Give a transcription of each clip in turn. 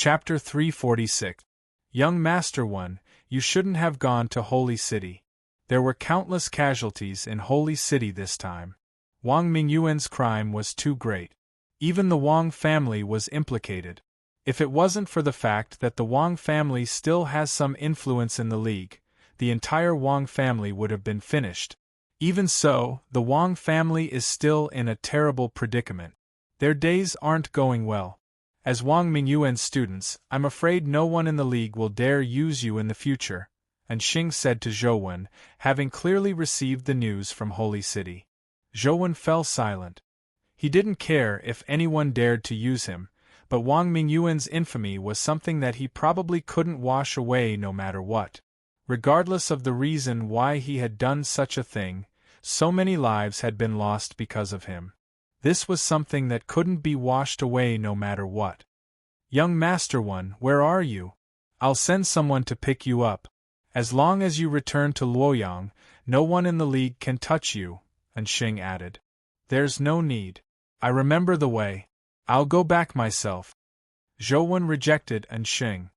Chapter 346. Young Master One, you shouldn't have gone to Holy City. There were countless casualties in Holy City this time. Wang Mingyuan's crime was too great. Even the Wang family was implicated. If it wasn't for the fact that the Wang family still has some influence in the League, the entire Wang family would have been finished. Even so, the Wang family is still in a terrible predicament. Their days aren't going well. As Wang Mingyuan's students, I'm afraid no one in the League will dare use you in the future, and Xing said to Zhouwen, having clearly received the news from Holy City. Zhouwen fell silent. He didn't care if anyone dared to use him, but Wang Mingyuan's infamy was something that he probably couldn't wash away no matter what. Regardless of the reason why he had done such a thing, so many lives had been lost because of him. This was something that couldn't be washed away no matter what. Young Master One, where are you? I'll send someone to pick you up. As long as you return to Luoyang, no one in the League can touch you, and Xing added. There's no need. I remember the way. I'll go back myself. Zhouwen rejected Xing.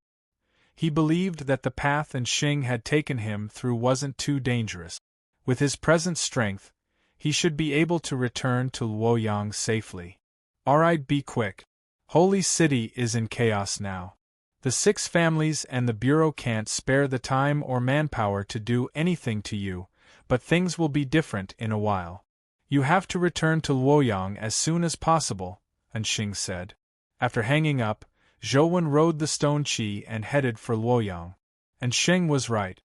He believed that the path Xing had taken him through wasn't too dangerous. With his present strength, he should be able to return to Luoyang safely. Alright, be quick. Holy City is in chaos now. The 6 families and the Bureau can't spare the time or manpower to do anything to you, but things will be different in a while. You have to return to Luoyang as soon as possible, Xing said. After hanging up, Zhouwen rode the stone Qi and headed for Luoyang. And Xing was right.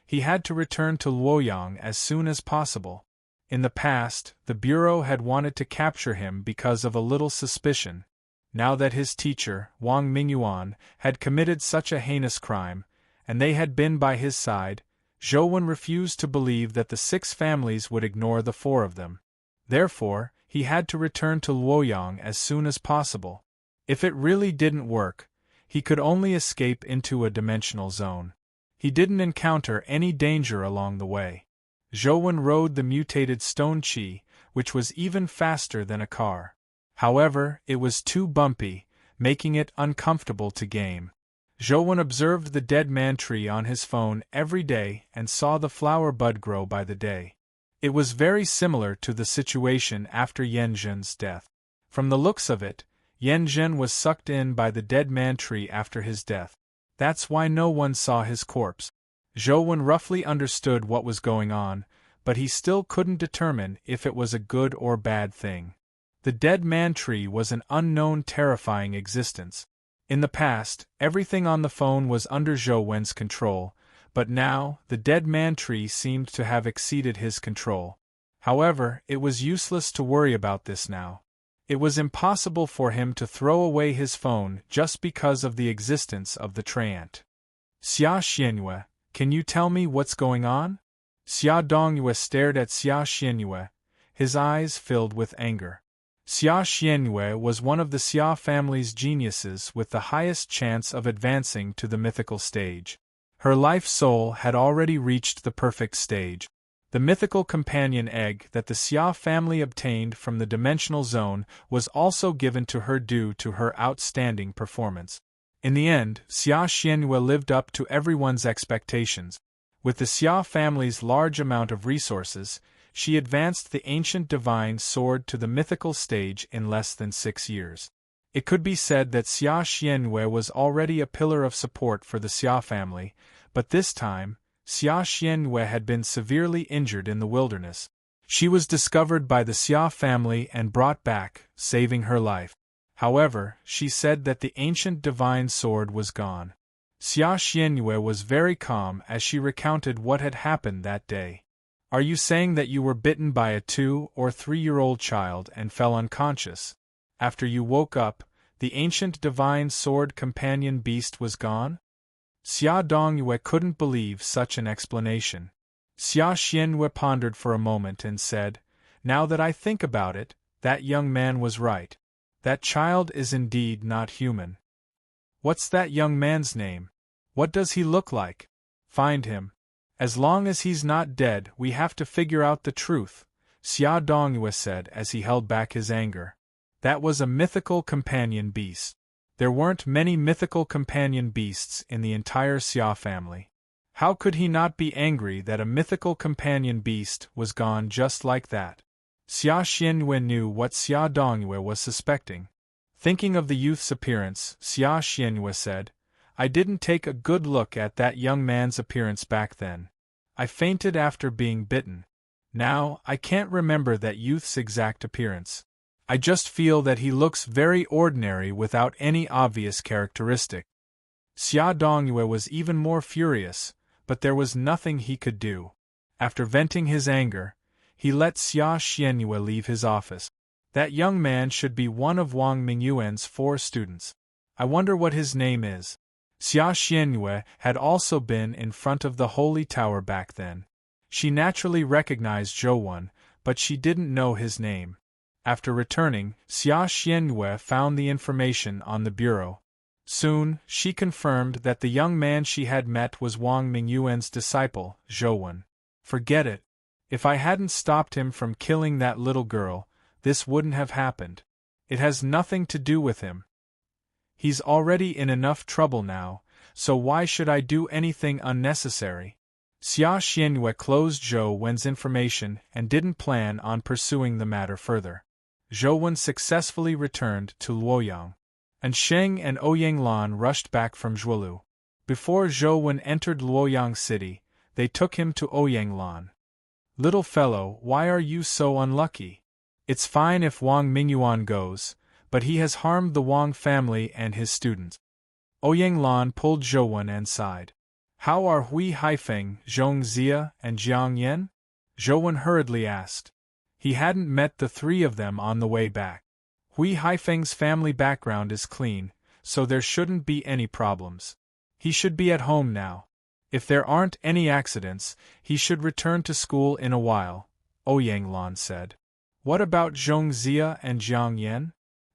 He had to return to Luoyang as soon as possible. In the past, the Bureau had wanted to capture him because of a little suspicion. Now that his teacher, Wang Mingyuan, had committed such a heinous crime, and they had been by his side, Zhouwen refused to believe that the 6 families would ignore the 4 of them. Therefore, he had to return to Luoyang as soon as possible. If it really didn't work, he could only escape into a dimensional zone. He didn't encounter any danger along the way. Zhouwen rode the mutated stone Qi, which was even faster than a car. However, it was too bumpy, making it uncomfortable to game. Zhouwen observed the dead man tree on his phone every day and saw the flower bud grow by the day. It was very similar to the situation after Yan Zhen's death. From the looks of it, Yan Zhen was sucked in by the dead man tree after his death. That's why no one saw his corpse. Zhouwen roughly understood what was going on, but he still couldn't determine if it was a good or bad thing. The dead man tree was an unknown terrifying existence. In the past, everything on the phone was under Zhouwen's control, but now, the dead man tree seemed to have exceeded his control. However, it was useless to worry about this now. It was impossible for him to throw away his phone just because of the existence of the treant. Xia Xianyue, can you tell me what's going on? Xia Dongyue stared at Xia Xianyue, his eyes filled with anger. Xia Xianyue was one of the Xia family's geniuses with the highest chance of advancing to the mythical stage. Her life soul had already reached the perfect stage. The mythical companion egg that the Xia family obtained from the dimensional zone was also given to her due to her outstanding performance. In the end, Xia Xianyue lived up to everyone's expectations. With the Xia family's large amount of resources, she advanced the ancient divine sword to the mythical stage in less than 6 years. It could be said that Xia Xianyue was already a pillar of support for the Xia family, but this time, Xia Xianyue had been severely injured in the wilderness. She was discovered by the Xia family and brought back, saving her life. However, she said that the ancient divine sword was gone. Xia Xianyue was very calm as she recounted what had happened that day. Are you saying that you were bitten by a 2- or 3-year-old child and fell unconscious? After you woke up, the ancient divine sword companion beast was gone? Xia Dongyue couldn't believe such an explanation. Xia Xianyue pondered for a moment and said, Now that I think about it, that young man was right. That child is indeed not human. What's that young man's name? What does he look like? Find him. As long as he's not dead, we have to figure out the truth, Xia Dongyue said as he held back his anger. That was a mythical companion beast. There weren't many mythical companion beasts in the entire Xia family. How could he not be angry that a mythical companion beast was gone just like that? Xia Xianyue knew what Xia Dongyue was suspecting. Thinking of the youth's appearance, Xia Xianyue said, "I didn't take a good look at that young man's appearance back then. I fainted after being bitten. Now, I can't remember that youth's exact appearance. I just feel that he looks very ordinary without any obvious characteristic." Xia Dongyue was even more furious, but there was nothing he could do. After venting his anger, he let Xia Xianyue leave his office. That young man should be one of Wang Mingyuan's 4 students. I wonder what his name is. Xia Xianyue had also been in front of the Holy Tower back then. She naturally recognized Zhou Wen, but she didn't know his name. After returning, Xia Xianyue found the information on the bureau. Soon, she confirmed that the young man she had met was Wang Mingyuan's disciple, Zhou Wen. Forget it. If I hadn't stopped him from killing that little girl, this wouldn't have happened. It has nothing to do with him. He's already in enough trouble now, so why should I do anything unnecessary? Xia Xianyue closed Zhou Wen's information and didn't plan on pursuing the matter further. Zhou Wen successfully returned to Luoyang, and Sheng and Ouyang Lan rushed back from Zhuolu. Before Zhou Wen entered Luoyang City, they took him to Ouyang Lan. "Little fellow, why are you so unlucky? It's fine if Wang Mingyuan goes, but he has harmed the Wang family and his students." Ouyang Lan pulled Zhou Wen and sighed. "How are Hui Haifeng, Zhong Zia, and Jiang Yan?" Zhou Wen hurriedly asked. He hadn't met the 3 of them on the way back. Hui Haifeng's family background is clean, so there shouldn't be any problems. He should be at home now. If there aren't any accidents, he should return to school in a while, Ouyang Lan said. "What about Zhong Zia and Jiang Yan?"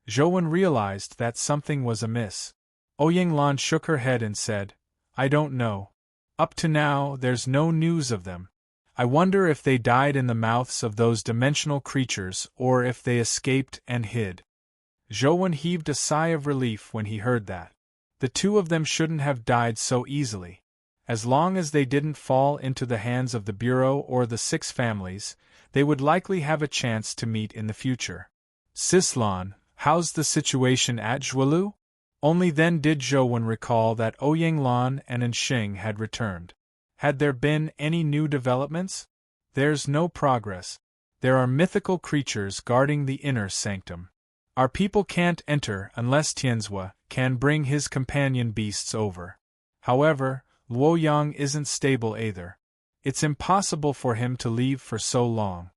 Zhou Wen realized that something was amiss. Ouyang Lan shook her head and said, "I don't know. Up to now, there's no news of them. I wonder if they died in the mouths of those dimensional creatures or if they escaped and hid." Zhou Wen heaved a sigh of relief when he heard that. The 2 of them shouldn't have died so easily. As long as they didn't fall into the hands of the Bureau or the 6 families, they would likely have a chance to meet in the future. "Sislan, how's the situation at Zhuolu?" Only then did Zhou Wen recall that Ouyang Lan and Ensheng had returned. Had there been any new developments? "There's no progress. There are mythical creatures guarding the inner sanctum. Our people can't enter unless Tianzhua can bring his companion beasts over. However, Luoyang isn't stable either. It's impossible for him to leave for so long.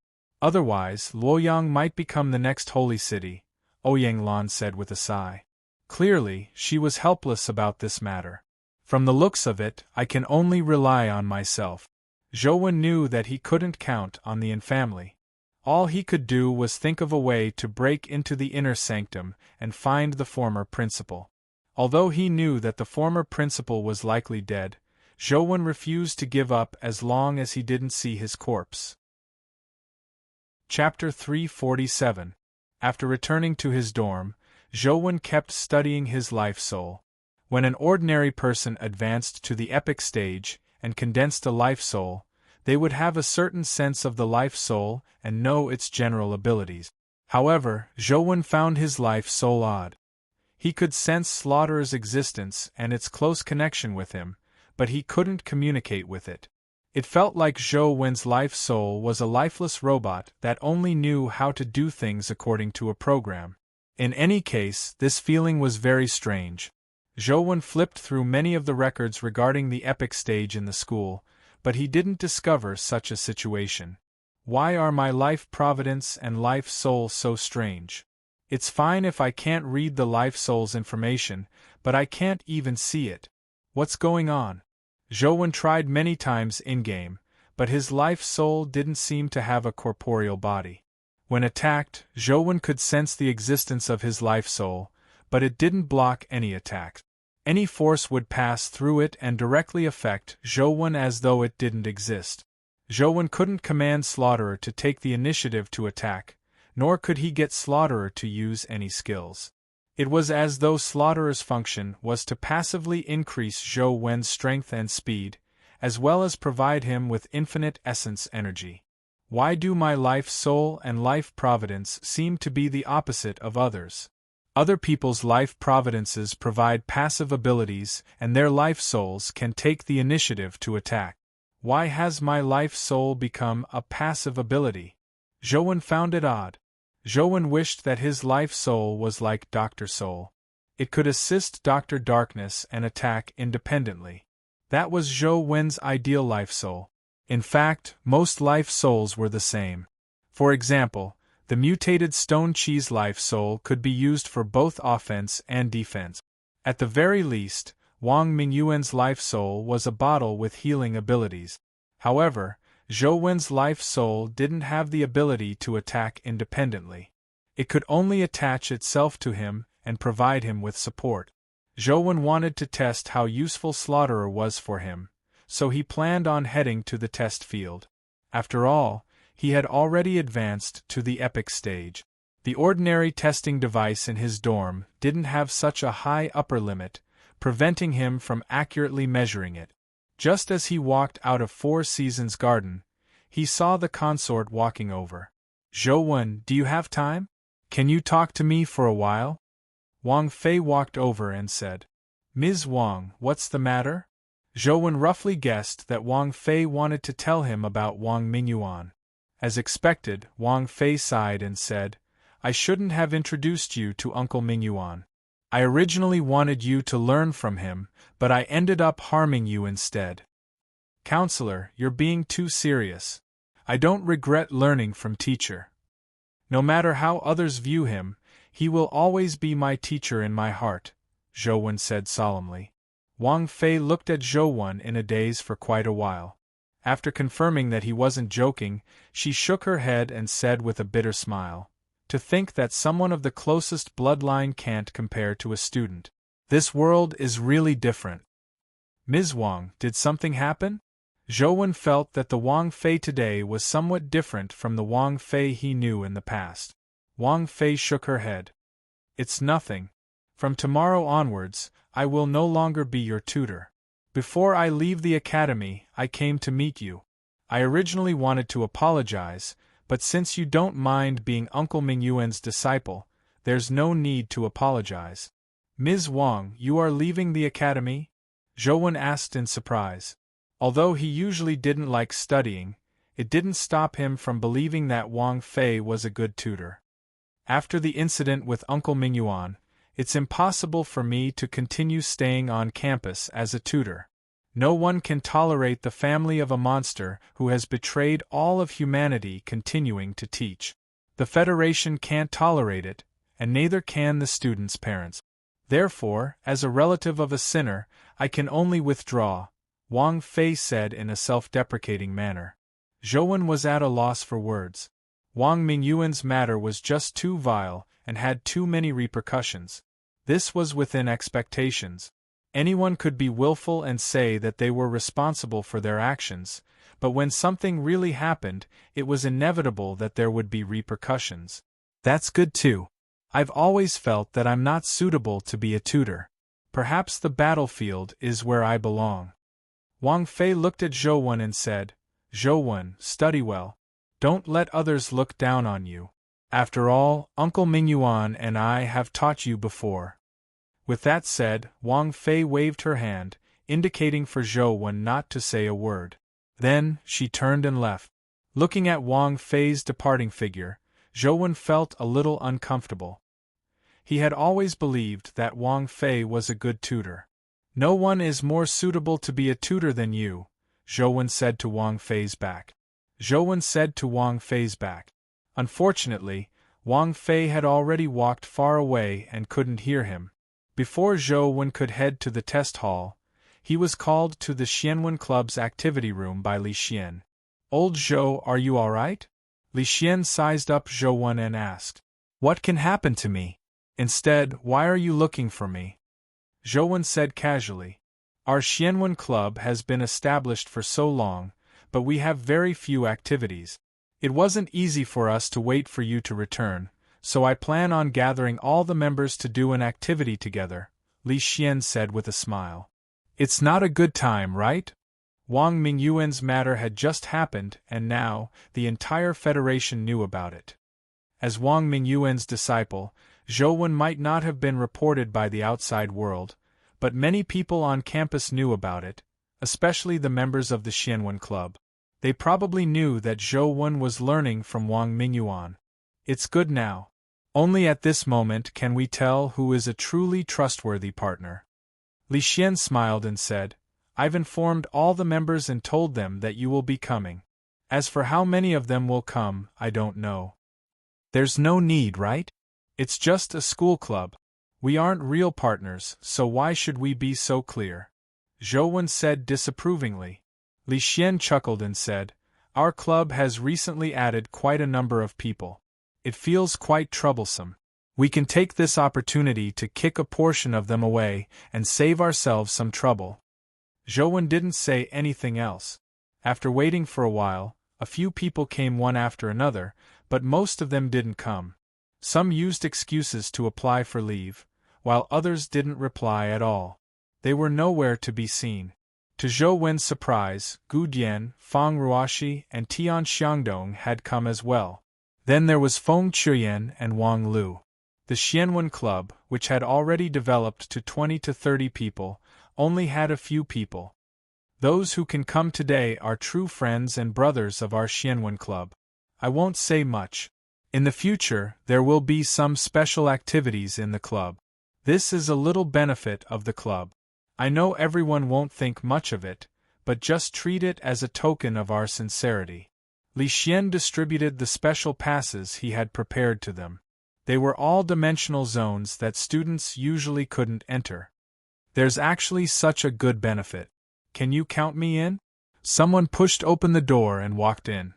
Otherwise, Luoyang might become the next holy city," Ouyang Lan said with a sigh. Clearly, she was helpless about this matter. "From the looks of it, I can only rely on myself." Zhou Wen knew that he couldn't count on the Yin family. All he could do was think of a way to break into the inner sanctum and find the former principal. Although he knew that the former principal was likely dead, Zhou Wen refused to give up as long as he didn't see his corpse. Chapter 347. After returning to his dorm, Zhou Wen kept studying his life soul. When an ordinary person advanced to the epic stage and condensed a life soul, they would have a certain sense of the life soul and know its general abilities. However, Zhou Wen found his life soul odd. He could sense Slaughter's existence and its close connection with him, but he couldn't communicate with it. It felt like Zhou Wen's life soul was a lifeless robot that only knew how to do things according to a program. In any case, this feeling was very strange. Zhou Wen flipped through many of the records regarding the epic stage in the school, but he didn't discover such a situation. Why are my life providence and life soul so strange? It's fine if I can't read the life soul's information, but I can't even see it. What's going on? Zhou Wen tried many times in-game, but his life soul didn't seem to have a corporeal body. When attacked, Zhou Wen could sense the existence of his life soul, but it didn't block any attack. Any force would pass through it and directly affect Zhou Wen as though it didn't exist. Zhou Wen couldn't command Slaughterer to take the initiative to attack, nor could he get Slaughterer to use any skills. It was as though Slaughterer's function was to passively increase Zhou Wen's strength and speed, as well as provide him with infinite essence energy. Why do my life soul and life providence seem to be the opposite of others? Other people's life providences provide passive abilities, and their life souls can take the initiative to attack. Why has my life soul become a passive ability? Zhou Wen found it odd. Zhou Wen wished that his life soul was like Dr. Soul. It could assist Dr. Darkness and attack independently. That was Zhou Wen's ideal life soul. In fact, most life souls were the same. For example, the mutated Stone Cheese life soul could be used for both offense and defense. At the very least, Wang Mingyuan's life soul was a bottle with healing abilities. However, Zhou Wen's life soul didn't have the ability to attack independently. It could only attach itself to him and provide him with support. Zhou Wen wanted to test how useful Slaughterer was for him, so he planned on heading to the test field. After all, he had already advanced to the epic stage. The ordinary testing device in his dorm didn't have such a high upper limit, preventing him from accurately measuring it. Just as he walked out of Four Seasons Garden, he saw the consort walking over. "Zhou Wen, do you have time? Can you talk to me for a while?" Wang Fei walked over and said, "Ms. Wang, what's the matter?" Zhou Wen roughly guessed that Wang Fei wanted to tell him about Wang Mingyuan. As expected, Wang Fei sighed and said, "I shouldn't have introduced you to Uncle Mingyuan. I originally wanted you to learn from him, but I ended up harming you instead." "Counselor, you're being too serious. I don't regret learning from teacher. No matter how others view him, he will always be my teacher in my heart," Zhou Wen said solemnly. Wang Fei looked at Zhou Wen in a daze for quite a while. After confirming that he wasn't joking, she shook her head and said with a bitter smile, "To think that someone of the closest bloodline can't compare to a student. This world is really different." "Ms. Wang, did something happen?" Zhou Wen felt that the Wang Fei today was somewhat different from the Wang Fei he knew in the past. Wang Fei shook her head. "It's nothing. From tomorrow onwards, I will no longer be your tutor. Before I leave the academy, I came to meet you. I originally wanted to apologize, but since you don't mind being Uncle Mingyuan's disciple, there's no need to apologize." "Ms. Wang, you are leaving the academy?" Zhou Wen asked in surprise. Although he usually didn't like studying, it didn't stop him from believing that Wang Fei was a good tutor. "After the incident with Uncle Mingyuan, it's impossible for me to continue staying on campus as a tutor. No one can tolerate the family of a monster who has betrayed all of humanity continuing to teach. The Federation can't tolerate it, and neither can the students' parents. Therefore, as a relative of a sinner, I can only withdraw," Wang Fei said in a self-deprecating manner. Zhou Wen was at a loss for words. Wang Mingyuan's matter was just too vile and had too many repercussions. This was within expectations. Anyone could be willful and say that they were responsible for their actions, but when something really happened, it was inevitable that there would be repercussions. "That's good too. I've always felt that I'm not suitable to be a tutor. Perhaps the battlefield is where I belong." Wang Fei looked at Zhou Wen and said, "Zhou Wen, study well. Don't let others look down on you. After all, Uncle Mingyuan and I have taught you before." With that said, Wang Fei waved her hand, indicating for Zhou Wen not to say a word. Then, she turned and left. Looking at Wang Fei's departing figure, Zhou Wen felt a little uncomfortable. He had always believed that Wang Fei was a good tutor. "No one is more suitable to be a tutor than you," Zhou Wen said to Wang Fei's back. Zhou Wen said to Wang Fei's back. Unfortunately, Wang Fei had already walked far away and couldn't hear him. Before Zhou Wen could head to the test hall, he was called to the Xianwen Club's activity room by Li Xian. "Old Zhou, are you all right?" Li Xian sized up Zhou Wen and asked. "What can happen to me? Instead, why are you looking for me?" Zhou Wen said casually. "Our Xianwen Club has been established for so long, but we have very few activities. It wasn't easy for us to wait for you to return, so I plan on gathering all the members to do an activity together, Li Xian said with a smile. It's not a good time, right? Wang Mingyuan's matter had just happened, and now, the entire Federation knew about it. As Wang Mingyuan's disciple, Zhou Wen might not have been reported by the outside world, but many people on campus knew about it, especially the members of the Xianwen Club. They probably knew that Zhou Wen was learning from Wang Mingyuan. It's good now. Only at this moment can we tell who is a truly trustworthy partner. Li Xian smiled and said, I've informed all the members and told them that you will be coming. As for how many of them will come, I don't know. There's no need, right? It's just a school club. We aren't real partners, so why should we be so clear? Zhou Wen said disapprovingly. Li Xian chuckled and said, Our club has recently added quite a number of people. It feels quite troublesome. We can take this opportunity to kick a portion of them away and save ourselves some trouble. Zhou Wen didn't say anything else. After waiting for a while, a few people came one after another, but most of them didn't come. Some used excuses to apply for leave, while others didn't reply at all. They were nowhere to be seen. To Zhou Wen's surprise, Gu Dian, Fang Ruoxi, and Tian Xiangdong had come as well. Then there was Feng Chuyan and Wang Lu. The Xianwen Club, which had already developed to 20 to 30 people, only had a few people. Those who can come today are true friends and brothers of our Xianwen Club. I won't say much. In the future, there will be some special activities in the club. This is a little benefit of the club. I know everyone won't think much of it, but just treat it as a token of our sincerity. Li Xian distributed the special passes he had prepared to them. They were all dimensional zones that students usually couldn't enter. There's actually such a good benefit. Can you count me in? Someone pushed open the door and walked in.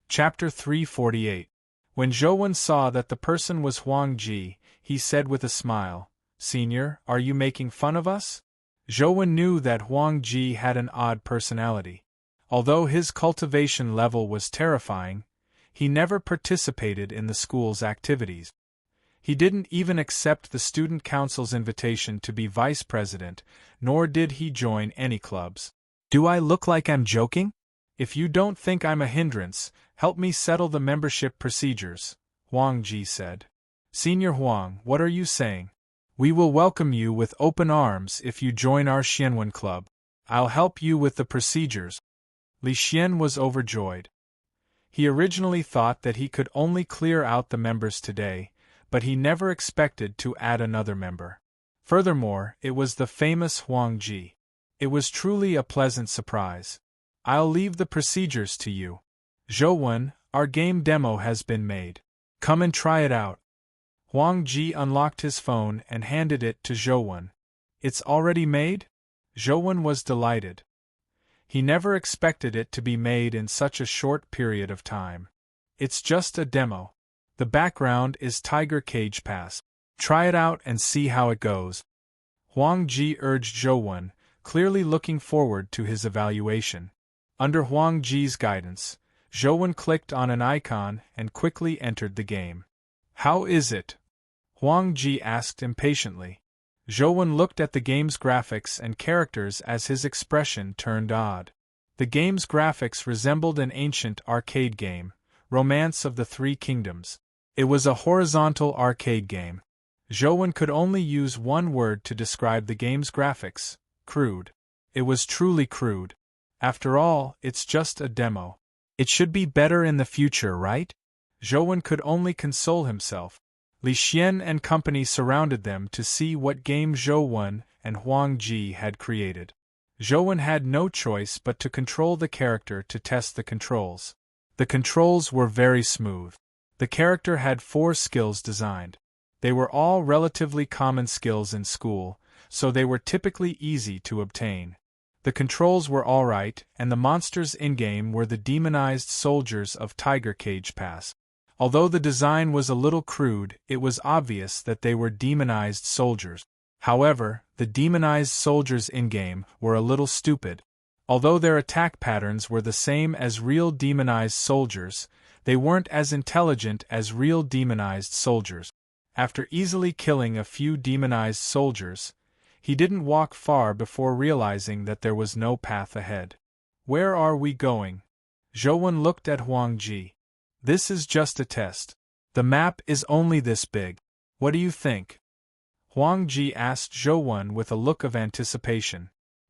Chapter 348. When Zhou Wen saw that the person was Huang Ji, he said with a smile, Senior, are you making fun of us? Zhou Wen knew that Huang Ji had an odd personality. Although his cultivation level was terrifying, he never participated in the school's activities. He didn't even accept the student council's invitation to be vice president, nor did he join any clubs. Do I look like I'm joking? If you don't think I'm a hindrance, help me settle the membership procedures, Huang Ji said. Senior Huang, what are you saying? We will welcome you with open arms if you join our Xianwen Club. I'll help you with the procedures. Li Xian was overjoyed. He originally thought that he could only clear out the members today, but he never expected to add another member. Furthermore, it was the famous Huang Ji. It was truly a pleasant surprise. I'll leave the procedures to you. Zhou Wen, our game demo has been made. Come and try it out. Huang Ji unlocked his phone and handed it to Zhou Wen. It's already made? Zhou Wen was delighted. He never expected it to be made in such a short period of time. It's just a demo. The background is Tiger Cage Pass. Try it out and see how it goes. Huang Ji urged Zhou Wen, clearly looking forward to his evaluation. Under Huang Ji's guidance, Zhou Wen clicked on an icon and quickly entered the game. How is it? Huang Ji asked impatiently. Zhou Wen looked at the game's graphics and characters as his expression turned odd. The game's graphics resembled an ancient arcade game, Romance of the Three Kingdoms. It was a horizontal arcade game. Zhou Wen could only use one word to describe the game's graphics: crude. It was truly crude. After all, it's just a demo. It should be better in the future, right? Zhou Wen could only console himself. Li Xian and company surrounded them to see what game Zhou Wen and Huang Ji had created. Zhou Wen had no choice but to control the character to test the controls. The controls were very smooth. The character had 4 skills designed. They were all relatively common skills in school, so they were typically easy to obtain. The controls were alright, and the monsters in-game were the demonized soldiers of Tiger Cage Pass. Although the design was a little crude, it was obvious that they were demonized soldiers. However, the demonized soldiers in-game were a little stupid. Although their attack patterns were the same as real demonized soldiers, They weren't as intelligent as real demonized soldiers. After easily killing a few demonized soldiers, he didn't walk far before realizing that there was no path ahead. Where are we going? Zhouwen looked at Huang Ji. This is just a test. The map is only this big. What do you think? Huang Ji asked Zhouwen with a look of anticipation.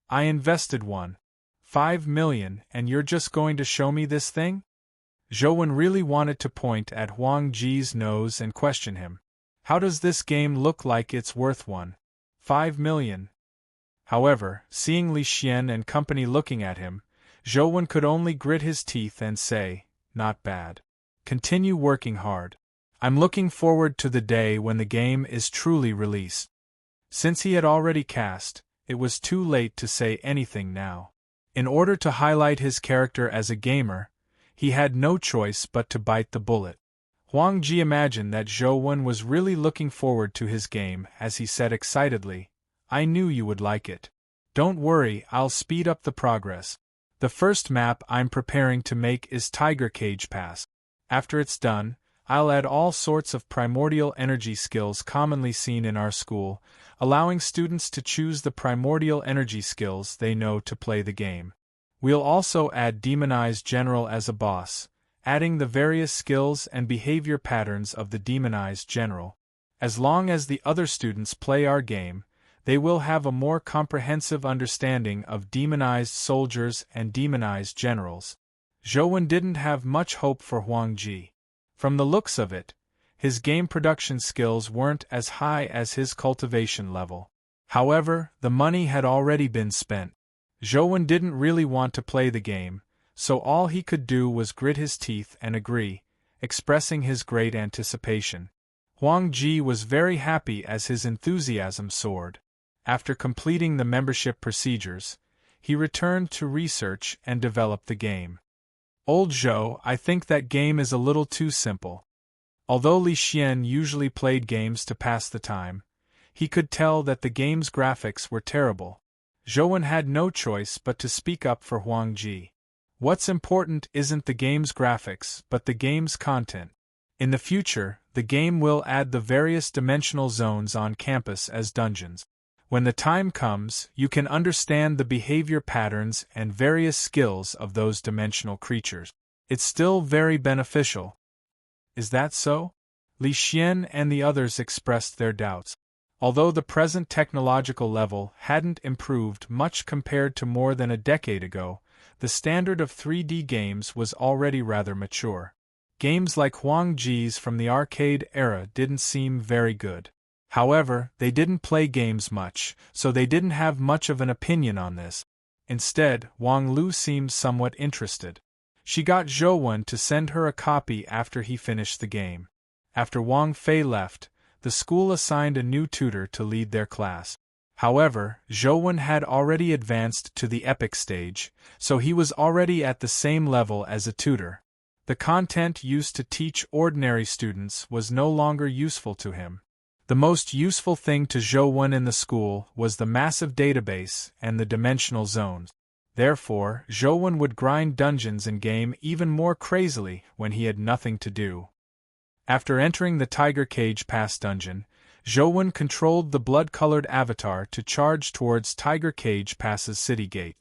I invested 1.5 million and you're just going to show me this thing? Zhouwen really wanted to point at Huang Ji's nose and question him. How does this game look like it's worth 1.5 million? However, seeing Li Xian and company looking at him, Zhouwen could only grit his teeth and say, not bad. Continue working hard. I'm looking forward to the day when the game is truly released. Since he had already cast, it was too late to say anything now. In order to highlight his character as a gamer, he had no choice but to bite the bullet. Huang Ji imagined that Zhouwen was really looking forward to his game as he said excitedly, I knew you would like it. Don't worry, I'll speed up the progress. The first map I'm preparing to make is Tiger Cage Pass. After it's done, I'll add all sorts of primordial energy skills commonly seen in our school, allowing students to choose the primordial energy skills they know to play the game. We'll also add Demonized General as a boss, adding the various skills and behavior patterns of the Demonized General. As long as the other students play our game, they will have a more comprehensive understanding of demonized soldiers and demonized generals. Zhouwen didn't have much hope for Huang Ji. From the looks of it, his game production skills weren't as high as his cultivation level. However, the money had already been spent. Zhouwen didn't really want to play the game, so all he could do was grit his teeth and agree, expressing his great anticipation. Huang Ji was very happy as his enthusiasm soared. After completing the membership procedures, he returned to research and develop the game. Old Zhou, I think that game is a little too simple. Although Li Xian usually played games to pass the time, he could tell that the game's graphics were terrible. Zhouwen had no choice but to speak up for Huang Ji. What's important isn't the game's graphics but the game's content. In the future, the game will add the various dimensional zones on campus as dungeons. When the time comes, you can understand the behavior patterns and various skills of those dimensional creatures. It's still very beneficial. Is that so? Li Xian and the others expressed their doubts. Although the present technological level hadn't improved much compared to more than a decade ago, the standard of 3D games was already rather mature. Games like Huang Ji's from the arcade era didn't seem very good. However, they didn't play games much, so they didn't have much of an opinion on this. Instead, Wang Lu seemed somewhat interested. She got Zhouwen to send her a copy after he finished the game. After Wang Fei left, the school assigned a new tutor to lead their class. However, Zhouwen had already advanced to the epic stage, so he was already at the same level as a tutor. The content used to teach ordinary students was no longer useful to him. The most useful thing to Zhouwen in the school was the massive database and the dimensional zones. Therefore, Zhouwen would grind dungeons in game even more crazily when he had nothing to do. After entering the Tiger Cage Pass dungeon, Zhouwen controlled the blood-colored avatar to charge towards Tiger Cage Pass's city gate.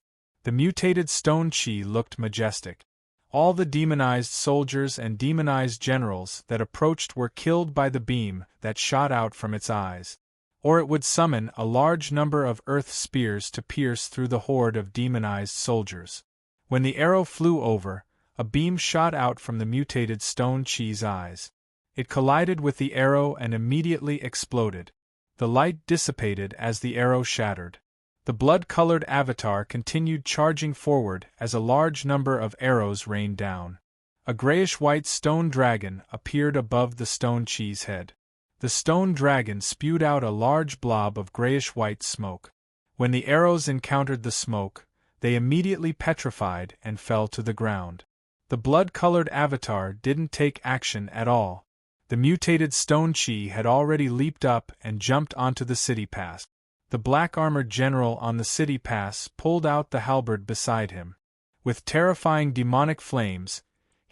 The mutated stone chi looked majestic. All the demonized soldiers and demonized generals that approached were killed by the beam that shot out from its eyes. Or it would summon a large number of earth spears to pierce through the horde of demonized soldiers. When the arrow flew over, a beam shot out from the mutated stone chi's eyes. It collided with the arrow and immediately exploded. The light dissipated as the arrow shattered. The blood-colored avatar continued charging forward as a large number of arrows rained down. A grayish-white stone dragon appeared above the stone chi's head. The stone dragon spewed out a large blob of grayish-white smoke. When the arrows encountered the smoke, they immediately petrified and fell to the ground. The blood-colored avatar didn't take action at all. The mutated stone chi had already leaped up and jumped onto the city pass. The black-armored general on the city pass pulled out the halberd beside him. With terrifying demonic flames,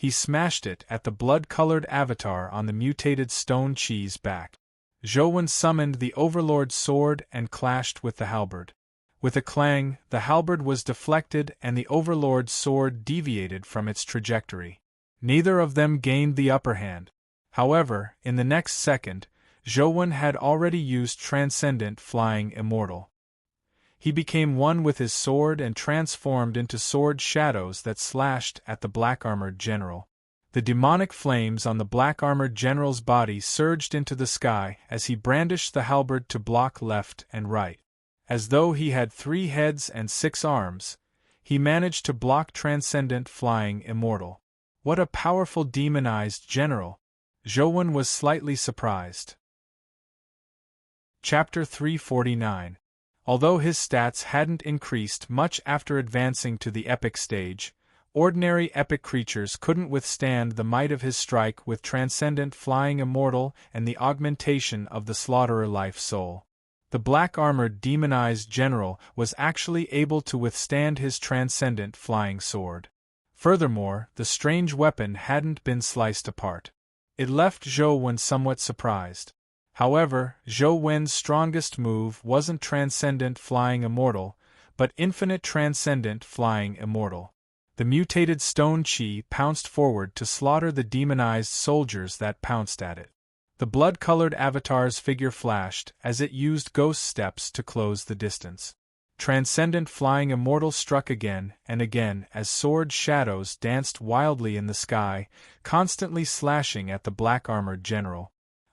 He smashed it at the blood-colored avatar on the mutated stone chi's back. Zhou summoned the Overlord's sword and clashed with the halberd. With a clang, the halberd was deflected and the Overlord's sword deviated from its trajectory. Neither of them gained the upper hand. However, in the next second, Zhou had already used Transcendent Flying Immortal. He became one with his sword and transformed into sword shadows that slashed at the black-armored general. The demonic flames on the black-armored general's body surged into the sky as he brandished the halberd to block left and right. As though he had 3 heads and 6 arms, he managed to block Transcendent Flying Immortal. What a powerful demonized general! Zhou was slightly surprised. Chapter 349. Although his stats hadn't increased much after advancing to the epic stage, ordinary epic creatures couldn't withstand the might of his strike with Transcendent Flying Immortal and the augmentation of the Slaughterer Life Soul. The black-armored demonized general was actually able to withstand his Transcendent Flying Sword. Furthermore, the strange weapon hadn't been sliced apart. It left Zhou somewhat surprised. However, Zhou strongest move wasn't Transcendent Flying Immortal, but Infinite Transcendent Flying Immortal. The mutated stone chi pounced forward to slaughter the demonized soldiers that pounced at it. The blood-colored avatar's figure flashed as it used ghost steps to close the distance. Transcendent Flying Immortal struck again and again as sword shadows danced wildly in the sky, constantly slashing at the black-armored general.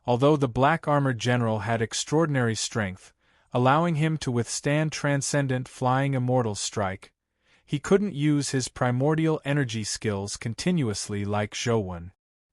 Although the black-armored general had extraordinary strength, allowing him to withstand Transcendent Flying Immortal's strike, he couldn't use his primordial energy skills continuously like Zhou.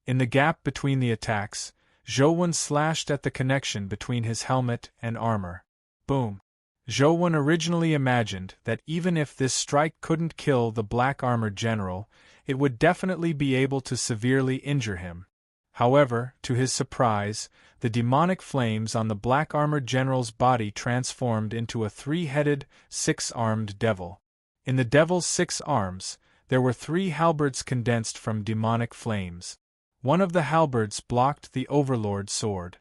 In the gap between the attacks, Zhou slashed at the connection between his helmet and armor. Boom! Zhou originally imagined that even if this strike couldn't kill the black-armored general, it would definitely be able to severely injure him. However, to his surprise, the demonic flames on the black-armored general's body transformed into a 3-headed, 6-armed devil. In the devil's 6 arms, there were 3 halberds condensed from demonic flames. One of the halberds blocked the Overlord's sword.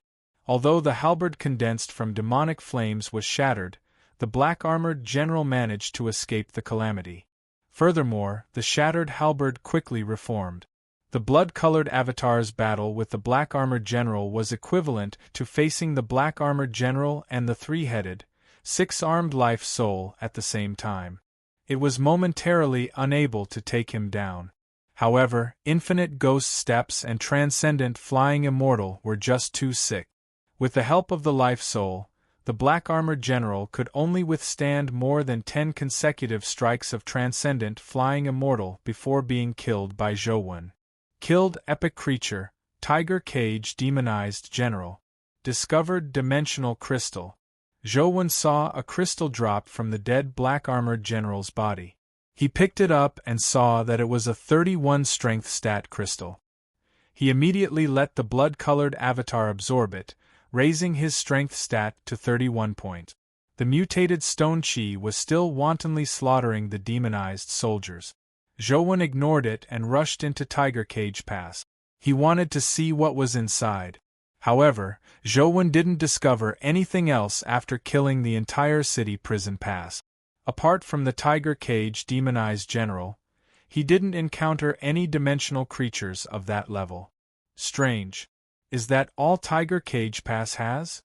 Although the halberd condensed from demonic flames was shattered, the black-armored general managed to escape the calamity. Furthermore, the shattered halberd quickly reformed. The blood-colored avatar's battle with the black-armored general was equivalent to facing the black-armored general and the 3-headed, 6-armed life soul at the same time. It was momentarily unable to take him down. However, Infinite Ghost Steps and Transcendent Flying Immortal were just too sick. With the help of the life soul, the black-armored general could only withstand more than 10 consecutive strikes of Transcendent Flying Immortal before being killed by Zhou. Killed epic creature, Tiger Cage demonized general. Discovered dimensional crystal. Zhou saw a crystal drop from the dead black-armored general's body. He picked it up and saw that it was a 31 strength stat crystal. He immediately let the blood-colored avatar absorb it, raising his strength stat to 31 point. The mutated stone chi was still wantonly slaughtering the demonized soldiers. Zhou ignored it and rushed into Tiger Cage Pass. He wanted to see what was inside. However, Zhou didn't discover anything else after killing the entire city prison pass. Apart from the Tiger Cage demonized general, he didn't encounter any dimensional creatures of that level. Strange. Is that all Tiger Cage Pass has?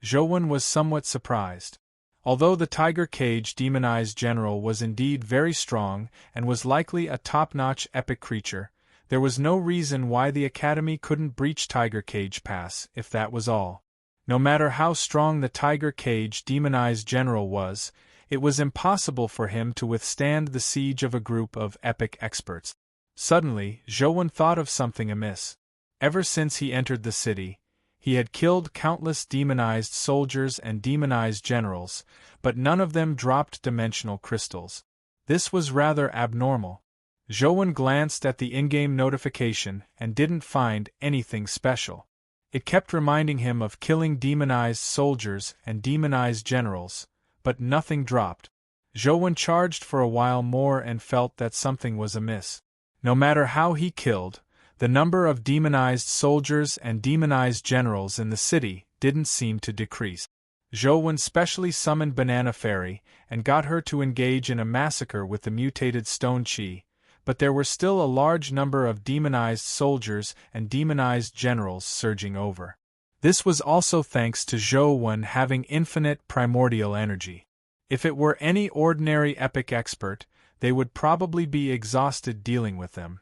Zhou was somewhat surprised. Although the Tiger Cage demonized general was indeed very strong and was likely a top-notch epic creature, there was no reason why the Academy couldn't breach Tiger Cage Pass if that was all. No matter how strong the Tiger Cage demonized general was, it was impossible for him to withstand the siege of a group of epic experts. Suddenly, Zhou thought of something amiss. Ever since he entered the city, he had killed countless demonized soldiers and demonized generals, but none of them dropped dimensional crystals. This was rather abnormal. Zhou glanced at the in-game notification and didn't find anything special. It kept reminding him of killing demonized soldiers and demonized generals, but nothing dropped. Zhou charged for a while more and felt that something was amiss. No matter how he killed, the number of demonized soldiers and demonized generals in the city didn't seem to decrease. Zhou Wen specially summoned Banana Fairy and got her to engage in a massacre with the mutated Stone Chi, but there were still a large number of demonized soldiers and demonized generals surging over. This was also thanks to Zhou Wen having infinite primordial energy. If it were any ordinary epic expert, they would probably be exhausted dealing with them.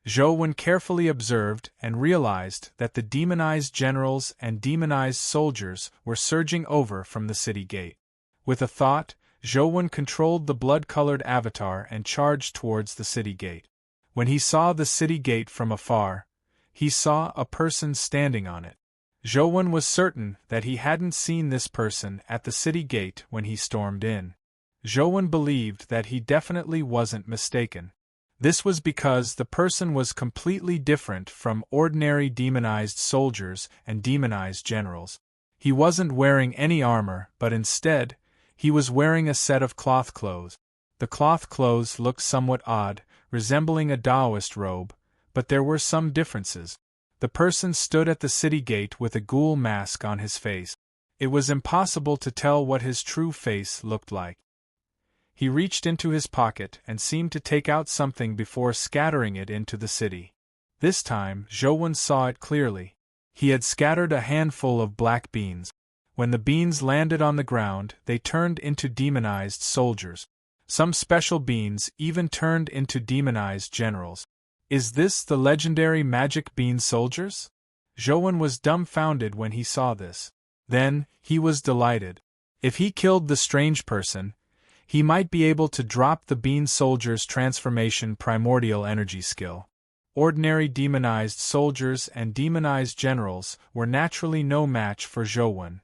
Zhou Wen carefully observed and realized that the demonized generals and demonized soldiers were surging over from the city gate. With a thought, Zhou Wen controlled the blood-colored avatar and charged towards the city gate. When he saw the city gate from afar, he saw a person standing on it. Zhou Wen was certain that he hadn't seen this person at the city gate when he stormed in. Zhou Wen believed that he definitely wasn't mistaken. This was because the person was completely different from ordinary demonized soldiers and demonized generals. He wasn't wearing any armor, but instead, he was wearing a set of cloth clothes. The cloth clothes looked somewhat odd, resembling a Taoist robe, but there were some differences. The person stood at the city gate with a ghoul mask on his face. It was impossible to tell what his true face looked like. He reached into his pocket and seemed to take out something before scattering it into the city. This time, Zhou Wen saw it clearly. He had scattered a handful of black beans. When the beans landed on the ground, they turned into demonized soldiers. Some special beans even turned into demonized generals. Is this the legendary magic bean soldiers? Zhou Wen was dumbfounded when he saw this. Then, he was delighted. If he killed the strange person, he might be able to drop the bean soldier's transformation primordial energy skill. Ordinary demonized soldiers and demonized generals were naturally no match for Zhou Wen.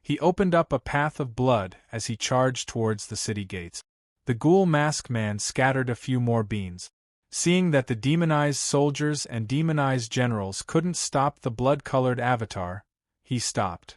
He opened up a path of blood as he charged towards the city gates. The ghoul mask man scattered a few more beans. Seeing that the demonized soldiers and demonized generals couldn't stop the blood-colored avatar, he stopped.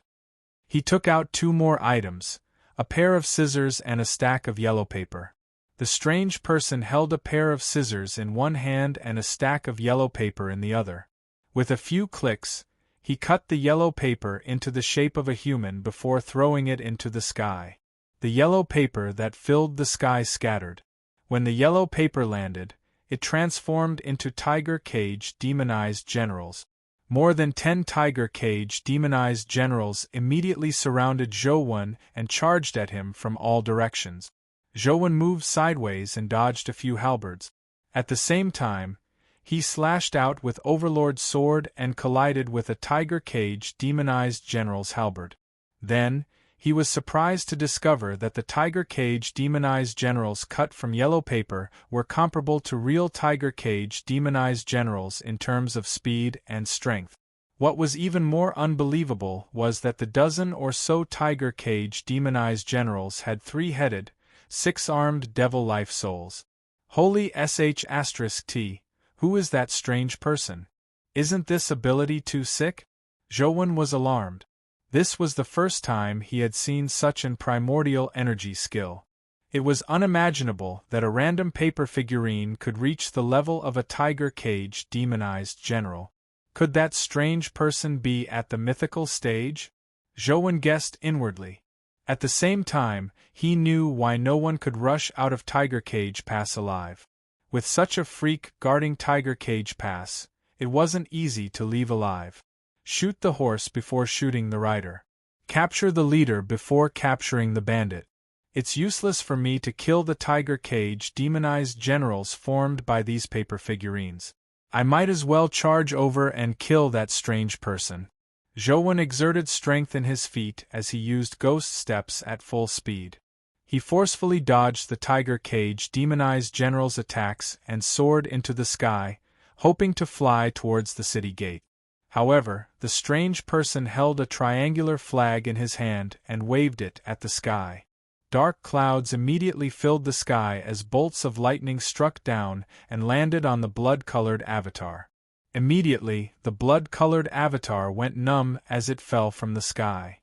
He took out 2 more items, a pair of scissors and a stack of yellow paper. The strange person held a pair of scissors in one hand and a stack of yellow paper in the other. With a few clicks, he cut the yellow paper into the shape of a human before throwing it into the sky. The yellow paper that filled the sky scattered. When the yellow paper landed, it transformed into tiger cage demonized generals. More than 10 tiger cage demonized generals immediately surrounded Zhou Wen and charged at him from all directions. Zhou Wen moved sideways and dodged a few halberds. At the same time, he slashed out with Overlord's sword and collided with a tiger cage demonized general's halberd. Then, he was surprised to discover that the tiger cage demonized generals cut from yellow paper were comparable to real tiger cage demonized generals in terms of speed and strength. What was even more unbelievable was that the dozen or so tiger cage demonized generals had 3-headed, 6-armed devil life souls. Holy sh*t, who is that strange person? Isn't this ability too sick? Zhou Wen was alarmed. This was the first time he had seen such an primordial energy skill. It was unimaginable that a random paper figurine could reach the level of a tiger cage demonized general. Could that strange person be at the mythical stage? Zhou Wen guessed inwardly. At the same time, he knew why no one could rush out of Tiger Cage Pass alive. With such a freak guarding Tiger Cage Pass, it wasn't easy to leave alive. Shoot the horse before shooting the rider. Capture the leader before capturing the bandit. It's useless for me to kill the Tiger Cage demonized generals formed by these paper figurines. I might as well charge over and kill that strange person. Zhou Wen exerted strength in his feet as he used ghost steps at full speed. He forcefully dodged the Tiger Cage demonized general's attacks and soared into the sky, hoping to fly towards the city gate. However, the strange person held a triangular flag in his hand and waved it at the sky. Dark clouds immediately filled the sky as bolts of lightning struck down and landed on the blood-colored avatar. Immediately, the blood-colored avatar went numb as it fell from the sky.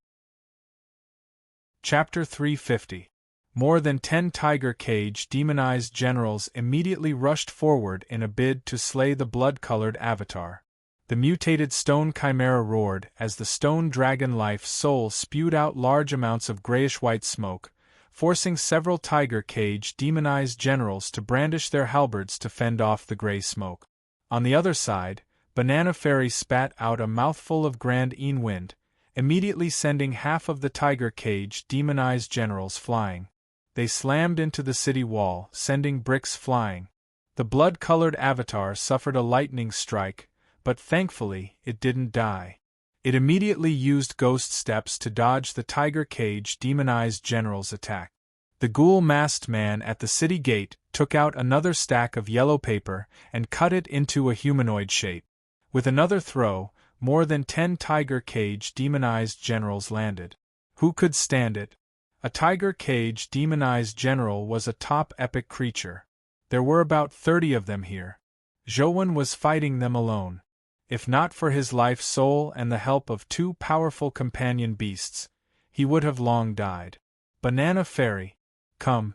Chapter 350. More than 10 tiger cage demonized generals immediately rushed forward in a bid to slay the blood-colored avatar. The mutated stone chimera roared as the stone dragon life soul spewed out large amounts of grayish-white smoke, forcing several tiger cage demonized generals to brandish their halberds to fend off the gray smoke. On the other side, Banana Fairy spat out a mouthful of grand wind, immediately sending half of the tiger cage demonized generals flying. They slammed into the city wall, sending bricks flying. The blood-colored avatar suffered a lightning strike, but thankfully it didn't die. It immediately used ghost steps to dodge the tiger cage demonized general's attack. The ghoul-masked man at the city gate took out another stack of yellow paper and cut it into a humanoid shape. With another throw, more than 10 tiger cage demonized generals landed. Who could stand it? A tiger cage demonized general was a top epic creature. There were about 30 of them here. Zhouwen was fighting them alone. If not for his life soul and the help of 2 powerful companion beasts, he would have long died. Banana Fairy, come.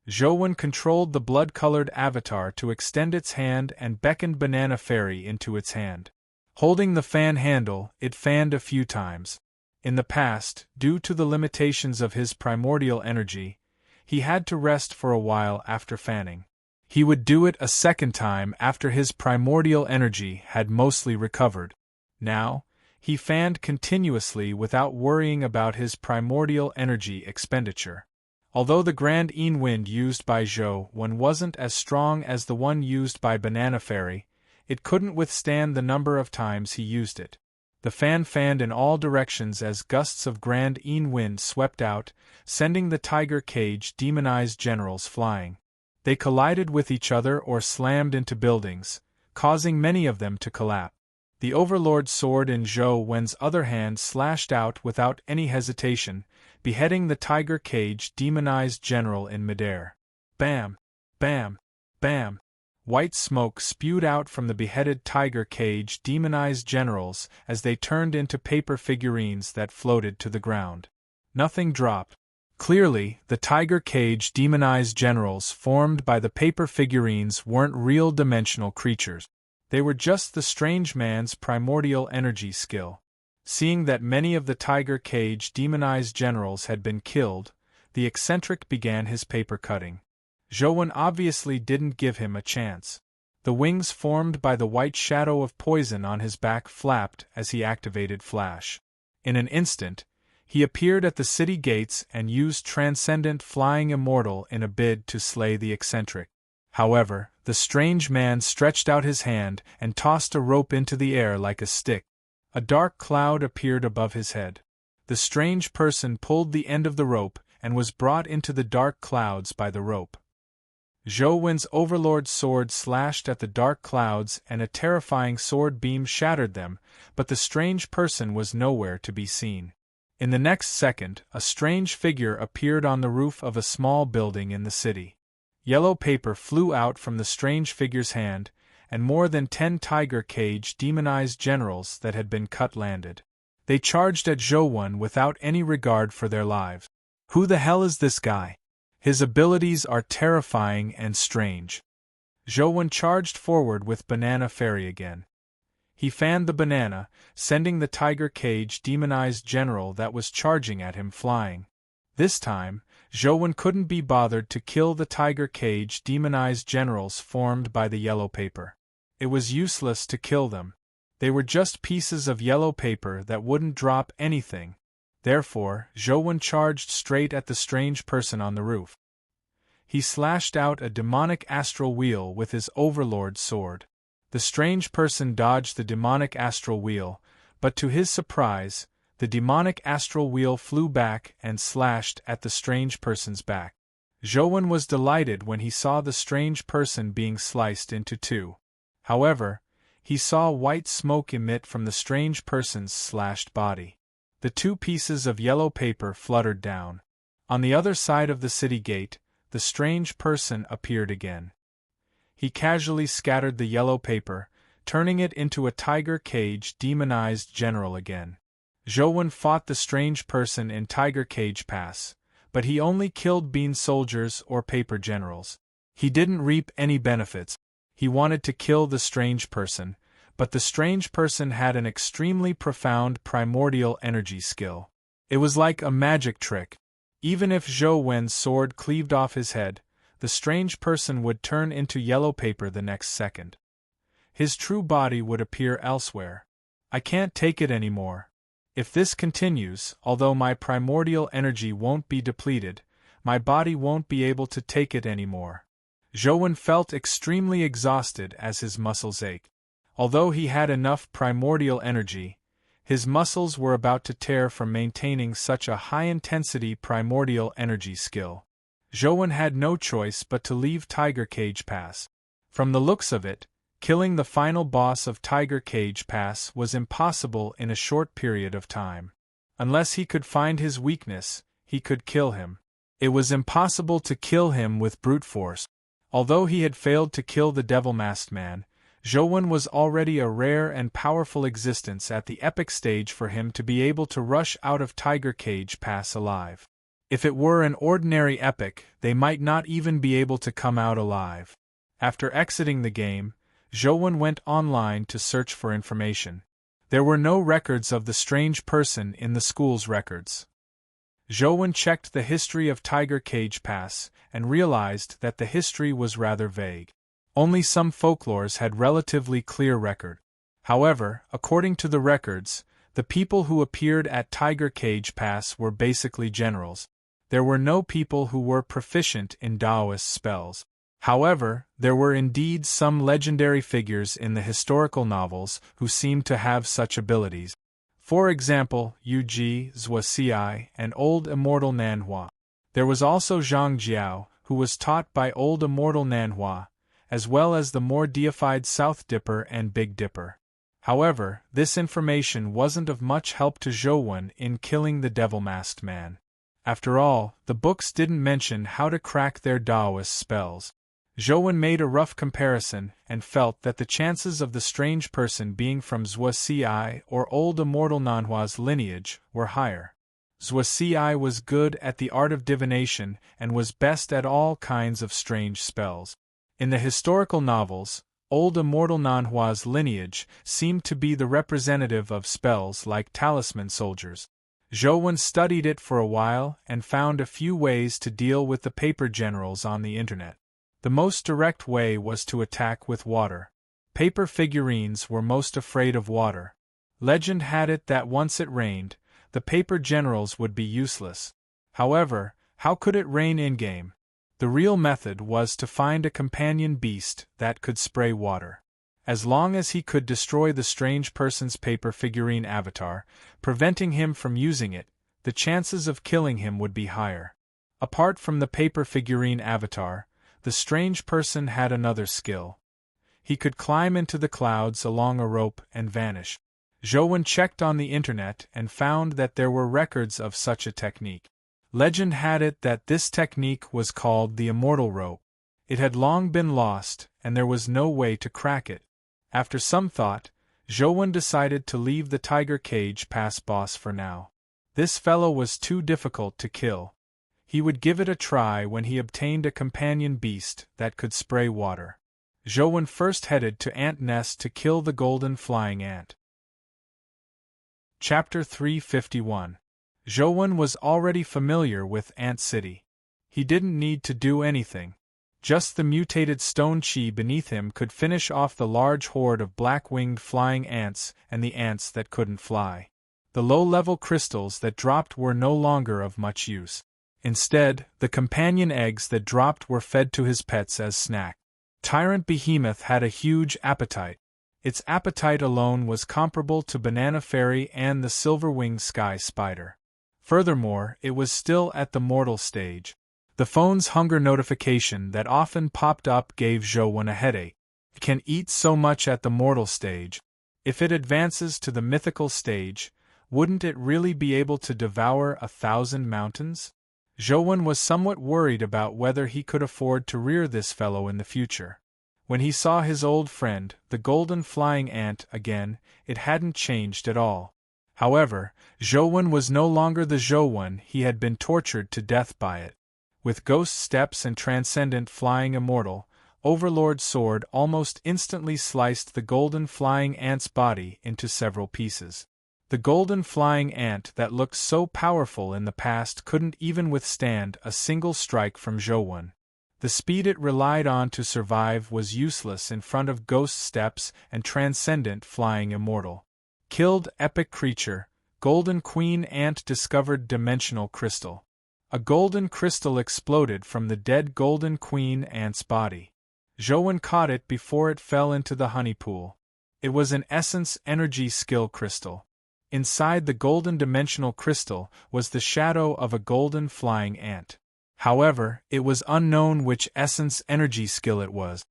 Zhouwen controlled the blood-colored avatar to extend its hand and beckoned Banana Fairy into its hand. Holding the fan handle, it fanned a few times. In the past, due to the limitations of his primordial energy, he had to rest for a while after fanning. He would do it a second time after his primordial energy had mostly recovered. Now, he fanned continuously without worrying about his primordial energy expenditure. Although the grand wind used by Zhouwen wasn't as strong as the one used by Banana Fairy, it couldn't withstand the number of times he used it. The fan fanned in all directions as gusts of grand wind swept out, sending the tiger cage demonized generals flying. They collided with each other or slammed into buildings, causing many of them to collapse. The Overlord sword in Zhouwen's other hand slashed out without any hesitation, beheading the tiger cage demonized general in midair. Bam! Bam! Bam! White smoke spewed out from the beheaded tiger cage demonized generals as they turned into paper figurines that floated to the ground. Nothing dropped. Clearly, the tiger cage demonized generals formed by the paper figurines weren't real dimensional creatures. They were just the strange man's primordial energy skill. Seeing that many of the tiger cage demonized generals had been killed, the eccentric began his paper cutting. Zhouwen obviously didn't give him a chance. The wings formed by the white shadow of poison on his back flapped as he activated Flash. In an instant, he appeared at the city gates and used Transcendent Flying Immortal in a bid to slay the eccentric. However, the strange man stretched out his hand and tossed a rope into the air like a stick. A dark cloud appeared above his head. The strange person pulled the end of the rope and was brought into the dark clouds by the rope. Zhouwen's Overlord sword slashed at the dark clouds and a terrifying sword beam shattered them, but the strange person was nowhere to be seen. In the next second, a strange figure appeared on the roof of a small building in the city. Yellow paper flew out from the strange figure's hand, and more than 10 tiger cage demonized generals that had been cut landed. They charged at Zhouwen without any regard for their lives. Who the hell is this guy? His abilities are terrifying and strange. Zhouwen charged forward with Banana Fairy again. He fanned the banana, sending the tiger cage demonized general that was charging at him flying. This time, Zhouwen couldn't be bothered to kill the tiger cage demonized generals formed by the yellow paper. It was useless to kill them. They were just pieces of yellow paper that wouldn't drop anything. Therefore, Zhouwen charged straight at the strange person on the roof. He slashed out a demonic astral wheel with his Overlord sword. The strange person dodged the demonic astral wheel, but to his surprise, the demonic astral wheel flew back and slashed at the strange person's back. Zhouwen was delighted when he saw the strange person being sliced into two. However, he saw white smoke emit from the strange person's slashed body. The 2 pieces of yellow paper fluttered down. On the other side of the city gate, the strange person appeared again. He casually scattered the yellow paper, turning it into a tiger cage demonized general again. Zhouwen fought the strange person in Tiger Cage Pass, but he only killed bean soldiers or paper generals. He didn't reap any benefits. He wanted to kill the strange person, but the strange person had an extremely profound primordial energy skill. It was like a magic trick. Even if Zhou Wen's sword cleaved off his head, the strange person would turn into yellow paper the next second. His true body would appear elsewhere. I can't take it anymore. If this continues, although my primordial energy won't be depleted, my body won't be able to take it anymore. Zhou Wen felt extremely exhausted as his muscles ached. Although he had enough primordial energy, his muscles were about to tear from maintaining such a high-intensity primordial energy skill. Zhou Wen had no choice but to leave Tiger Cage Pass. From the looks of it, killing the final boss of Tiger Cage Pass was impossible in a short period of time. Unless he could find his weakness, he could kill him. It was impossible to kill him with brute force. Although he had failed to kill the Devil-Masked Man, Zhou Wen was already a rare and powerful existence at the epic stage for him to be able to rush out of Tiger Cage Pass alive. If it were an ordinary epic, they might not even be able to come out alive. After exiting the game, Zhou Wen went online to search for information. There were no records of the strange person in the school's records. Zhou Wen checked the history of Tiger Cage Pass and realized that the history was rather vague. Only some folklores had relatively clear record. However, according to the records, the people who appeared at Tiger Cage Pass were basically generals. There were no people who were proficient in Taoist spells. However, there were indeed some legendary figures in the historical novels who seemed to have such abilities. For example, Yu Ji, Zhuo Xi, and Old Immortal Nanhua. There was also Zhang Jiao, who was taught by Old Immortal Nanhua, as well as the more deified South Dipper and Big Dipper. However, this information wasn't of much help to Zhou Wen in killing the Devil-Masked Man. After all, the books didn't mention how to crack their Taoist spells. Zhou Wen made a rough comparison and felt that the chances of the strange person being from Zhuo Xi or Old Immortal Nanhua's lineage were higher. Zhuo Xi was good at the art of divination and was best at all kinds of strange spells. In the historical novels, Old Immortal Nanhua's lineage seemed to be the representative of spells like talisman soldiers. Zhou Wen studied it for a while and found a few ways to deal with the paper generals on the internet. The most direct way was to attack with water. Paper figurines were most afraid of water. Legend had it that once it rained, the paper generals would be useless. However, how could it rain in-game? The real method was to find a companion beast that could spray water. As long as he could destroy the strange person's paper figurine avatar, preventing him from using it, the chances of killing him would be higher. Apart from the paper figurine avatar, the strange person had another skill. He could climb into the clouds along a rope and vanish. Zhou Wen checked on the internet and found that there were records of such a technique. Legend had it that this technique was called the Immortal Rope. It had long been lost, and there was no way to crack it. After some thought, Zhou Wen decided to leave the Tiger Cage Pass boss for now. This fellow was too difficult to kill. He would give it a try when he obtained a companion beast that could spray water. Zhou Wen first headed to Ant Nest to kill the golden flying ant. Chapter 351. Zhou Wen was already familiar with Ant City. He didn't need to do anything. Just the mutated stone chi beneath him could finish off the large horde of black-winged flying ants and the ants that couldn't fly. The low-level crystals that dropped were no longer of much use. Instead, the companion eggs that dropped were fed to his pets as snack. Tyrant Behemoth had a huge appetite. Its appetite alone was comparable to Banana Fairy and the silver-winged sky spider. Furthermore, it was still at the mortal stage. The phone's hunger notification that often popped up gave Zhou Wen a headache. It can eat so much at the mortal stage. If it advances to the mythical stage, wouldn't it really be able to devour 1,000 mountains? Zhou Wen was somewhat worried about whether he could afford to rear this fellow in the future. When he saw his old friend, the golden flying ant, again, it hadn't changed at all. However, Zhouwen was no longer the Zhouwen he had been tortured to death by it. With ghost steps and transcendent flying immortal, Overlord's sword almost instantly sliced the golden flying ant's body into several pieces. The golden flying ant that looked so powerful in the past couldn't even withstand a single strike from Zhouwen. The speed it relied on to survive was useless in front of ghost steps and transcendent flying immortal. Killed epic creature, golden queen ant discovered dimensional crystal. A golden crystal exploded from the dead golden queen ant's body. Zhouwen caught it before it fell into the honey pool. It was an essence energy skill crystal. Inside the golden dimensional crystal was the shadow of a golden flying ant. However, it was unknown which essence energy skill it was.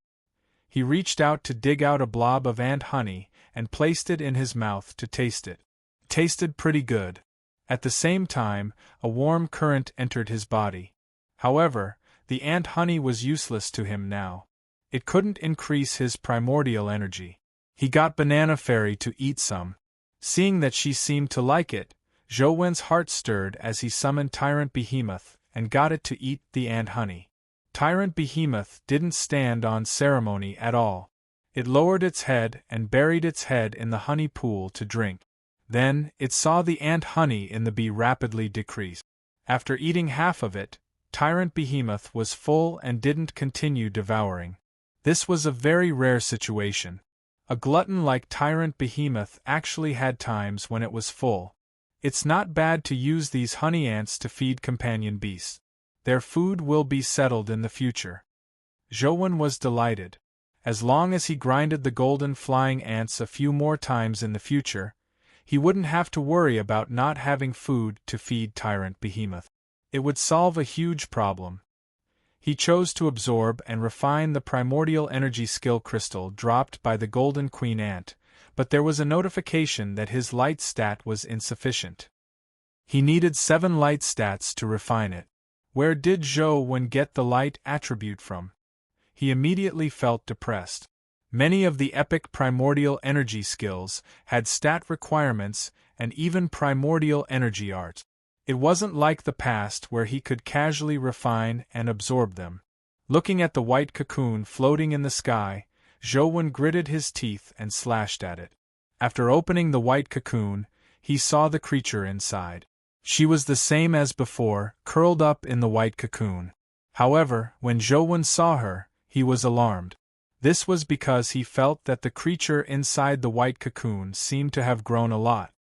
He reached out to dig out a blob of ant honey and placed it in his mouth to taste it. It tasted pretty good. At the same time, a warm current entered his body. However, the ant honey was useless to him now. It couldn't increase his primordial energy. He got Banana Fairy to eat some. Seeing that she seemed to like it, Zhouwen's heart stirred as he summoned Tyrant Behemoth and got it to eat the ant honey. Tyrant Behemoth didn't stand on ceremony at all. It lowered its head and buried its head in the honey pool to drink. Then, it saw the ant honey in the bee rapidly decrease. After eating half of it, Tyrant Behemoth was full and didn't continue devouring. This was a very rare situation. A glutton like Tyrant Behemoth actually had times when it was full. It's not bad to use these honey ants to feed companion beasts. Their food will be settled in the future. Zhouwen was delighted. As long as he grinded the golden flying ants a few more times in the future, he wouldn't have to worry about not having food to feed Tyrant Behemoth. It would solve a huge problem. He chose to absorb and refine the primordial energy skill crystal dropped by the golden queen ant, but there was a notification that his light stat was insufficient. He needed 7 light stats to refine it. Where did Zhouwen get the light attribute from? He immediately felt depressed. Many of the epic primordial energy skills had stat requirements and even primordial energy art. It wasn't like the past where he could casually refine and absorb them. Looking at the white cocoon floating in the sky, Zhouwen gritted his teeth and slashed at it. After opening the white cocoon, he saw the creature inside. She was the same as before, curled up in the white cocoon. However, when Zhouwen saw her, he was alarmed. This was because he felt that the creature inside the white cocoon seemed to have grown a lot.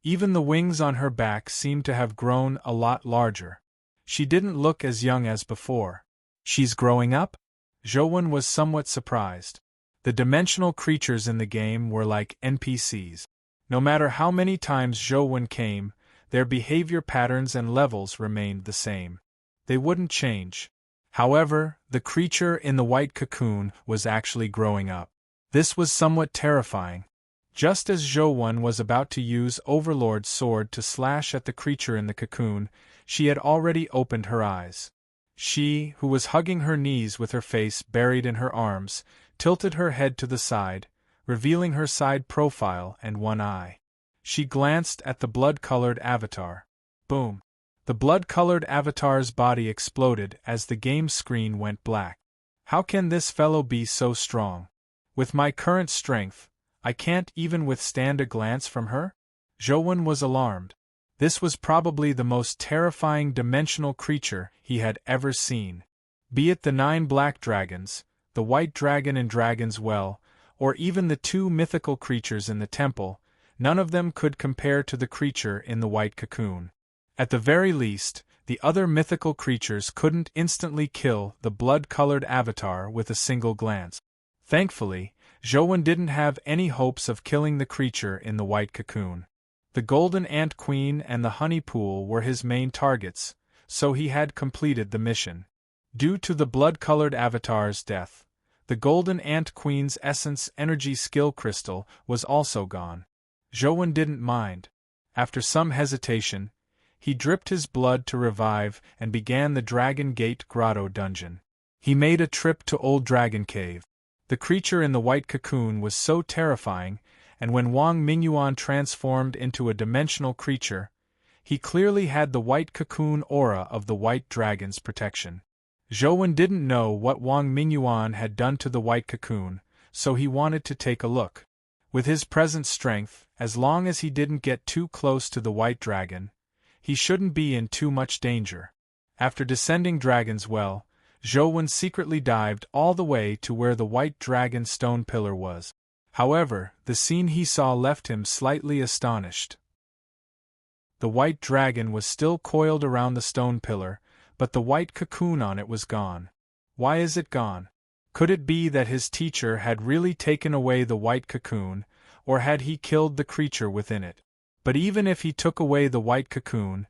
Even the wings on her back seemed to have grown a lot larger. She didn't look as young as before. She's growing up? Zhouwen was somewhat surprised. The dimensional creatures in the game were like NPCs. No matter how many times Zhouwen came, their behavior patterns and levels remained the same. They wouldn't change. However, the creature in the white cocoon was actually growing up. This was somewhat terrifying. Just as Zhouwen was about to use Overlord's sword to slash at the creature in the cocoon, she had already opened her eyes. She, who was hugging her knees with her face buried in her arms, tilted her head to the side, revealing her side profile and one eye. She glanced at the blood-colored avatar. Boom! The blood-colored avatar's body exploded as the game screen went black. How can this fellow be so strong? With my current strength, I can't even withstand a glance from her? Zhouwen was alarmed. This was probably the most terrifying dimensional creature he had ever seen. Be it the 9 black dragons, the white dragon in Dragon's Well, or even the 2 mythical creatures in the temple, none of them could compare to the creature in the white cocoon. At the very least, the other mythical creatures couldn't instantly kill the blood-colored avatar with a single glance. Thankfully, Zhouwen didn't have any hopes of killing the creature in the white cocoon. The golden ant queen and the honey pool were his main targets, so he had completed the mission. Due to the blood-colored avatar's death, the golden ant queen's essence energy skill crystal was also gone. Zhouwen didn't mind. After some hesitation, he dripped his blood to revive and began the Dragon Gate Grotto dungeon. He made a trip to Old Dragon Cave. The creature in the white cocoon was so terrifying, and when Wang Mingyuan transformed into a dimensional creature, he clearly had the white cocoon aura of the white dragon's protection. Zhou didn't know what Wang Mingyuan had done to the white cocoon, so he wanted to take a look. With his present strength, as long as he didn't get too close to the white dragon, he shouldn't be in too much danger. After descending Dragon's Well, Zhou secretly dived all the way to where the white dragon stone pillar was. However, the scene he saw left him slightly astonished. The white dragon was still coiled around the stone pillar, but the white cocoon on it was gone. Why is it gone? Could it be that his teacher had really taken away the white cocoon, or had he killed the creature within it? But even if he took away the white cocoon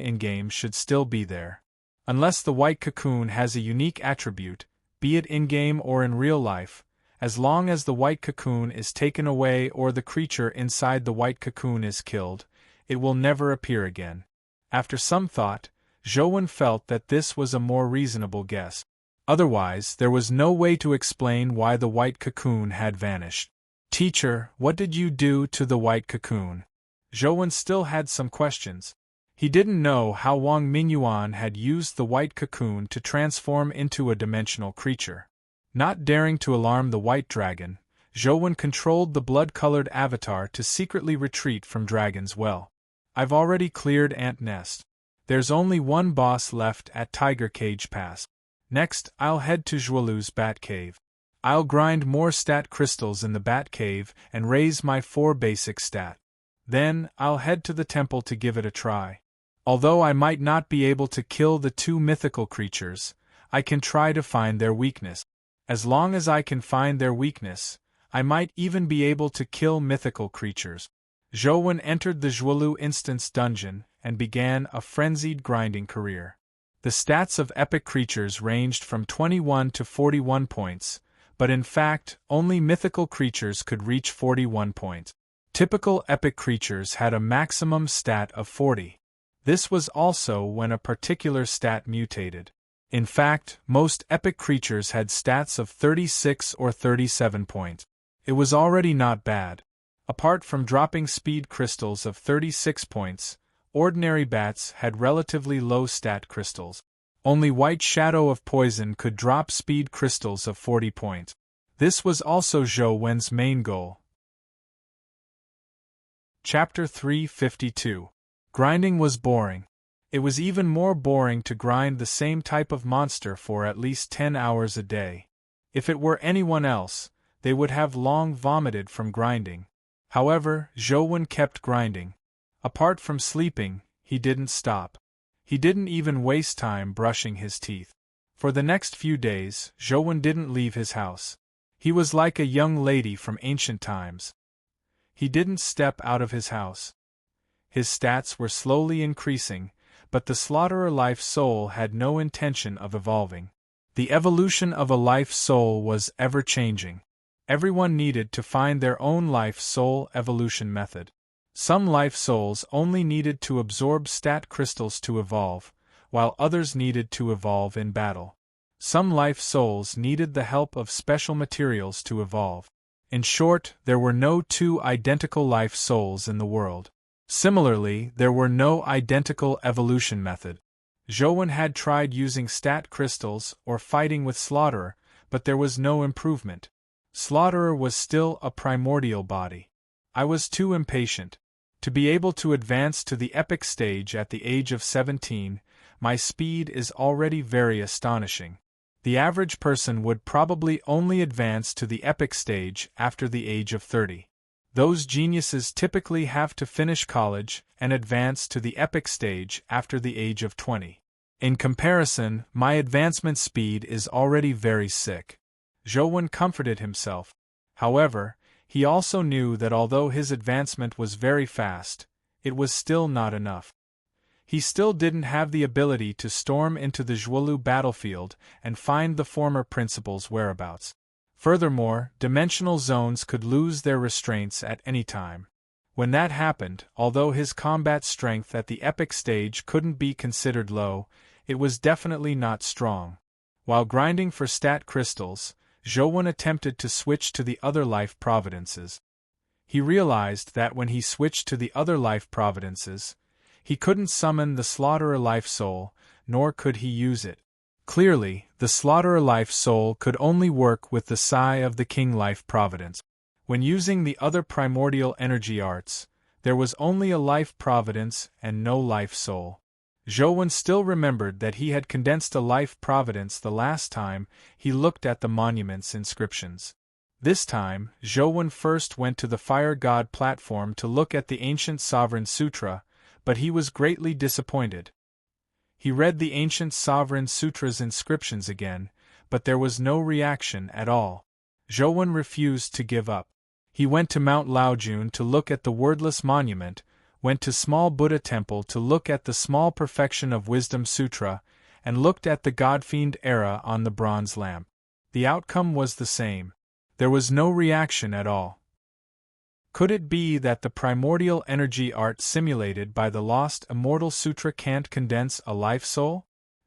in-game should still be there. Unless the white cocoon has a unique attribute, be it in-game or in real life, as long as the white cocoon is taken away or the creature inside the white cocoon is killed, it will never appear again. After some thought, Zhou felt that this was a more reasonable guess. Otherwise, there was no way to explain why the white cocoon had vanished. Teacher, what did you do to the white cocoon? Zhou still had some questions. He didn't know how Wang Mingyuan had used the white cocoon to transform into a dimensional creature. Not daring to alarm the white dragon, Zhou controlled the blood-colored avatar to secretly retreat from Dragon's Well. I've already cleared Ant Nest. There's only one boss left at Tiger Cage Pass. Next, I'll head to Zhuolu's Bat Cave. I'll grind more stat crystals in the Bat Cave and raise my 4 basic stat. Then, I'll head to the temple to give it a try. Although I might not be able to kill the 2 mythical creatures, I can try to find their weakness. As long as I can find their weakness, I might even be able to kill mythical creatures. Zhou entered the Zhuolu Instance Dungeon and began a frenzied grinding career. The stats of epic creatures ranged from 21 to 41 points, but in fact, only mythical creatures could reach 41 points. Typical epic creatures had a maximum stat of 40. This was also when a particular stat mutated. In fact, most epic creatures had stats of 36 or 37 points. It was already not bad. Apart from dropping speed crystals of 36 points, ordinary bats had relatively low stat crystals. Only White Shadow of Poison could drop speed crystals of 40 points. This was also Zhou main goal. Chapter 352. Grinding was boring. It was even more boring to grind the same type of monster for at least 10 hours a day. If it were anyone else, they would have long vomited from grinding. However, Zhou kept grinding. Apart from sleeping, he didn't stop. He didn't even waste time brushing his teeth. For the next few days, Zhou didn't leave his house. He was like a young lady from ancient times. He didn't step out of his house. His stats were slowly increasing, but the slaughterer life soul had no intention of evolving. The evolution of a life soul was ever-changing. Everyone needed to find their own life soul evolution method. Some life souls only needed to absorb stat crystals to evolve, while others needed to evolve in battle. Some life souls needed the help of special materials to evolve. In short, there were no 2 identical life souls in the world. Similarly, there were no identical evolution method. Zhou had tried using stat crystals or fighting with Slaughterer, but there was no improvement. Slaughterer was still a primordial body. I was too impatient. To be able to advance to the epic stage at the age of 17, my speed is already very astonishing. The average person would probably only advance to the epic stage after the age of 30. Those geniuses typically have to finish college and advance to the epic stage after the age of 20. In comparison, my advancement speed is already very sick. Zhou comforted himself. However, he also knew that although his advancement was very fast, it was still not enough. He still didn't have the ability to storm into the Zhuolu battlefield and find the former principal's whereabouts. Furthermore, dimensional zones could lose their restraints at any time. When that happened, although his combat strength at the epic stage couldn't be considered low, it was definitely not strong. While grinding for stat crystals, Zhou attempted to switch to the other life providences. He realized that when he switched to the other life providences, he couldn't summon the Slaughterer life soul, nor could he use it. Clearly, the Slaughterer life soul could only work with the Sai of the King life providence. When using the other primordial energy arts, there was only a life providence and no life soul. Zhouwen still remembered that he had condensed a life providence the last time he looked at the monument's inscriptions. This time, Zhouwen first went to the Fire God platform to look at the ancient Sovereign Sutra, but he was greatly disappointed. He read the ancient Sovereign Sutra's inscriptions again, but there was no reaction at all. Zhouwen refused to give up. He went to Mount Laojun to look at the wordless monument, went to Small Buddha Temple to look at the Small Perfection of Wisdom Sutra, and looked at the Godfiend era on the bronze lamp. The outcome was the same. There was no reaction at all. Could it be that the primordial energy art simulated by the lost Immortal Sutra can't condense a life soul?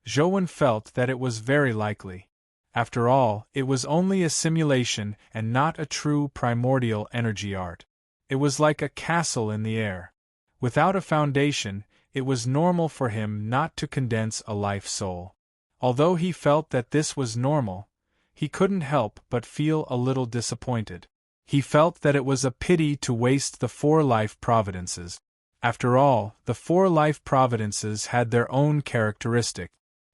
Zhouwen felt that it was very likely. After all, it was only a simulation and not a true primordial energy art. It was like a castle in the air. Without a foundation, it was normal for him not to condense a life soul. Although he felt that this was normal, he couldn't help but feel a little disappointed. He felt that it was a pity to waste the 4 life providences. After all, the 4 life providences had their own characteristic.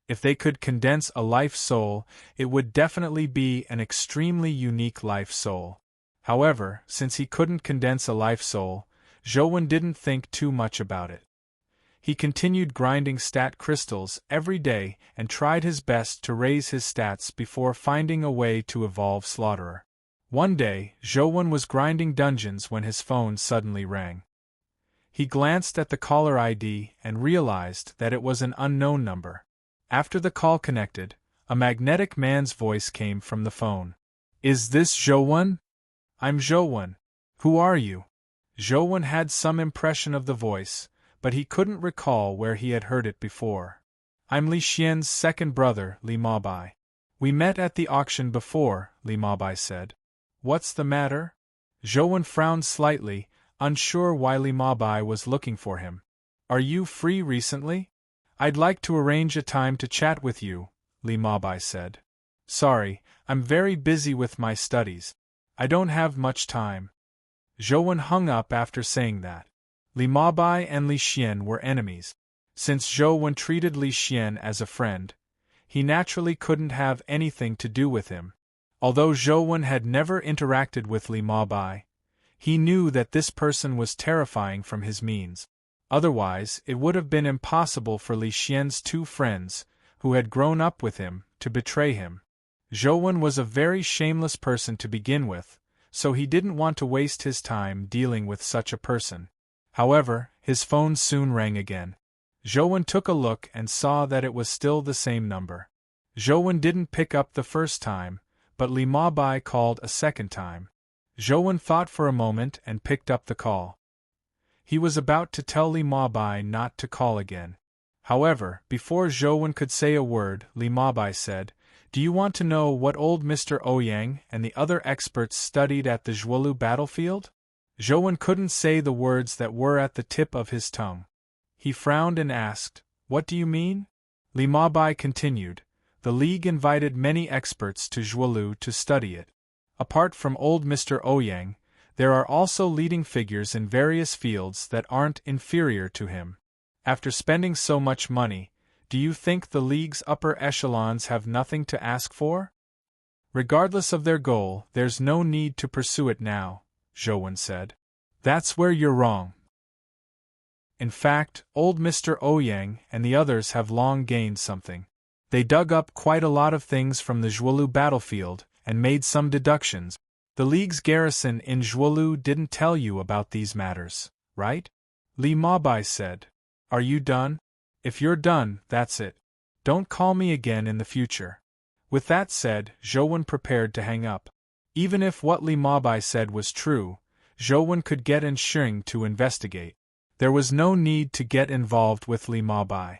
If they could condense a life soul, it would definitely be an extremely unique life soul. However, since he couldn't condense a life soul, Zhouwen didn't think too much about it. He continued grinding stat crystals every day and tried his best to raise his stats before finding a way to evolve Slaughterer. One day, Zhouwen was grinding dungeons when his phone suddenly rang. He glanced at the caller ID and realized that it was an unknown number. After the call connected, a magnetic man's voice came from the phone. "Is this Zhouwen?" "I'm Zhouwen. Who are you?" Zhouwen had some impression of the voice, but he couldn't recall where he had heard it before. "I'm Li Xian's second brother, Li Mabai. We met at the auction before," Li Mabai said. "What's the matter?" Zhouwen frowned slightly, unsure why Li Mabai was looking for him. "Are you free recently? I'd like to arrange a time to chat with you," Li Mabai said. "Sorry, I'm very busy with my studies. I don't have much time." Zhouwen hung up after saying that. Li Mabai and Li Xian were enemies. Since Zhouwen treated Li Xian as a friend, he naturally couldn't have anything to do with him. Although Zhouwen had never interacted with Li Mabai, he knew that this person was terrifying from his means. Otherwise, it would have been impossible for Li Xian's 2 friends, who had grown up with him, to betray him. Zhouwen was a very shameless person to begin with, so he didn't want to waste his time dealing with such a person. However, his phone soon rang again. Zhouwen took a look and saw that it was still the same number. Zhouwen didn't pick up the first time, but Li Mabai called a second time. Zhouwen thought for a moment and picked up the call. He was about to tell Li Mabai not to call again. However, before Zhouwen could say a word, Li Mabai said, "Do you want to know what old Mr. Ouyang and the other experts studied at the Zhuolu battlefield?" Zhouwen couldn't say the words that were at the tip of his tongue. He frowned and asked, "What do you mean?" Li Mabai continued, "The League invited many experts to Zhuolu to study it. Apart from old Mr. Ouyang, there are also leading figures in various fields that aren't inferior to him. After spending so much money, do you think the League's upper echelons have nothing to ask for? Regardless of their goal, there's no need to pursue it now," Zhouwen said. "That's where you're wrong. In fact, old Mr. Ouyang and the others have long gained something. They dug up quite a lot of things from the Zhuolu battlefield and made some deductions. The League's garrison in Zhuolu didn't tell you about these matters, right?" Li Mabai said. "Are you done? If you're done, that's it. Don't call me again in the future." With that said, Zhouwen prepared to hang up. Even if what Li Mabai said was true, Zhouwen could get Ensheng to investigate. There was no need to get involved with Li Mabai.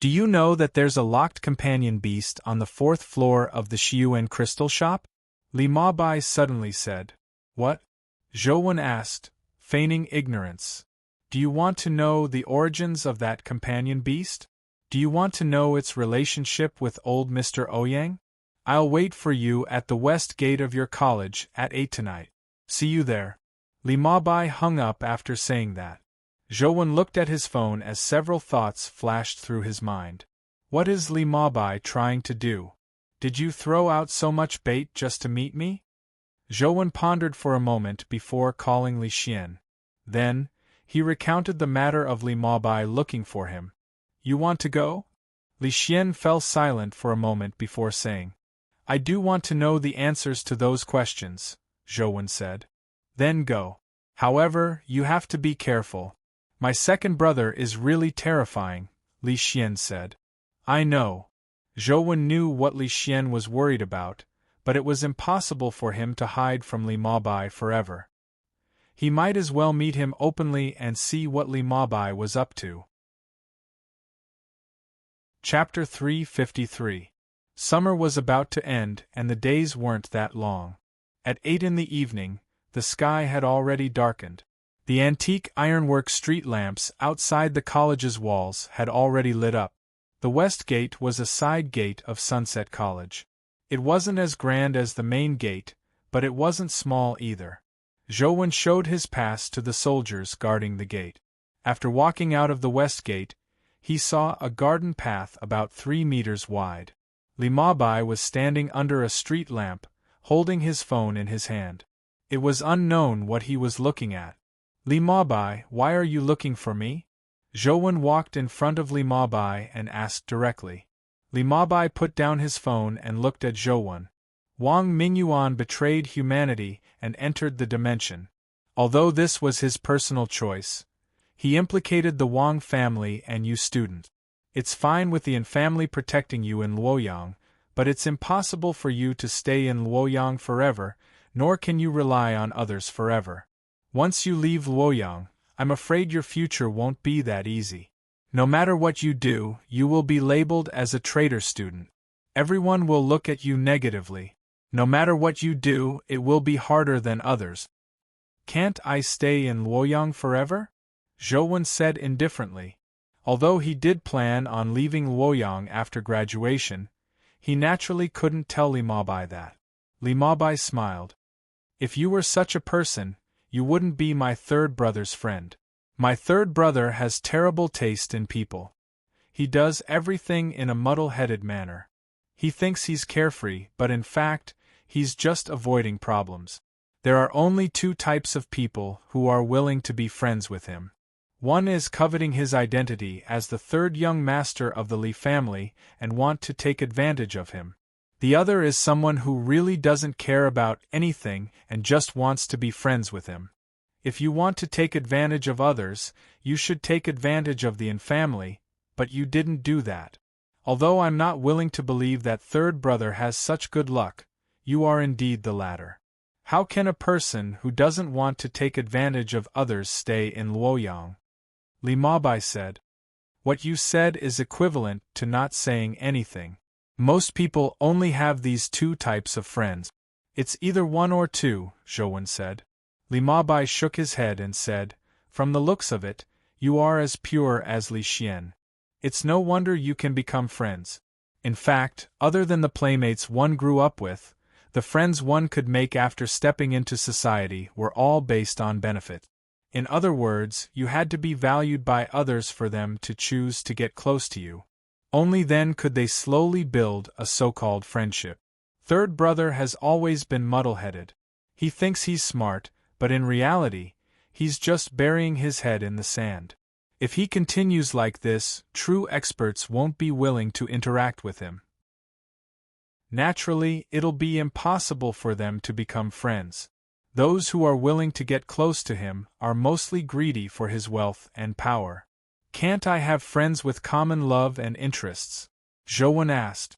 "Do you know that there's a locked companion beast on the 4th floor of the Xiuan crystal shop?" Li Mabai suddenly said. "What?" Zhou asked, feigning ignorance. Do you want to know the origins of that companion beast? Do you want to know its relationship with old Mr. Ouyang? I'll wait for you at the west gate of your college at 8 tonight. See you there. Li Mabai hung up after saying that. Zhou looked at his phone as several thoughts flashed through his mind. What is Li Mabai trying to do? Did you throw out so much bait just to meet me? Zhou pondered for a moment before calling Li Xian. Then, he recounted the matter of Li Mabai looking for him. You want to go? Li Xian fell silent for a moment before saying, I do want to know the answers to those questions, Zhou said. Then go. However, you have to be careful. My second brother is really terrifying, Li Xian said. I know. Zhou knew what Li Xian was worried about, but it was impossible for him to hide from Li Mabai forever. He might as well meet him openly and see what Li Mabai was up to. Chapter 353. Summer was about to end and the days weren't that long. At 8 in the evening, the sky had already darkened. The antique ironwork street lamps outside the college's walls had already lit up. The west gate was a side gate of Sunset College. It wasn't as grand as the main gate, but it wasn't small either. Zhou showed his pass to the soldiers guarding the gate. After walking out of the west gate, he saw a garden path about 3 meters wide. Li Mabai was standing under a street lamp, holding his phone in his hand. It was unknown what he was looking at. Li Mabai, why are you looking for me? Zhou walked in front of Li Mabai and asked directly. Li Mabai put down his phone and looked at Zhou. Wang Mingyuan betrayed humanity and entered the dimension. Although this was his personal choice, he implicated the Wang family and you student. It's fine with the family protecting you in Luoyang, but it's impossible for you to stay in Luoyang forever, nor can you rely on others forever. Once you leave Luoyang, I'm afraid your future won't be that easy. No matter what you do, you will be labeled as a traitor student. Everyone will look at you negatively. No matter what you do, it will be harder than others. Can't I stay in Luoyang forever? Zhou said indifferently. Although he did plan on leaving Luoyang after graduation, he naturally couldn't tell Li Mabai that. Li Mabai smiled. If you were such a person, you wouldn't be my third brother's friend. My third brother has terrible taste in people. He does everything in a muddle-headed manner. He thinks he's carefree, but in fact, he's just avoiding problems. There are only 2 types of people who are willing to be friends with him. One is coveting his identity as the third young master of the Li family and want to take advantage of him. The other is someone who really doesn't care about anything and just wants to be friends with him. If you want to take advantage of others, you should take advantage of the family, but you didn't do that. Although I'm not willing to believe that third brother has such good luck, you are indeed the latter. How can a person who doesn't want to take advantage of others stay in Luoyang? Li Mabai said. What you said is equivalent to not saying anything. Most people only have these 2 types of friends. It's either 1 or 2, Zhou said. Li Mabai shook his head and said, From the looks of it, you are as pure as Li Xian. It's no wonder you can become friends. In fact, other than the playmates one grew up with, the friends one could make after stepping into society were all based on benefit. In other words, you had to be valued by others for them to choose to get close to you. Only then could they slowly build a so-called friendship. Third brother has always been muddle-headed. He thinks he's smart, but in reality, he's just burying his head in the sand. If he continues like this, true experts won't be willing to interact with him. Naturally, it'll be impossible for them to become friends. Those who are willing to get close to him are mostly greedy for his wealth and power. Can't I have friends with common love and interests? Zhou asked.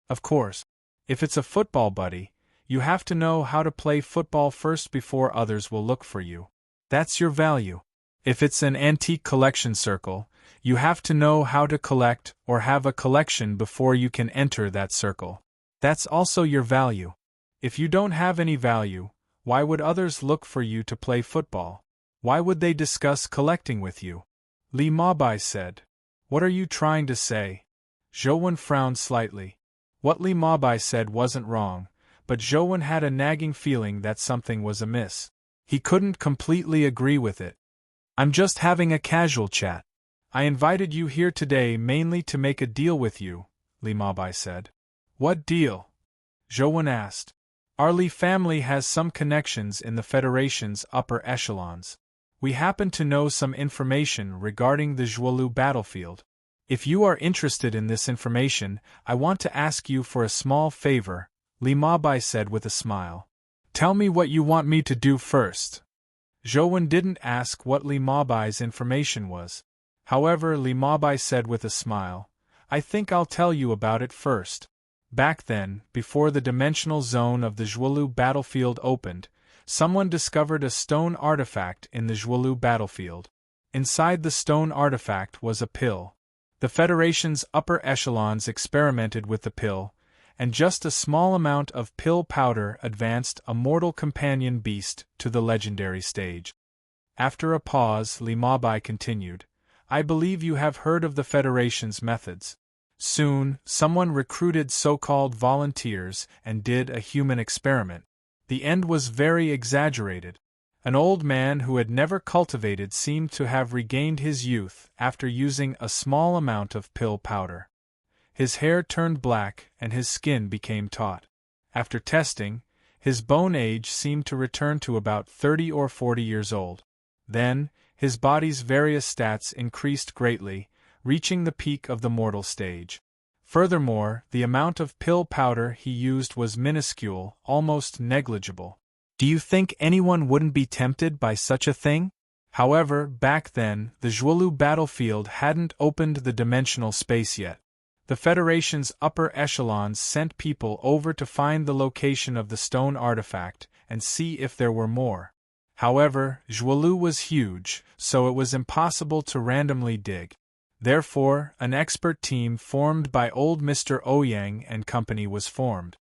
Of course. If it's a football buddy, you have to know how to play football first before others will look for you. That's your value. If it's an antique collection circle, you have to know how to collect or have a collection before you can enter that circle. That's also your value. If you don't have any value, Why would others look for you to play football? Why would they discuss collecting with you? Li Mabai said. What are you trying to say? Zhouwen frowned slightly. What Li Mabai said wasn't wrong, but Zhouwen had a nagging feeling that something was amiss. He couldn't completely agree with it. I'm just having a casual chat. I invited you here today mainly to make a deal with you, Li Mabai said. What deal? Zhouwen asked. Our Li family has some connections in the Federation's upper echelons. We happen to know some information regarding the Zhuolu battlefield. If you are interested in this information, I want to ask you for a small favor, Li Mabai said with a smile. Tell me what you want me to do first. Zhouwen didn't ask what Li Mabai's information was. However, Li Mabai said with a smile, I think I'll tell you about it first. Back then, before the dimensional zone of the Zhuolu battlefield opened, someone discovered a stone artifact in the Zhuolu battlefield. Inside the stone artifact was a pill. The Federation's upper echelons experimented with the pill, and just a small amount of pill powder advanced a mortal companion beast to the legendary stage. After a pause, Li Mabai continued, I believe you have heard of the Federation's methods. Soon, someone recruited so-called volunteers and did a human experiment. The end was very exaggerated. An old man who had never cultivated seemed to have regained his youth after using a small amount of pill powder. His hair turned black and his skin became taut. After testing, his bone age seemed to return to about 30 or 40 years old. Then, his body's various stats increased greatly, reaching the peak of the mortal stage. Furthermore, the amount of pill powder he used was minuscule, almost negligible. Do you think anyone wouldn't be tempted by such a thing? However, back then, the Zhuolu battlefield hadn't opened the dimensional space yet. The Federation's upper echelons sent people over to find the location of the stone artifact and see if there were more. However, Zhuolu was huge, so it was impossible to randomly dig. Therefore, an expert team formed by old Mr. Ouyang and company was formed.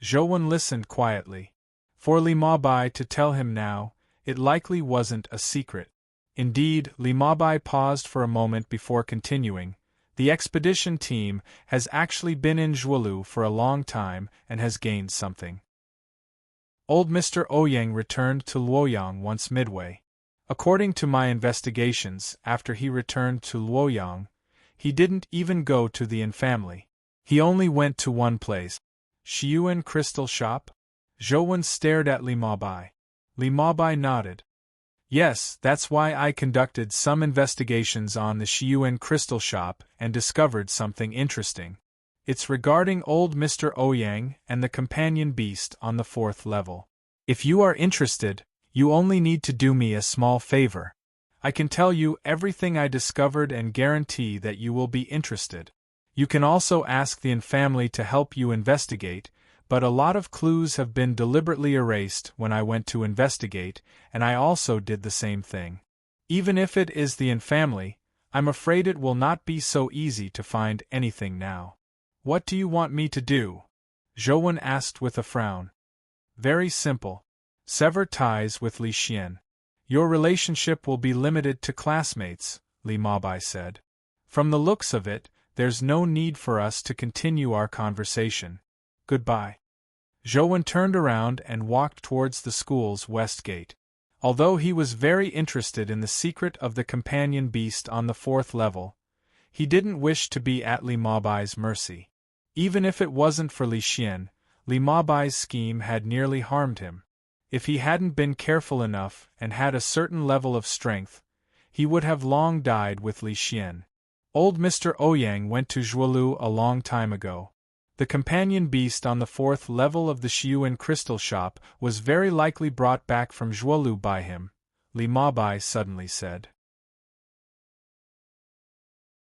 Zhouwen listened quietly. For Li Mabai to tell him now, it likely wasn't a secret. Indeed, Li Mabai paused for a moment before continuing. The expedition team has actually been in Zhuolu for a long time and has gained something. Old Mr. Ouyang returned to Luoyang once midway. According to my investigations, after he returned to Luoyang, he didn't even go to the Yin family. He only went to one place. Shiyuan Crystal Shop? Zhouwen stared at Li Mabai. Li Mabai nodded. Yes, that's why I conducted some investigations on the Shiyuan Crystal Shop and discovered something interesting. It's regarding old Mr. Ouyang and the companion beast on the 4th level. If you are interested, you only need to do me a small favor. I can tell you everything I discovered and guarantee that you will be interested. You can also ask the Yin family to help you investigate, but a lot of clues have been deliberately erased when I went to investigate, and I also did the same thing. Even if it is the Yin family, I'm afraid it will not be so easy to find anything now. What do you want me to do? Zhouwen asked with a frown. Very simple. Sever ties with Li Xian. Your relationship will be limited to classmates, Li Mabai said. From the looks of it, there's no need for us to continue our conversation. Goodbye. Zhouwen turned around and walked towards the school's west gate. Although he was very interested in the secret of the companion beast on the 4th level, he didn't wish to be at Li Mabai's mercy. Even if it wasn't for Li Xian, Li Mabai's scheme had nearly harmed him. If he hadn't been careful enough and had a certain level of strength, he would have long died with Li Xian. Old Mr. Ouyang went to Zhuolu a long time ago. The companion beast on the 4th level of the Shiyuan Crystal Shop was very likely brought back from Zhuolu by him, Li Mabai suddenly said.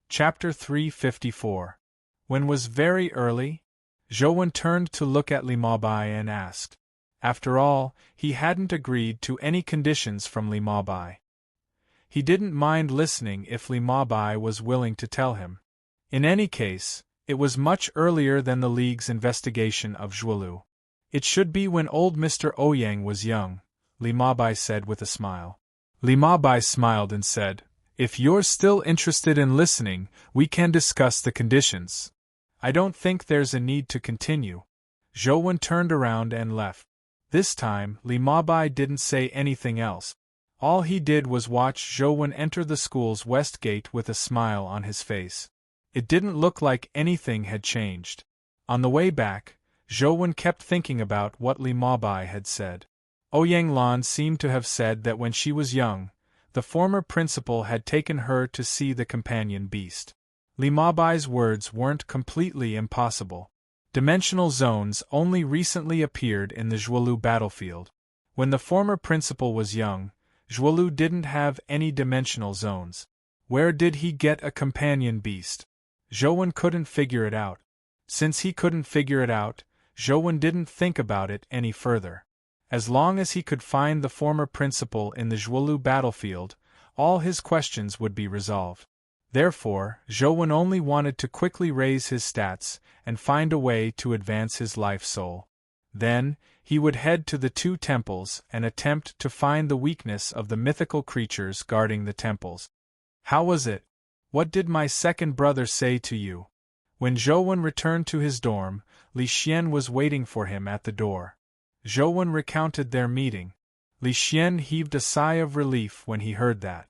Chapter 354. When was very early? Zhouwen turned to look at Li Mabai and asked. After all, he hadn't agreed to any conditions from Li Mabai. He didn't mind listening if Li Mabai was willing to tell him. In any case, it was much earlier than the League's investigation of Zhuolu. It should be when old Mr. Ouyang was young, Li Mabai said with a smile. Li Mabai smiled and said, "If you're still interested in listening, we can discuss the conditions. I don't think there's a need to continue." Zhou Wen turned around and left. This time, Li Mabai didn't say anything else. All he did was watch Zhou Wen enter the school's west gate with a smile on his face. It didn't look like anything had changed. On the way back, Zhou Wen kept thinking about what Li Mabai had said. Ouyang Lan seemed to have said that when she was young, the former principal had taken her to see the companion beast. Li Mabai's words weren't completely impossible. Dimensional zones only recently appeared in the Zhuolu battlefield. When the former principal was young, Zhuolu didn't have any dimensional zones. Where did he get a companion beast? Zhou Wen couldn't figure it out. Since he couldn't figure it out, Zhou Wen didn't think about it any further. As long as he could find the former principal in the Zhuolu battlefield, all his questions would be resolved. Therefore, Zhou Wen only wanted to quickly raise his stats and find a way to advance his life soul. Then, he would head to the two temples and attempt to find the weakness of the mythical creatures guarding the temples. "How was it? What did my second brother say to you?" When Zhou Wen returned to his dorm, Li Xian was waiting for him at the door. Zhou Wen recounted their meeting. Li Xian heaved a sigh of relief when he heard that.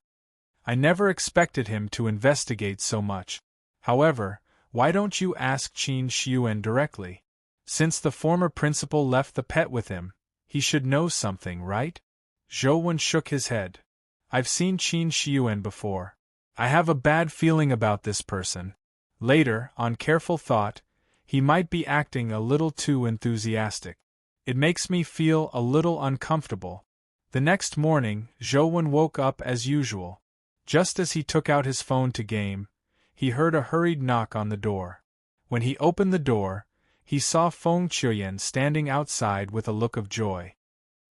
"I never expected him to investigate so much. However, why don't you ask Qin Xiuan directly? Since the former principal left the pet with him, he should know something, right?" Zhou Wen shook his head. "I've seen Qin Xiuan before. I have a bad feeling about this person. Later, on careful thought, he might be acting a little too enthusiastic. It makes me feel a little uncomfortable." The next morning, Zhou Wen woke up as usual. Just as he took out his phone to game, he heard a hurried knock on the door. When he opened the door, he saw Feng Qiuyan standing outside with a look of joy.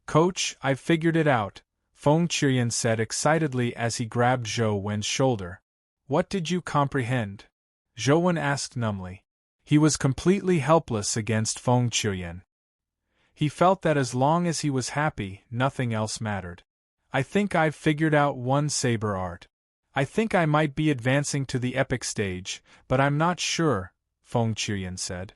"Coach, I've figured it out," Feng Qiuyan said excitedly as he grabbed Zhou Wen's shoulder. "What did you comprehend?" Zhou Wen asked numbly. He was completely helpless against Feng Qiuyan. He felt that as long as he was happy, nothing else mattered. "I think I've figured out one saber art. I think I might be advancing to the epic stage, but I'm not sure," Feng Qiuyan said.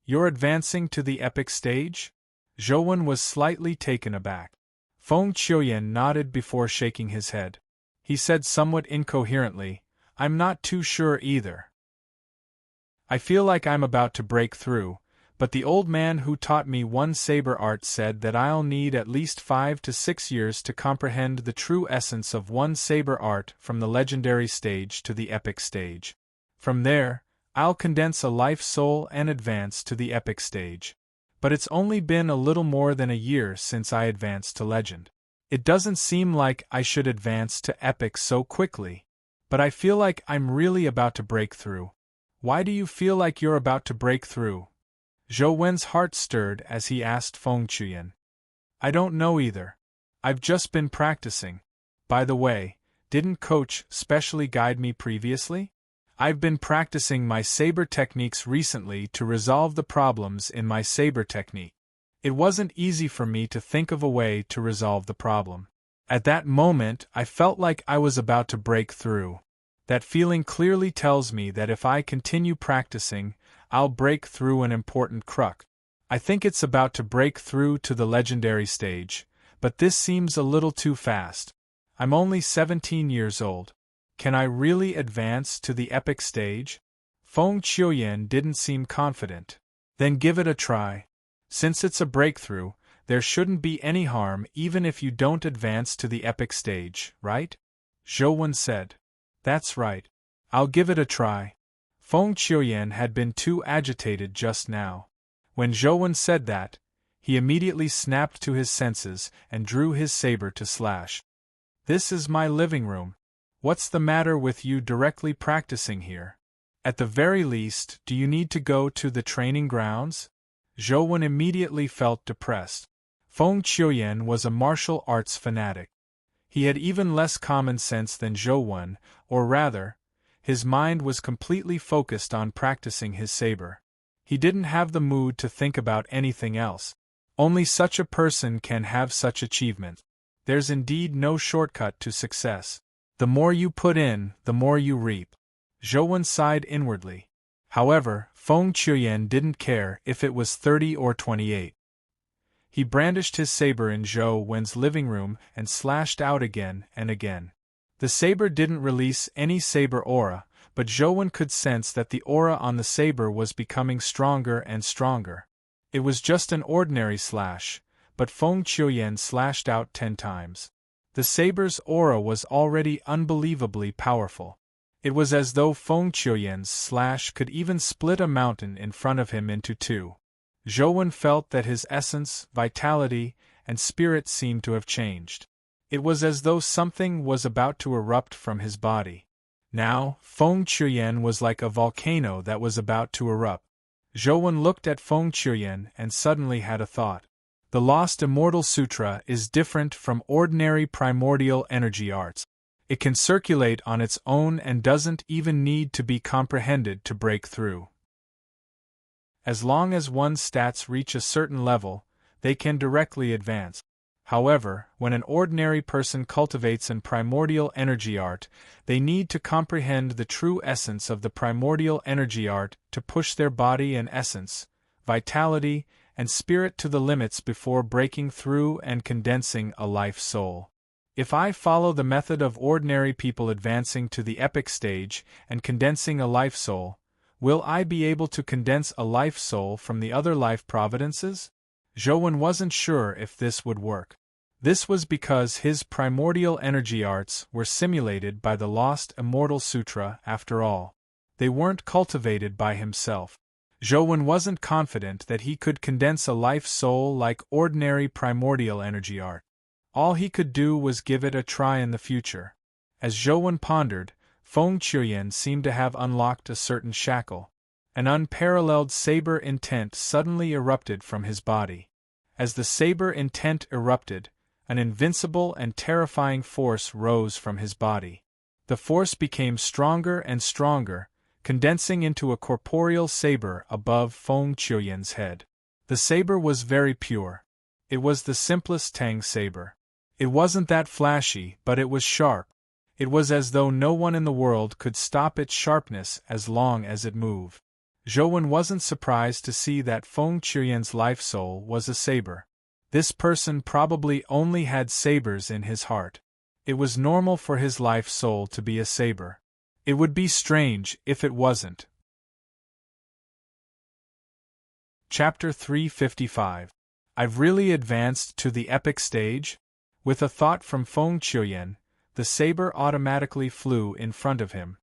"You're advancing to the epic stage?" Zhou Wen was slightly taken aback. Feng Qiuyan nodded before shaking his head. He said somewhat incoherently, "I'm not too sure either. I feel like I'm about to break through, but the old man who taught me one saber art said that I'll need at least 5 to 6 years to comprehend the true essence of one saber art from the legendary stage to the epic stage. From there, I'll condense a life soul and advance to the epic stage. But it's only been a little more than a year since I advanced to legend. It doesn't seem like I should advance to epic so quickly. But I feel like I'm really about to break through." "Why do you feel like you're about to break through?" Zhou Wen's heart stirred as he asked Feng Qiuyan. "I don't know either. I've just been practicing. By the way, didn't Coach specially guide me previously? I've been practicing my saber techniques recently to resolve the problems in my saber technique. It wasn't easy for me to think of a way to resolve the problem. At that moment, I felt like I was about to break through. That feeling clearly tells me that if I continue practicing, I'll break through an important crux. I think it's about to break through to the legendary stage, but this seems a little too fast. I'm only 17 years old. Can I really advance to the epic stage?" Feng Qiuyan didn't seem confident. "Then give it a try. Since it's a breakthrough, there shouldn't be any harm even if you don't advance to the epic stage, right?" Zhou Wen said. "That's right. I'll give it a try." Feng Qiuyan had been too agitated just now. When Zhou Wen said that, he immediately snapped to his senses and drew his saber to slash. "This is my living room. What's the matter with you directly practicing here? At the very least, do you need to go to the training grounds?" Zhou Wen immediately felt depressed. Feng Qiuyan was a martial arts fanatic. He had even less common sense than Zhou Wen, or rather, his mind was completely focused on practicing his saber. He didn't have the mood to think about anything else. Only such a person can have such achievement. There's indeed no shortcut to success. The more you put in, the more you reap. Zhou sighed inwardly. However, Feng Qiuyan didn't care if it was 30 or 28. He brandished his saber in Zhou Wen's living room and slashed out again and again. The saber didn't release any saber aura, but Zhou Wen could sense that the aura on the saber was becoming stronger and stronger. It was just an ordinary slash, but Feng Qiuyan slashed out 10 times. The saber's aura was already unbelievably powerful. It was as though Feng Qiuyan's slash could even split a mountain in front of him into two. Zhou Wen felt that his essence, vitality, and spirit seemed to have changed. It was as though something was about to erupt from his body. Now, Feng Qiuyan was like a volcano that was about to erupt. Zhou Wen looked at Feng Qiuyan and suddenly had a thought. The Lost Immortal Sutra is different from ordinary primordial energy arts. It can circulate on its own and doesn't even need to be comprehended to break through. As long as one's stats reach a certain level, they can directly advance. However, when an ordinary person cultivates an primordial energy art, they need to comprehend the true essence of the primordial energy art to push their body and essence, vitality, and spirit to the limits before breaking through and condensing a life soul. If I follow the method of ordinary people advancing to the epic stage and condensing a life soul, will I be able to condense a life soul from the other life providences? Zhou Wen wasn't sure if this would work. This was because his primordial energy arts were simulated by the Lost Immortal Sutra after all. They weren't cultivated by himself. Zhou Wen wasn't confident that he could condense a life soul like ordinary primordial energy art. All he could do was give it a try in the future. As Zhou Wen pondered, Feng Qiuyan seemed to have unlocked a certain shackle. An unparalleled saber intent suddenly erupted from his body. As the saber intent erupted, an invincible and terrifying force rose from his body. The force became stronger and stronger, condensing into a corporeal saber above Feng Qiuyan's head. The saber was very pure. It was the simplest Tang saber. It wasn't that flashy, but it was sharp. It was as though no one in the world could stop its sharpness as long as it moved. Zhou Wen wasn't surprised to see that Feng Qiuyan's life soul was a saber. This person probably only had sabers in his heart. It was normal for his life soul to be a saber. It would be strange if it wasn't. Chapter 355. I've really advanced to the epic stage? With a thought from Feng Qiuyan, the saber automatically flew in front of him.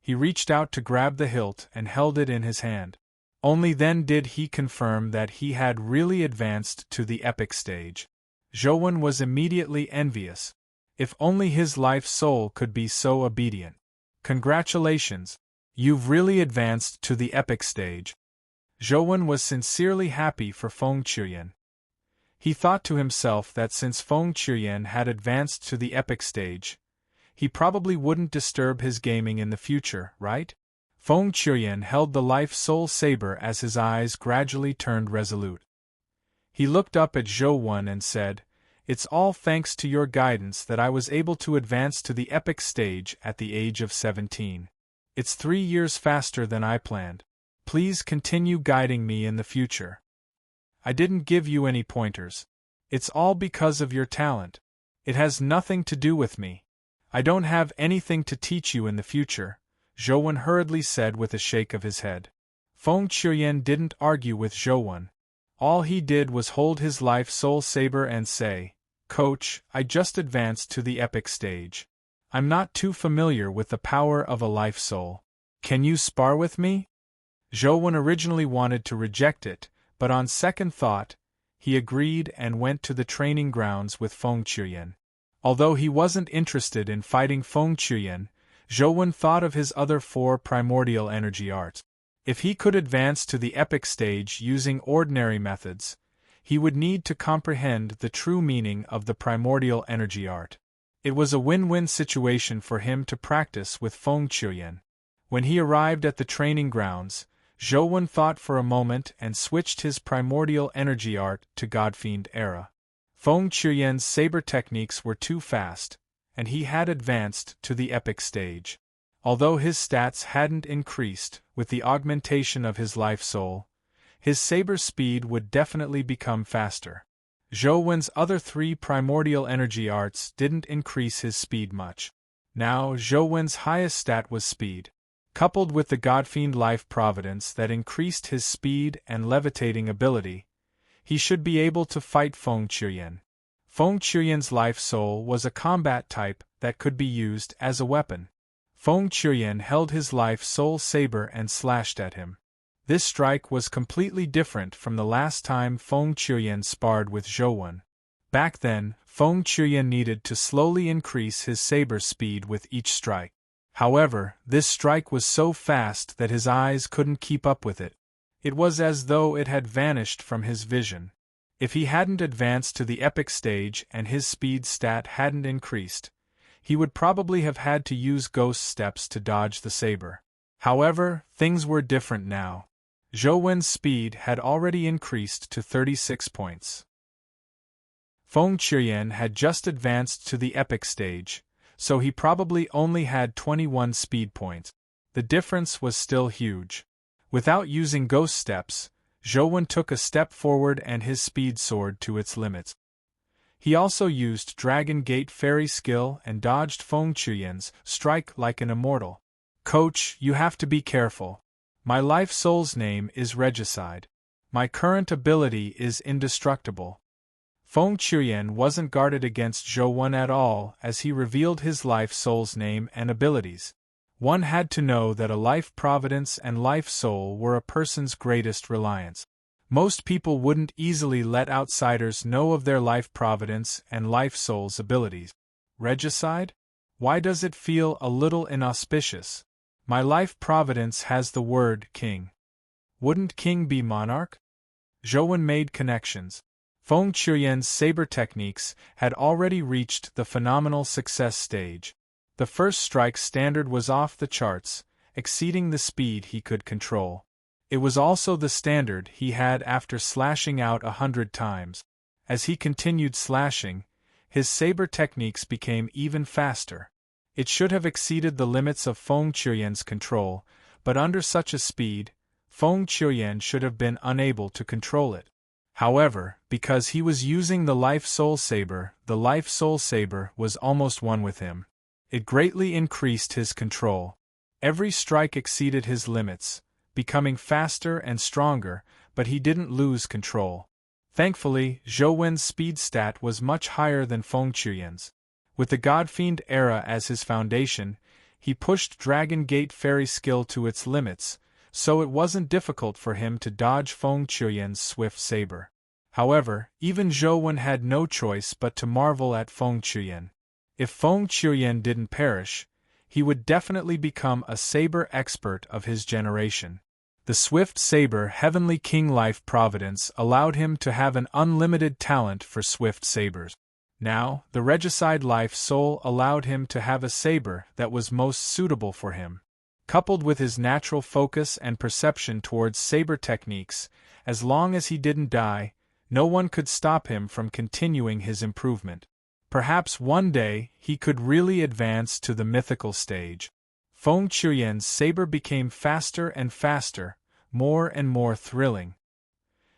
He reached out to grab the hilt and held it in his hand. Only then did he confirm that he had really advanced to the epic stage. Zhou Wen was immediately envious. If only his life soul could be so obedient. Congratulations! You've really advanced to the epic stage. Zhou Wen was sincerely happy for Feng Qiuyan. He thought to himself that since Feng Qiuyan had advanced to the epic stage, he probably wouldn't disturb his gaming in the future, right? Feng Qiuyan held the life soul saber as his eyes gradually turned resolute. He looked up at Zhou Wen and said, "It's all thanks to your guidance that I was able to advance to the epic stage at the age of 17. It's 3 years faster than I planned. Please continue guiding me in the future. I didn't give you any pointers. It's all because of your talent. It has nothing to do with me. I don't have anything to teach you in the future," Zhou Wen hurriedly said with a shake of his head. Feng Qiuyan didn't argue with Zhou Wen. All he did was hold his life soul saber and say, "Coach, I just advanced to the epic stage. I'm not too familiar with the power of a life soul. Can you spar with me?" Zhou Wen originally wanted to reject it, but on second thought, he agreed and went to the training grounds with Feng Qiuyan. Although he wasn't interested in fighting Feng Qiuyan, Zhou Wen thought of his other 4 primordial energy arts. If he could advance to the epic stage using ordinary methods, he would need to comprehend the true meaning of the primordial energy art. It was a win-win situation for him to practice with Feng Qiuyan. When he arrived at the training grounds, Zhou Wen thought for a moment and switched his primordial energy art to Godfiend era. Feng Qiuyan's saber techniques were too fast, and he had advanced to the epic stage. Although his stats hadn't increased with the augmentation of his life soul, his saber speed would definitely become faster. Zhou Wen's other 3 primordial energy arts didn't increase his speed much. Now Zhou Wen's highest stat was speed. Coupled with the Godfiend Life Providence that increased his speed and levitating ability, he should be able to fight Feng Qiuyan. Feng Qiuyan's life soul was a combat type that could be used as a weapon. Feng Qiuyan held his life soul saber and slashed at him. This strike was completely different from the last time Feng Qiuyan sparred with Zhou Wen. Back then, Feng Qiuyan needed to slowly increase his saber speed with each strike. However, this strike was so fast that his eyes couldn't keep up with it. It was as though it had vanished from his vision. If he hadn't advanced to the epic stage and his speed stat hadn't increased, he would probably have had to use ghost steps to dodge the saber. However, things were different now. Zhou Wen's speed had already increased to 36 points. Feng Qiuyan had just advanced to the epic stage, so he probably only had 21 speed points. The difference was still huge. Without using ghost steps, Zhou Wen took a step forward and his speed soared to its limits. He also used Dragon Gate Fairy skill and dodged Feng Qiuyan's strike like an immortal. Coach, you have to be careful. My life soul's name is Regicide. My current ability is indestructible. Feng Qiuyan wasn't guarded against Zhou Wen at all as he revealed his life soul's name and abilities. One had to know that a life providence and life soul were a person's greatest reliance. Most people wouldn't easily let outsiders know of their life providence and life soul's abilities. Regicide? Why does it feel a little inauspicious? My life providence has the word king. Wouldn't king be monarch? Zhou Wen made connections. Feng Qiuyan's saber techniques had already reached the phenomenal success stage. The first strike standard was off the charts, exceeding the speed he could control. It was also the standard he had after slashing out 100 times. As he continued slashing, his saber techniques became even faster. It should have exceeded the limits of Feng Qiuyan's control, but under such a speed, Feng Qiuyan should have been unable to control it. However, because he was using the Life Soul Saber was almost one with him. It greatly increased his control. Every strike exceeded his limits, becoming faster and stronger, but he didn't lose control. Thankfully, Zhou Wen's speed stat was much higher than Feng Qiuyan's. With the Godfiend era as his foundation, he pushed Dragon Gate Fairy skill to its limits, so it wasn't difficult for him to dodge Feng Qiuyan's swift saber. However, even Zhou Wen had no choice but to marvel at Feng Qiuyan. If Feng Qiuyan didn't perish, he would definitely become a saber expert of his generation. The swift saber Heavenly King Life Providence allowed him to have an unlimited talent for swift sabers. Now, the Regicide Life Soul allowed him to have a saber that was most suitable for him. Coupled with his natural focus and perception towards saber techniques, as long as he didn't die, no one could stop him from continuing his improvement. Perhaps one day he could really advance to the mythical stage. Feng Qiuyan's saber became faster and faster, more and more thrilling.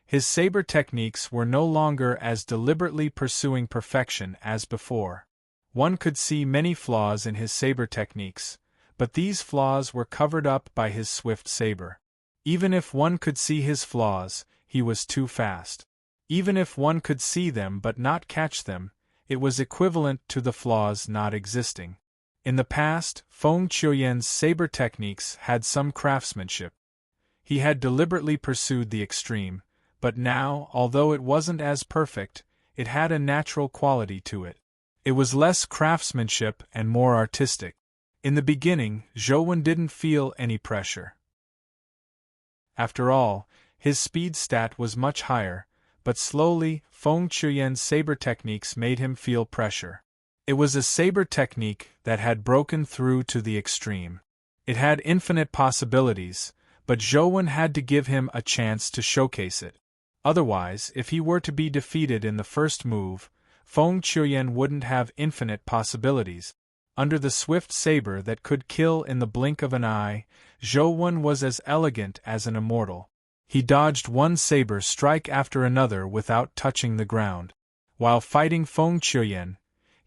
His saber techniques were no longer as deliberately pursuing perfection as before. One could see many flaws in his saber techniques, but these flaws were covered up by his swift saber. Even if one could see his flaws, he was too fast. Even if one could see them but not catch them, it was equivalent to the flaws not existing. In the past, Feng Qiuyan's saber techniques had some craftsmanship. He had deliberately pursued the extreme, but now, although it wasn't as perfect, it had a natural quality to it. It was less craftsmanship and more artistic. In the beginning, Zhou Wen didn't feel any pressure. After all, his speed stat was much higher, but slowly, Feng Qiuyan's saber techniques made him feel pressure. It was a saber technique that had broken through to the extreme. It had infinite possibilities, but Zhou Wen had to give him a chance to showcase it. Otherwise, if he were to be defeated in the first move, Feng Qiuyan wouldn't have infinite possibilities. Under the swift saber that could kill in the blink of an eye, Zhou Wen was as elegant as an immortal. He dodged one saber strike after another without touching the ground. While fighting Feng Qiuyan,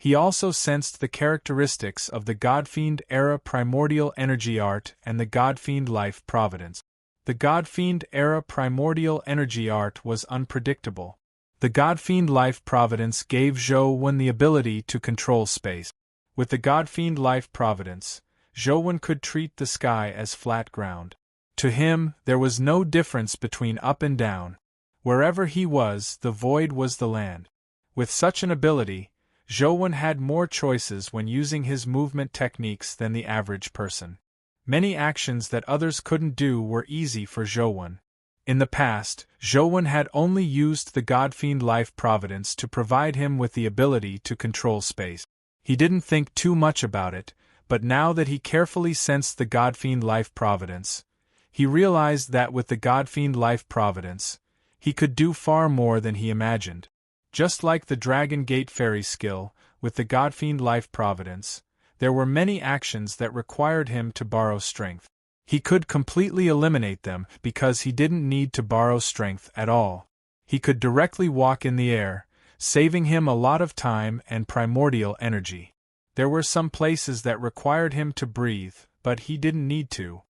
he also sensed the characteristics of the Godfiend era primordial energy art and the Godfiend life providence. The Godfiend era primordial energy art was unpredictable. The Godfiend life providence gave Zhou Wen the ability to control space. With the Godfiend life providence, Zhou Wen could treat the sky as flat ground. To him, there was no difference between up and down. Wherever he was, the void was the land. With such an ability, Zhou Wen had more choices when using his movement techniques than the average person. Many actions that others couldn't do were easy for Zhou Wen. In the past, Zhou Wen had only used the Godfiend life providence to provide him with the ability to control space. He didn't think too much about it, but now that he carefully sensed the Godfiend life providence, he realized that with the Godfiend life providence, he could do far more than he imagined. Just like the Dragon Gate Fairy skill, with the Godfiend life providence, there were many actions that required him to borrow strength. He could completely eliminate them because he didn't need to borrow strength at all. He could directly walk in the air, saving him a lot of time and primordial energy. There were some places that required him to breathe, but he didn't need to.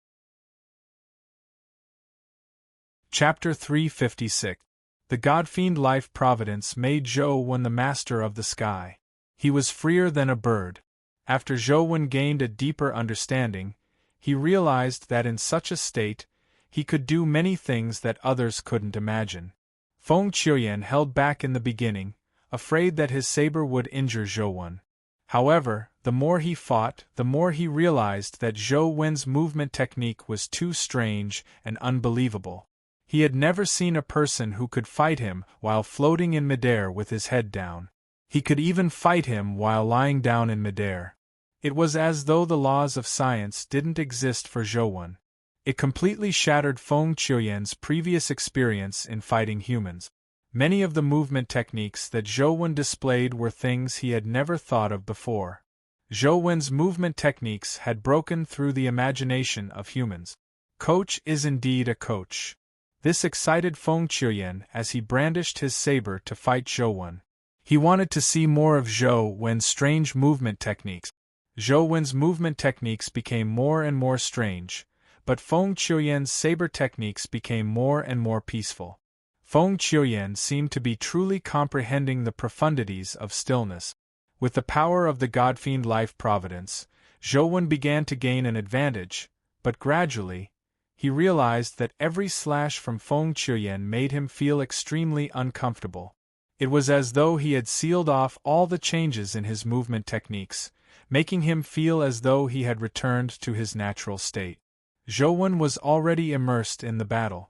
Chapter 356. The Godfiend life providence made Zhou Wen the master of the sky. He was freer than a bird. After Zhou Wen gained a deeper understanding, he realized that in such a state, he could do many things that others couldn't imagine. Feng Qiuyan held back in the beginning, afraid that his saber would injure Zhou Wen. However, the more he fought, the more he realized that Zhou Wen's movement technique was too strange and unbelievable. He had never seen a person who could fight him while floating in midair with his head down. He could even fight him while lying down in midair. It was as though the laws of science didn't exist for Zhou Wen. It completely shattered Feng Qiuyan's previous experience in fighting humans. Many of the movement techniques that Zhou Wen displayed were things he had never thought of before. Zhou Wen's movement techniques had broken through the imagination of humans. Coach is indeed a coach. This excited Feng Qiuyan as he brandished his saber to fight Zhou Wen. He wanted to see more of Zhou Wen's strange movement techniques. Zhou Wen's movement techniques became more and more strange, but Feng Qiuyan's saber techniques became more and more peaceful. Feng Qiuyan seemed to be truly comprehending the profundities of stillness. With the power of the Godfiend life providence, Zhou Wen began to gain an advantage, but gradually, he realized that every slash from Feng Qiuyan made him feel extremely uncomfortable. It was as though he had sealed off all the changes in his movement techniques, making him feel as though he had returned to his natural state. Zhou Wen was already immersed in the battle.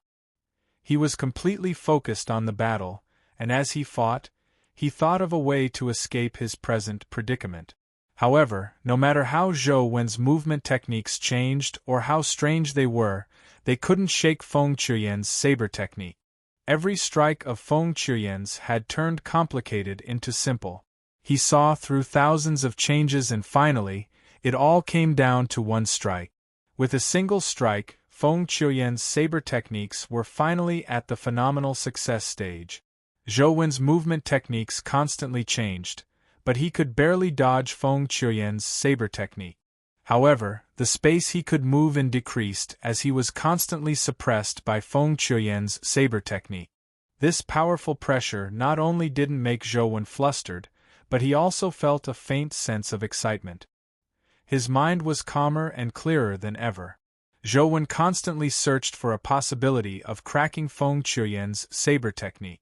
He was completely focused on the battle, and as he fought, he thought of a way to escape his present predicament. However, no matter how Zhou Wen's movement techniques changed or how strange they were, they couldn't shake Feng Qiuyan's saber technique. Every strike of Feng Qiuyan's had turned complicated into simple. He saw through thousands of changes and finally, it all came down to one strike. With a single strike, Feng Qiuyan's saber techniques were finally at the phenomenal success stage. Zhou Wen's movement techniques constantly changed, but he could barely dodge Feng Qiuyan's saber technique. However, the space he could move in decreased as he was constantly suppressed by Feng Qiuyan's saber technique. This powerful pressure not only didn't make Zhou Wen flustered, but he also felt a faint sense of excitement. His mind was calmer and clearer than ever. Zhou Wen constantly searched for a possibility of cracking Feng Qiuyan's saber technique.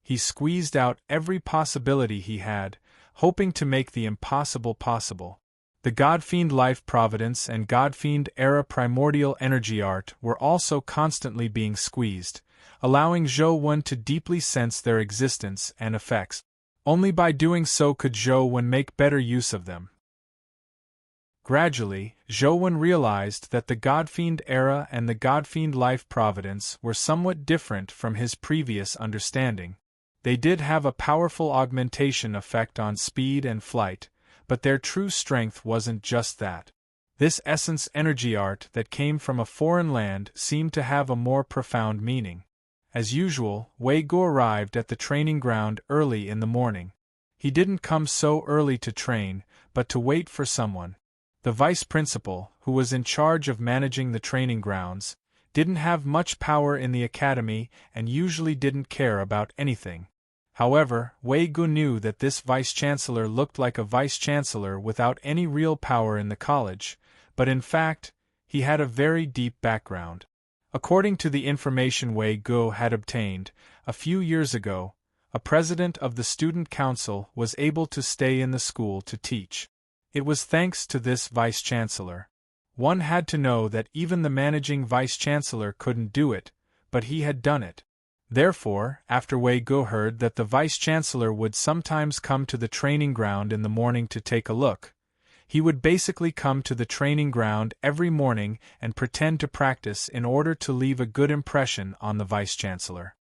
He squeezed out every possibility he had, hoping to make the impossible possible. The Godfiend life providence and Godfiend era primordial energy art were also constantly being squeezed, allowing Zhou Wen to deeply sense their existence and effects. Only by doing so could Zhou Wen make better use of them. Gradually, Zhou realized that the Godfiend era and the Godfiend life providence were somewhat different from his previous understanding. They did have a powerful augmentation effect on speed and flight, but their true strength wasn't just that. This essence energy art that came from a foreign land seemed to have a more profound meaning. As usual, Wei Guo arrived at the training ground early in the morning. He didn't come so early to train, but to wait for someone. The vice principal, who was in charge of managing the training grounds, didn't have much power in the academy and usually didn't care about anything. However, Wei Guo knew that this vice-chancellor looked like a vice-chancellor without any real power in the college, but in fact, he had a very deep background. According to the information Wei Guo had obtained, a few years ago, a president of the student council was able to stay in the school to teach. It was thanks to this vice-chancellor. One had to know that even the managing vice-chancellor couldn't do it, but he had done it. Therefore, after Wei Guo heard that the vice-chancellor would sometimes come to the training ground in the morning to take a look, he would basically come to the training ground every morning and pretend to practice in order to leave a good impression on the vice-chancellor.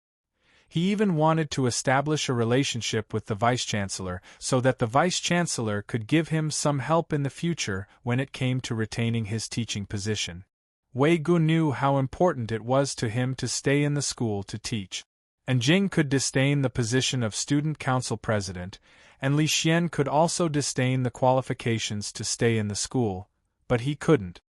He even wanted to establish a relationship with the vice-chancellor so that the vice-chancellor could give him some help in the future when it came to retaining his teaching position. Wei Guo knew how important it was to him to stay in the school to teach. And Jing could disdain the position of student council president, and Li Xian could also disdain the qualifications to stay in the school, but he couldn't.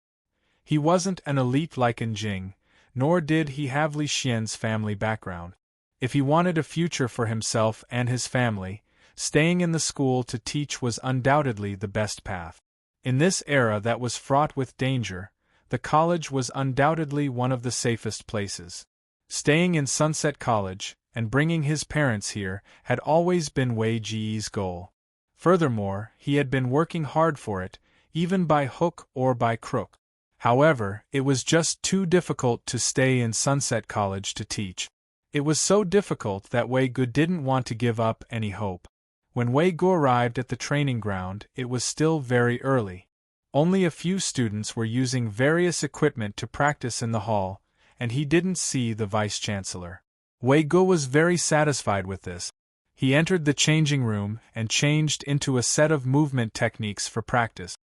He wasn't an elite like Jing, nor did he have Li Xian's family background. If he wanted a future for himself and his family, staying in the school to teach was undoubtedly the best path. In this era that was fraught with danger, the college was undoubtedly one of the safest places. Staying in Sunset College, and bringing his parents here, had always been Wei Ji's goal. Furthermore, he had been working hard for it, even by hook or by crook. However, it was just too difficult to stay in Sunset College to teach. It was so difficult that Wei Guo didn't want to give up any hope. When Wei Guo arrived at the training ground, it was still very early. Only a few students were using various equipment to practice in the hall, and he didn't see the vice-chancellor. Wei Guo was very satisfied with this. He entered the changing room and changed into a set of movement techniques for practice.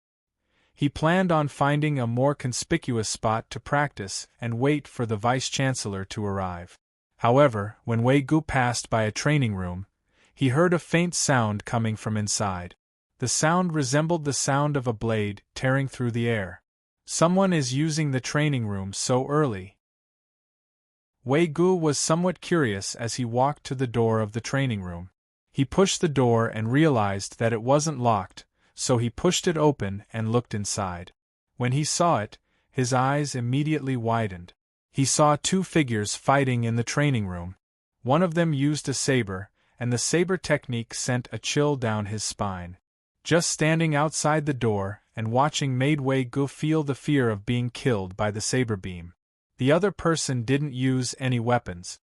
He planned on finding a more conspicuous spot to practice and wait for the vice-chancellor to arrive. However, when Wei Guo passed by a training room, he heard a faint sound coming from inside. The sound resembled the sound of a blade tearing through the air. Someone is using the training room so early. Wei Guo was somewhat curious as he walked to the door of the training room. He pushed the door and realized that it wasn't locked, so he pushed it open and looked inside. When he saw it, his eyes immediately widened. He saw two figures fighting in the training room. One of them used a saber, and the saber technique sent a chill down his spine. Just standing outside the door and watching made Wei Guo feel the fear of being killed by the saber beam. The other person didn't use any weapons.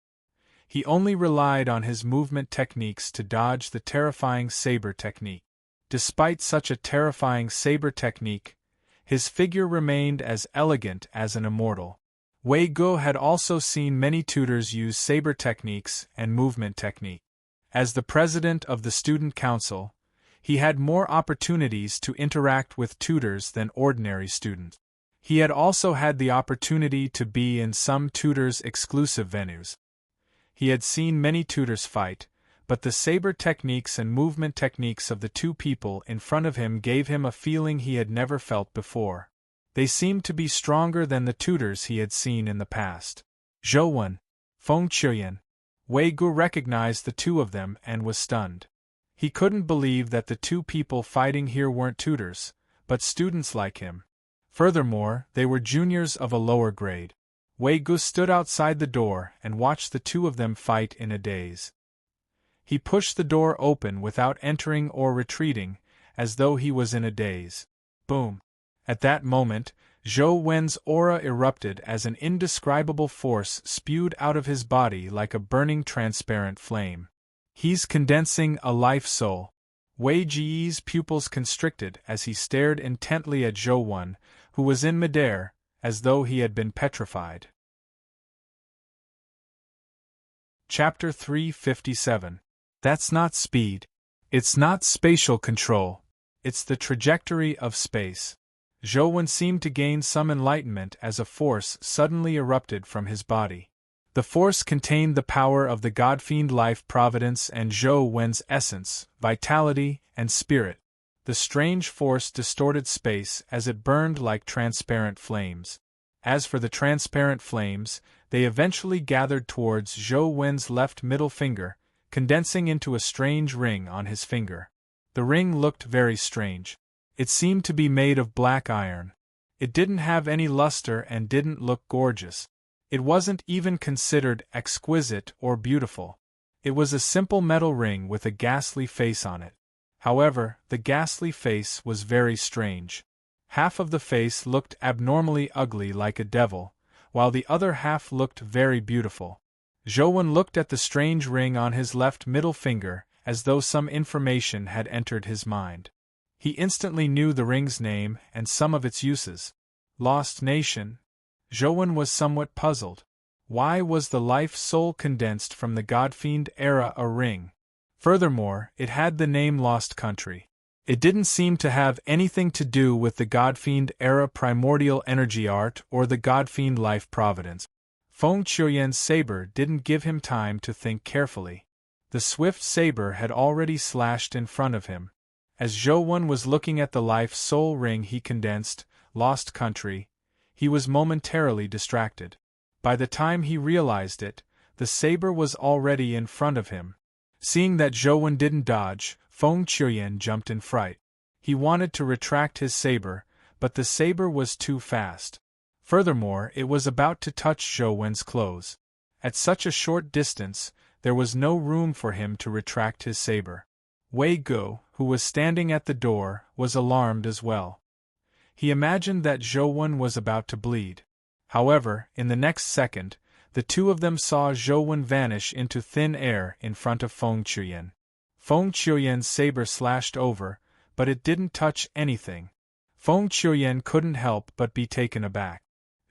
He only relied on his movement techniques to dodge the terrifying saber technique. Despite such a terrifying saber technique, his figure remained as elegant as an immortal. Wei Guo had also seen many tutors use saber techniques and movement technique. As the president of the student council, he had more opportunities to interact with tutors than ordinary students. He had also had the opportunity to be in some tutors' exclusive venues. He had seen many tutors fight, but the saber techniques and movement techniques of the two people in front of him gave him a feeling he had never felt before. They seemed to be stronger than the tutors he had seen in the past. Zhou, Feng Qiuyan. Wei Guo recognized the two of them and was stunned. He couldn't believe that the two people fighting here weren't tutors, but students like him. Furthermore, they were juniors of a lower grade. Wei Guo stood outside the door and watched the two of them fight in a daze. He pushed the door open without entering or retreating, as though he was in a daze. Boom! At that moment, Zhou Wen's aura erupted as an indescribable force spewed out of his body like a burning transparent flame. He's condensing a life soul. Wei Ji's pupils constricted as he stared intently at Zhou Wen, who was in midair, as though he had been petrified. Chapter 357. That's not speed. It's not spatial control. It's the trajectory of space. Zhou Wen seemed to gain some enlightenment as a force suddenly erupted from his body. The force contained the power of the God-fiend life providence and Zhou Wen's essence, vitality, and spirit. The strange force distorted space as it burned like transparent flames. As for the transparent flames, they eventually gathered towards Zhou Wen's left middle finger, condensing into a strange ring on his finger. The ring looked very strange. It seemed to be made of black iron. It didn't have any luster and didn't look gorgeous. It wasn't even considered exquisite or beautiful. It was a simple metal ring with a ghastly face on it. However, the ghastly face was very strange. Half of the face looked abnormally ugly like a devil, while the other half looked very beautiful. Zhou Wen looked at the strange ring on his left middle finger, as though some information had entered his mind. He instantly knew the ring's name and some of its uses. Lost Nation? Zhou Wen was somewhat puzzled. Why was the life-soul condensed from the God-fiend era a ring? Furthermore, it had the name Lost Country. It didn't seem to have anything to do with the God-fiend era primordial energy art or the God-fiend life providence. Feng Qiuyan's saber didn't give him time to think carefully. The swift saber had already slashed in front of him. As Zhou Wen was looking at the life-soul ring he condensed, Lost Country, he was momentarily distracted. By the time he realized it, the saber was already in front of him. Seeing that Zhou Wen didn't dodge, Feng Qiuyan jumped in fright. He wanted to retract his saber, but the saber was too fast. Furthermore, it was about to touch Zhou Wen's clothes. At such a short distance, there was no room for him to retract his saber. Wei Guo, who was standing at the door, was alarmed as well. He imagined that Zhou Wen was about to bleed. However, in the next second, the two of them saw Zhou Wen vanish into thin air in front of Feng Qiuyan. Feng Qiuyan's saber slashed over, but it didn't touch anything. Feng Qiuyan couldn't help but be taken aback.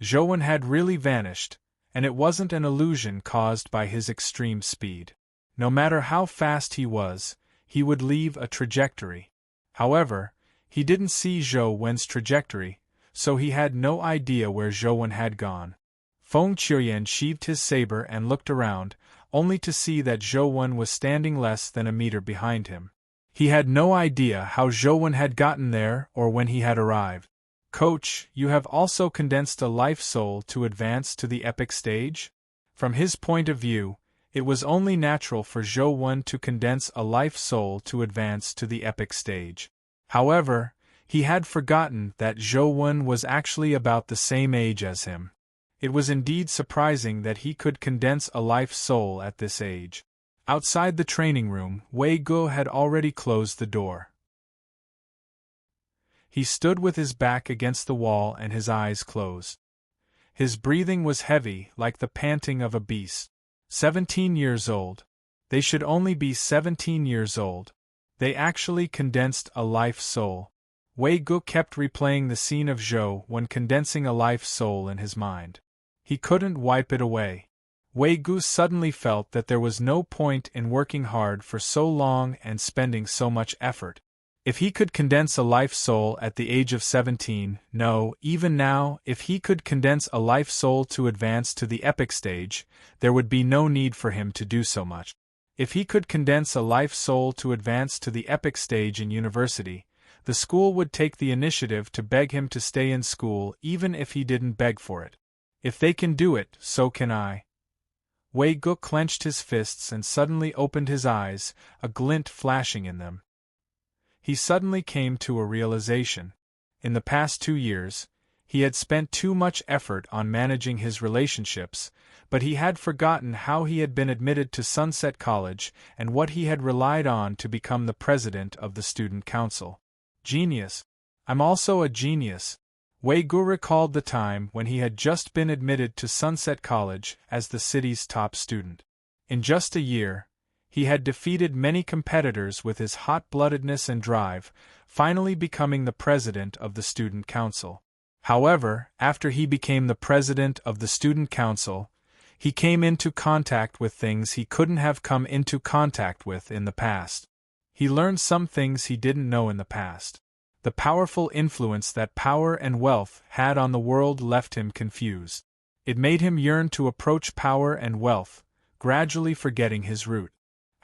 Zhou Wen had really vanished, and it wasn't an illusion caused by his extreme speed. No matter how fast he was, he would leave a trajectory. However, he didn't see Zhou Wen's trajectory, so he had no idea where Zhou Wen had gone. Feng Qiuyan sheathed his saber and looked around, only to see that Zhou Wen was standing less than a meter behind him. He had no idea how Zhou Wen had gotten there or when he had arrived. Coach, you have also condensed a life soul to advance to the epic stage? From his point of view, it was only natural for Zhou Wen to condense a life soul to advance to the epic stage. However, he had forgotten that Zhou Wen was actually about the same age as him. It was indeed surprising that he could condense a life soul at this age. Outside the training room, Wei Guo had already closed the door. He stood with his back against the wall and his eyes closed. His breathing was heavy, like the panting of a beast. 17 years old. They should only be 17 years old. They actually condensed a life soul. Wei Guo kept replaying the scene of Zhou Wen condensing a life soul in his mind. He couldn't wipe it away. Wei Guo suddenly felt that there was no point in working hard for so long and spending so much effort. If he could condense a life soul at the age of 17, no, even now, if he could condense a life soul to advance to the epic stage, there would be no need for him to do so much. If he could condense a life soul to advance to the epic stage in university, the school would take the initiative to beg him to stay in school even if he didn't beg for it. If they can do it, so can I. Wei Guo clenched his fists and suddenly opened his eyes, a glint flashing in them. He suddenly came to a realization. In the past 2 years, he had spent too much effort on managing his relationships, but he had forgotten how he had been admitted to Sunset College and what he had relied on to become the president of the student council. Genius. I'm also a genius. Wei Guo recalled the time when he had just been admitted to Sunset College as the city's top student. In just a year, He had defeated many competitors with his hot-bloodedness and drive, finally becoming the president of the student council. However, after he became the president of the student council, he came into contact with things he couldn't have come into contact with in the past. He learned some things he didn't know in the past. The powerful influence that power and wealth had on the world left him confused. It made him yearn to approach power and wealth, gradually forgetting his root.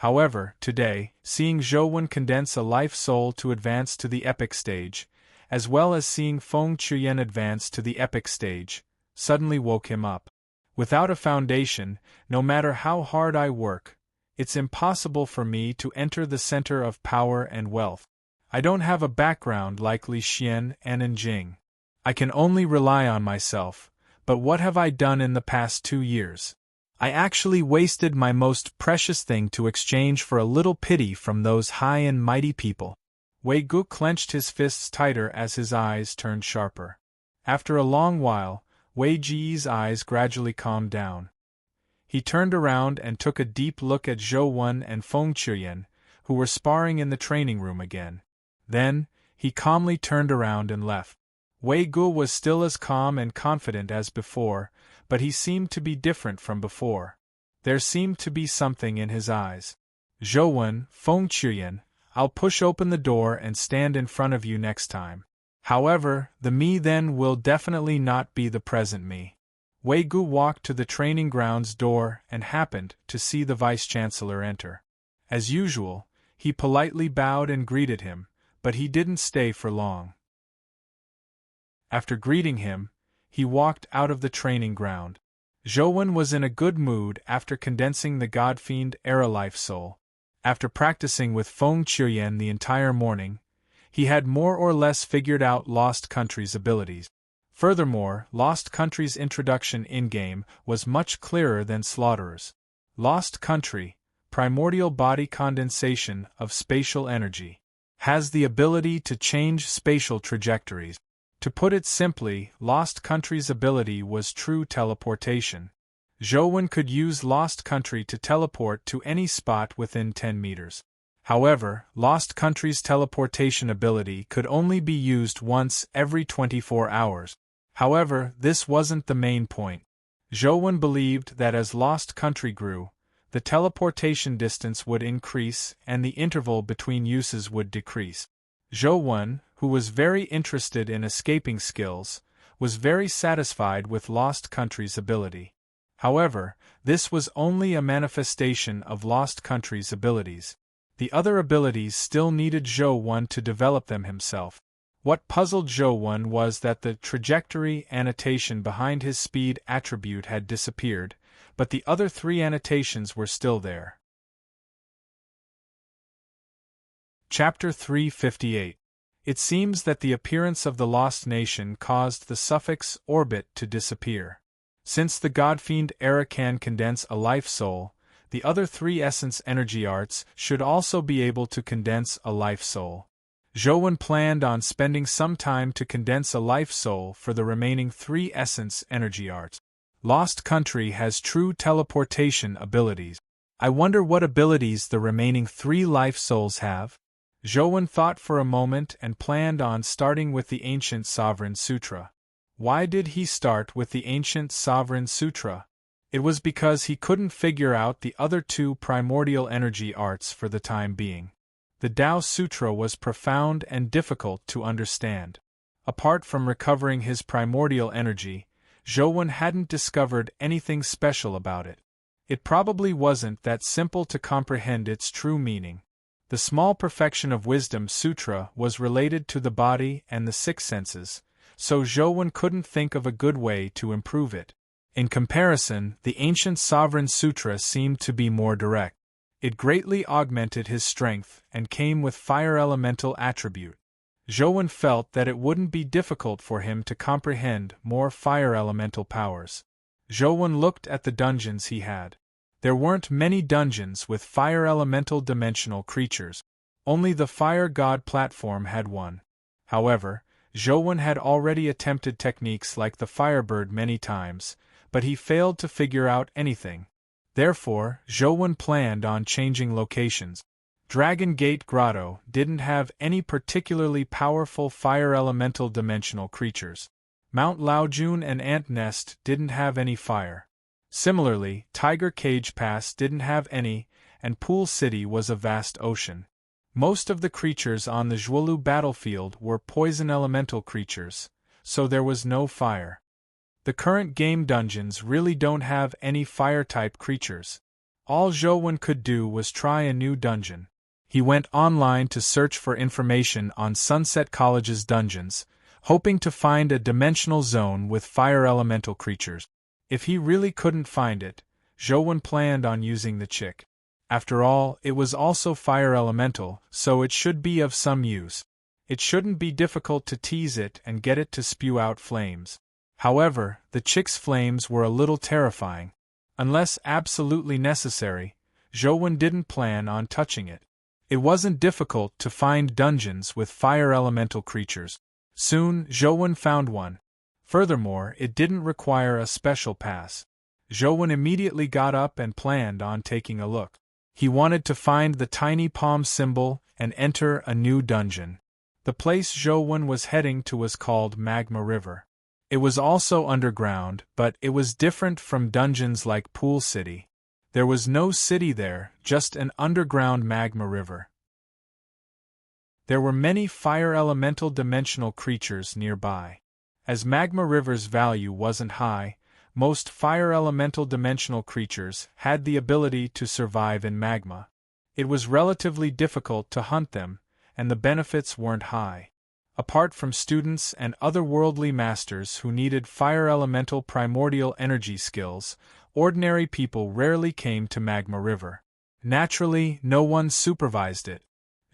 However, today, seeing Zhou condense a life soul to advance to the epic stage, as well as seeing Feng Chuyen advance to the epic stage, suddenly woke him up. Without a foundation, no matter how hard I work, it's impossible for me to enter the center of power and wealth. I don't have a background like Li Xian and Jing. I can only rely on myself, but what have I done in the past 2 years? I actually wasted my most precious thing to exchange for a little pity from those high and mighty people. Wei Gu clenched his fists tighter as his eyes turned sharper. After a long while, Wei Ji's eyes gradually calmed down. He turned around and took a deep look at Zhou and Feng Chuyen, who were sparring in the training room again. Then, he calmly turned around and left. Wei Gu was still as calm and confident as before, but he seemed to be different from before. There seemed to be something in his eyes. Zhou, Feng Chuyen, I'll push open the door and stand in front of you next time. However, the me then will definitely not be the present me. Wei Gu walked to the training grounds door and happened to see the vice-chancellor enter. As usual, he politely bowed and greeted him, but he didn't stay for long. After greeting him, he walked out of the training ground. Zhou was in a good mood after condensing the God-fiend Era Life Soul. After practicing with Feng Chuyen the entire morning, he had more or less figured out Lost Country's abilities. Furthermore, Lost Country's introduction in-game was much clearer than Slaughterer's. Lost Country, primordial body condensation of spatial energy, has the ability to change spatial trajectories. To put it simply, Lost Country's ability was true teleportation. Zhou could use Lost Country to teleport to any spot within 10 meters. However, Lost Country's teleportation ability could only be used once every 24 hours. However, this wasn't the main point. Zhou believed that as Lost Country grew, the teleportation distance would increase and the interval between uses would decrease. Zhou, who was very interested in escaping skills, was very satisfied with Lost Country's ability. However, this was only a manifestation of Lost Country's abilities. The other abilities still needed Zhou to develop them himself. What puzzled Zhou was that the trajectory annotation behind his speed attribute had disappeared, but the other 3 annotations were still there. Chapter 358. It seems that the appearance of the lost nation caused the suffix orbit to disappear. Since the Godfiend Era can condense a life soul, the other 3 essence energy arts should also be able to condense a life soul. Zhou planned on spending some time to condense a life soul for the remaining 3 essence energy arts. Lost Country has true teleportation abilities. I wonder what abilities the remaining 3 life souls have? Zhou thought for a moment and planned on starting with the Ancient Sovereign Sutra. Why did he start with the Ancient Sovereign Sutra? It was because he couldn't figure out the other 2 primordial energy arts for the time being. The Tao Sutra was profound and difficult to understand. Apart from recovering his primordial energy, Zhou hadn't discovered anything special about it. It probably wasn't that simple to comprehend its true meaning. The Small Perfection of Wisdom Sutra was related to the body and the 6 senses, so Zhou couldn't think of a good way to improve it. In comparison, the Ancient Sovereign Sutra seemed to be more direct. It greatly augmented his strength and came with fire elemental attribute. Zhou felt that it wouldn't be difficult for him to comprehend more fire elemental powers. Zhou looked at the dungeons he had. There weren't many dungeons with fire elemental dimensional creatures. Only the Fire God platform had one. However, Zhou had already attempted techniques like the Firebird many times, but he failed to figure out anything. Therefore, Zhouwen planned on changing locations. Dragon Gate Grotto didn't have any particularly powerful fire elemental dimensional creatures. Mount Laojun and Ant Nest didn't have any fire. Similarly, Tiger Cage Pass didn't have any, and Pool City was a vast ocean. Most of the creatures on the Zhuolu battlefield were poison elemental creatures, so there was no fire. The current game dungeons really don't have any fire-type creatures. All Zhouwen could do was try a new dungeon. He went online to search for information on Sunset College's dungeons, hoping to find a dimensional zone with fire elemental creatures. If he really couldn't find it, Zhouwen planned on using the chick. After all, it was also fire elemental, so it should be of some use. It shouldn't be difficult to tease it and get it to spew out flames. However, the chick's flames were a little terrifying. Unless absolutely necessary, Zhouwen didn't plan on touching it. It wasn't difficult to find dungeons with fire elemental creatures. Soon, Zhouwen found one. Furthermore, it didn't require a special pass. Zhouwen immediately got up and planned on taking a look. He wanted to find the tiny palm symbol and enter a new dungeon. The place Zhouwen was heading to was called Magma River. It was also underground, but it was different from dungeons like Pool City. There was no city there, just an underground magma river. There were many fire elemental dimensional creatures nearby. As magma river's value wasn't high, most fire elemental dimensional creatures had the ability to survive in magma. It was relatively difficult to hunt them, and the benefits weren't high. Apart from students and otherworldly masters who needed fire elemental primordial energy skills, ordinary people rarely came to Magma River. Naturally, no one supervised it.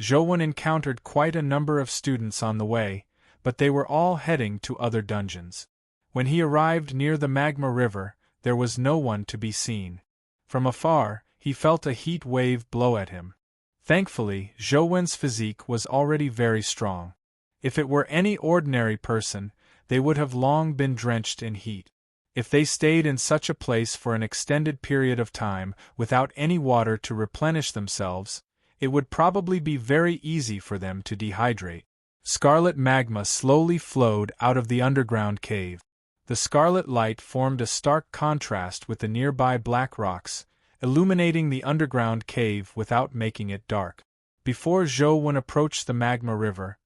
Zhouwen encountered quite a number of students on the way, but they were all heading to other dungeons. When he arrived near the Magma River, there was no one to be seen. From afar, he felt a heat wave blow at him. Thankfully, Zhouwen's physique was already very strong. If it were any ordinary person, they would have long been drenched in heat. If they stayed in such a place for an extended period of time without any water to replenish themselves, it would probably be very easy for them to dehydrate. Scarlet magma slowly flowed out of the underground cave. The scarlet light formed a stark contrast with the nearby black rocks, illuminating the underground cave without making it dark. Before Zhouwen approached the magma river,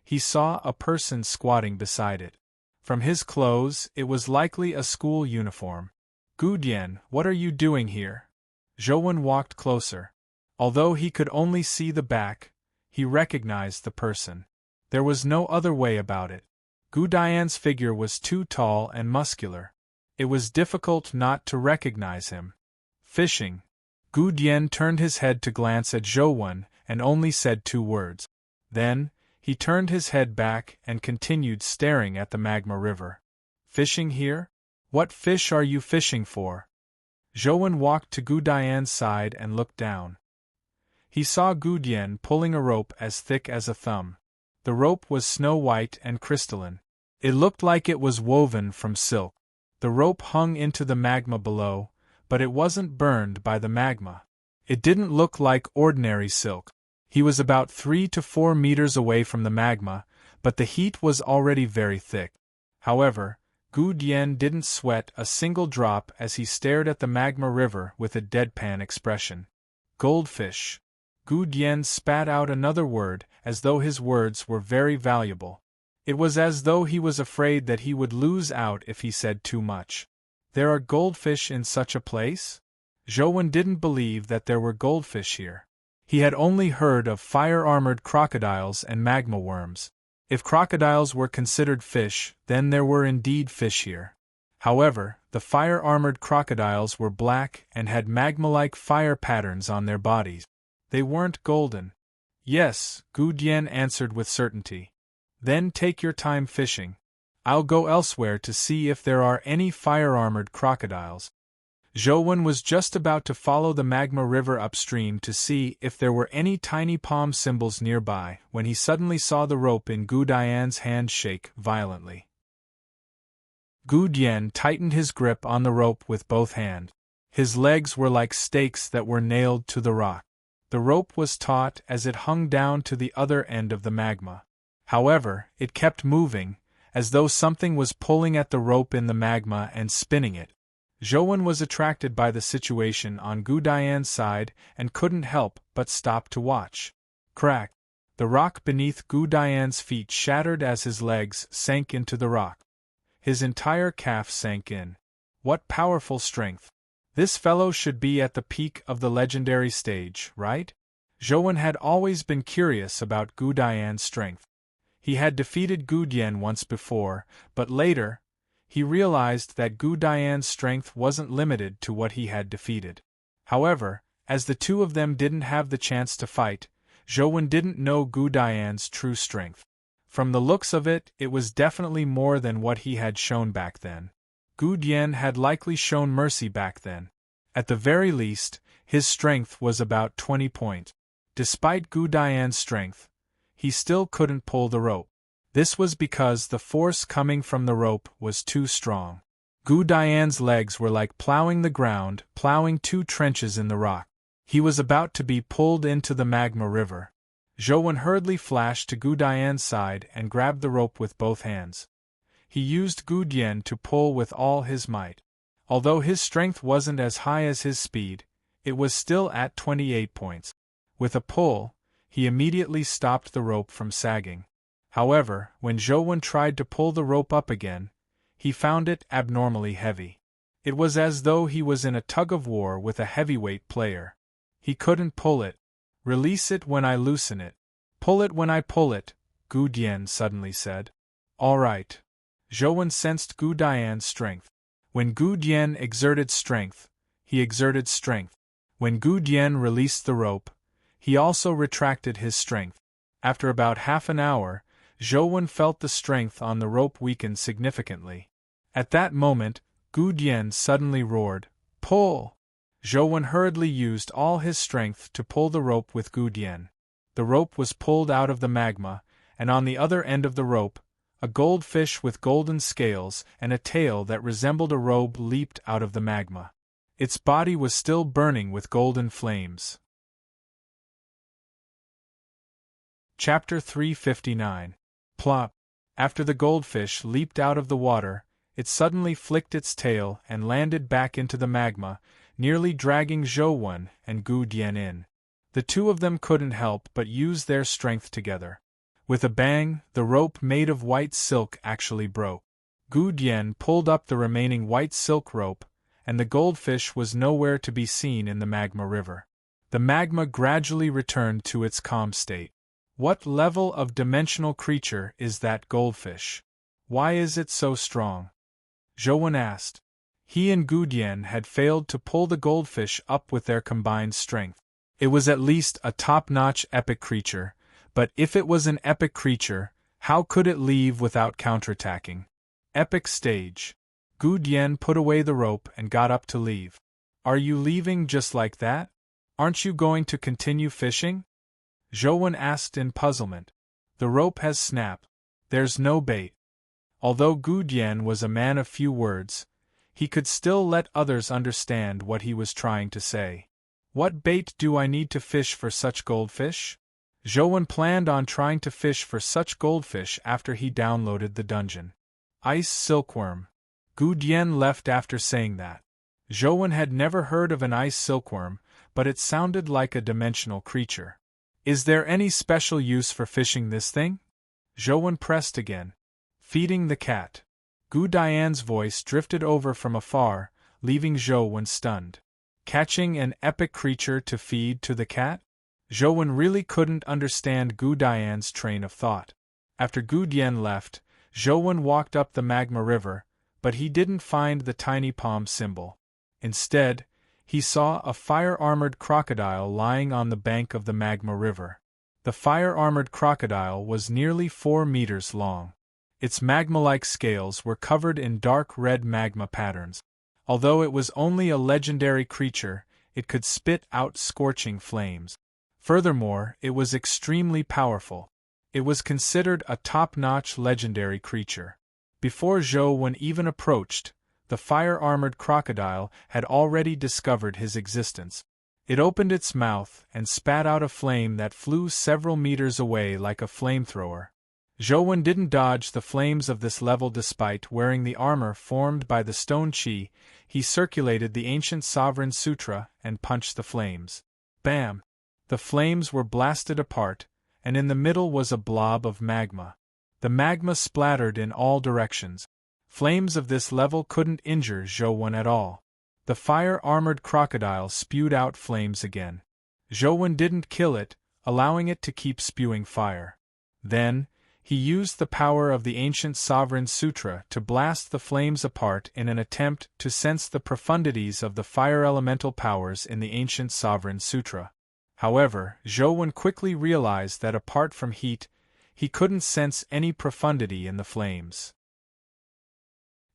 he saw a person squatting beside it. From his clothes, it was likely a school uniform. "Gu Dian, what are you doing here?" Zhouwen walked closer. Although he could only see the back, he recognized the person. There was no other way about it. Gu Dian's figure was too tall and muscular. It was difficult not to recognize him. "Fishing." Gu Dian turned his head to glance at Zhouwen and only said 2 words. Then, he turned his head back and continued staring at the magma river. "Fishing here? What fish are you fishing for?" Zhouwen walked to Gu Dian's side and looked down. He saw Gu Dian pulling a rope as thick as a thumb. The rope was snow-white and crystalline. It looked like it was woven from silk. The rope hung into the magma below, but it wasn't burned by the magma. It didn't look like ordinary silk. He was about 3 to 4 meters away from the magma, but the heat was already very thick. However, Gu Dian didn't sweat a single drop as he stared at the magma river with a deadpan expression. "Goldfish." Gu Dian spat out another word as though his words were very valuable. It was as though he was afraid that he would lose out if he said too much. "There are goldfish in such a place?" Zhouwen didn't believe that there were goldfish here. He had only heard of fire-armored crocodiles and magma worms. If crocodiles were considered fish, then there were indeed fish here. However, the fire-armored crocodiles were black and had magma-like fire patterns on their bodies. They weren't golden. "Yes," Gu Dian answered with certainty. "Then take your time fishing. I'll go elsewhere to see if there are any fire-armored crocodiles." Zhouwen was just about to follow the magma river upstream to see if there were any tiny palm symbols nearby when he suddenly saw the rope in Gu Dian's hand shake violently. Gu Dian tightened his grip on the rope with both hands. His legs were like stakes that were nailed to the rock. The rope was taut as it hung down to the other end of the magma. However, it kept moving, as though something was pulling at the rope in the magma and spinning it. Zhouwen was attracted by the situation on Gu Dian's side and couldn't help but stop to watch. Crack! The rock beneath Gu Dian's feet shattered as his legs sank into the rock. His entire calf sank in. What powerful strength! This fellow should be at the peak of the legendary stage, right? Zhouwen had always been curious about Gu Dian's strength. He had defeated Gu Dian once before, but later, he realized that Gu Dian's strength wasn't limited to what he had defeated. However, as the two of them didn't have the chance to fight, Zhouwen didn't know Gu Dian's true strength. From the looks of it, it was definitely more than what he had shown back then. Gu Dian had likely shown mercy back then. At the very least, his strength was about 20 points. Despite Gu Dian's strength, he still couldn't pull the rope. This was because the force coming from the rope was too strong. Gu Dian's legs were like plowing the ground, plowing 2 trenches in the rock. He was about to be pulled into the magma river. Zhouwen hurriedly flashed to Gu Dian's side and grabbed the rope with both hands. He used Gu Dian to pull with all his might. Although his strength wasn't as high as his speed, it was still at 28 points. With a pull, he immediately stopped the rope from sagging. However, when Zhouwen tried to pull the rope up again, he found it abnormally heavy. It was as though he was in a tug-of-war with a heavyweight player. He couldn't pull it. Release it when I loosen it. Pull it when I pull it, Gu Dian suddenly said. All right. Zhouwen sensed Gu Dian's strength. When Gu Dian exerted strength, he exerted strength. When Gu Dian released the rope, he also retracted his strength. After about half an hour, Zhouwen felt the strength on the rope weaken significantly. At that moment, Gu Dian suddenly roared, "Pull!" Zhouwen hurriedly used all his strength to pull the rope with Gu Dian. The rope was pulled out of the magma, and on the other end of the rope, a goldfish with golden scales and a tail that resembled a robe leaped out of the magma. Its body was still burning with golden flames. Chapter 359. Plop! After the goldfish leaped out of the water, it suddenly flicked its tail and landed back into the magma, nearly dragging Zhouwen and Gu Dian in. The two of them couldn't help but use their strength together. With a bang, the rope made of white silk actually broke. Gu Dian pulled up the remaining white silk rope, and the goldfish was nowhere to be seen in the magma river. The magma gradually returned to its calm state. What level of dimensional creature is that goldfish? Why is it so strong? Zhouwen asked. He and Gu Dian had failed to pull the goldfish up with their combined strength. It was at least a top-notch epic creature, but if it was an epic creature, how could it leave without counterattacking? Epic stage. Gu Dian put away the rope and got up to leave. Are you leaving just like that? Aren't you going to continue fishing? Zhouwen asked in puzzlement. The rope has snapped. There's no bait. Although Gu Dian was a man of few words, he could still let others understand what he was trying to say. What bait do I need to fish for such goldfish? Zhouwen planned on trying to fish for such goldfish after he downloaded the dungeon. Ice silkworm. Gu Dian left after saying that. Zhouwen had never heard of an ice silkworm, but it sounded like a dimensional creature. Is there any special use for fishing this thing? Zhouwen pressed again. Feeding the cat. Gu Dian's voice drifted over from afar, leaving Zhouwen stunned. Catching an epic creature to feed to the cat? Zhouwen really couldn't understand Gu Dian's train of thought. After Gu Dian left, Zhouwen walked up the magma river, but he didn't find the tiny palm symbol. Instead, he saw a fire-armored crocodile lying on the bank of the magma river. The fire-armored crocodile was nearly 4 meters long. Its magma-like scales were covered in dark red magma patterns. Although it was only a legendary creature, it could spit out scorching flames. Furthermore, it was extremely powerful. It was considered a top-notch legendary creature. Before Zhouwen even approached, the fire-armored crocodile had already discovered his existence. It opened its mouth and spat out a flame that flew several meters away like a flamethrower. Zhou didn't dodge the flames of this level despite wearing the armor formed by the stone chi. He circulated the ancient sovereign sutra and punched the flames. Bam! The flames were blasted apart, and in the middle was a blob of magma. The magma splattered in all directions. Flames of this level couldn't injure Zhou at all. The fire-armored crocodile spewed out flames again. Zhou didn't kill it, allowing it to keep spewing fire. Then, he used the power of the ancient sovereign sutra to blast the flames apart in an attempt to sense the profundities of the fire elemental powers in the ancient sovereign sutra. However, Zhou quickly realized that apart from heat, he couldn't sense any profundity in the flames.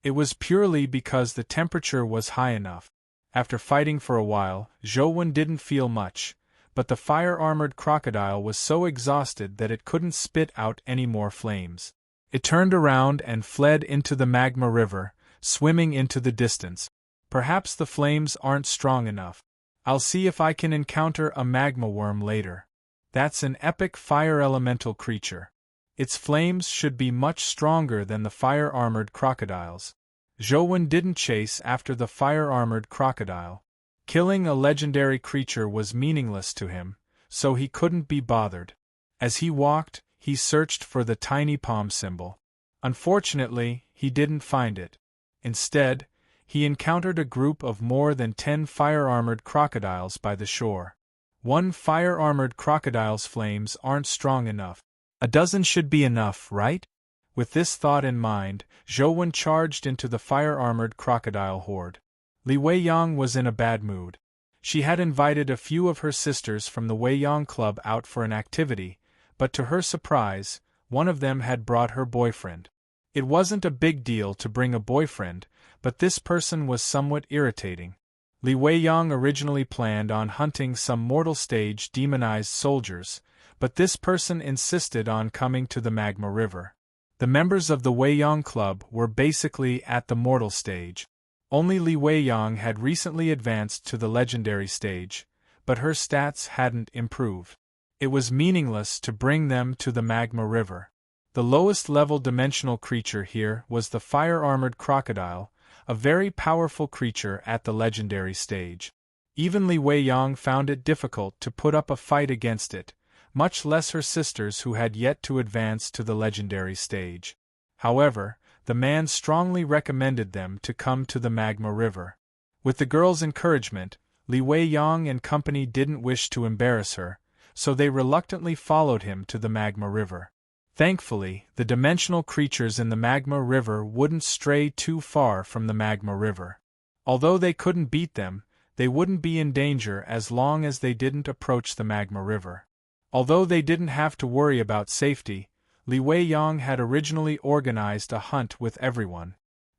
It was purely because the temperature was high enough. After fighting for a while, Zhou didn't feel much, but the fire-armored crocodile was so exhausted that it couldn't spit out any more flames. It turned around and fled into the magma river, swimming into the distance. Perhaps the flames aren't strong enough. I'll see if I can encounter a magma worm later. That's an epic fire elemental creature. Its flames should be much stronger than the fire-armored crocodile's. Zhou didn't chase after the fire-armored crocodile. Killing a legendary creature was meaningless to him, so he couldn't be bothered. As he walked, he searched for the tiny palm symbol. Unfortunately, he didn't find it. Instead, he encountered a group of more than 10 fire-armored crocodiles by the shore. One fire-armored crocodile's flames aren't strong enough. A dozen should be enough, right? With this thought in mind, Zhou charged into the fire-armored crocodile horde. Li Weiyang was in a bad mood. She had invited a few of her sisters from the Weiyang Club out for an activity, but to her surprise, one of them had brought her boyfriend. It wasn't a big deal to bring a boyfriend, but this person was somewhat irritating. Li Weiyang originally planned on hunting some mortal stage demonized soldiers, but this person insisted on coming to the magma river. The members of the Weiyang Club were basically at the mortal stage. Only Li Weiyang had recently advanced to the legendary stage, but her stats hadn't improved. It was meaningless to bring them to the magma river. The lowest level dimensional creature here was the fire-armored crocodile, a very powerful creature at the legendary stage. Even Li Weiyang found it difficult to put up a fight against it, much less her sisters who had yet to advance to the legendary stage. However, the man strongly recommended them to come to the magma river. With the girl's encouragement, Li Weiyang and company didn't wish to embarrass her, so they reluctantly followed him to the magma river. Thankfully, the dimensional creatures in the magma river wouldn't stray too far from the magma river. Although they couldn't beat them, they wouldn't be in danger as long as they didn't approach the magma river. Although they didn't have to worry about safety, Li Weiyang had originally organized a hunt with everyone.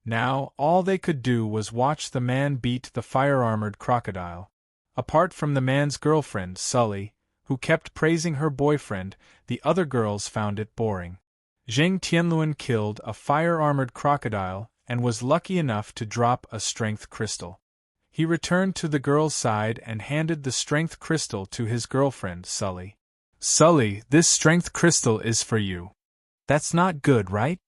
Now, all they could do was watch the man beat the fire-armored crocodile. Apart from the man's girlfriend, Sully, who kept praising her boyfriend, the other girls found it boring. Zheng Tianluan killed a fire-armored crocodile and was lucky enough to drop a strength crystal. He returned to the girl's side and handed the strength crystal to his girlfriend, Sully. "Sully, this strength crystal is for you." "That's not good, right?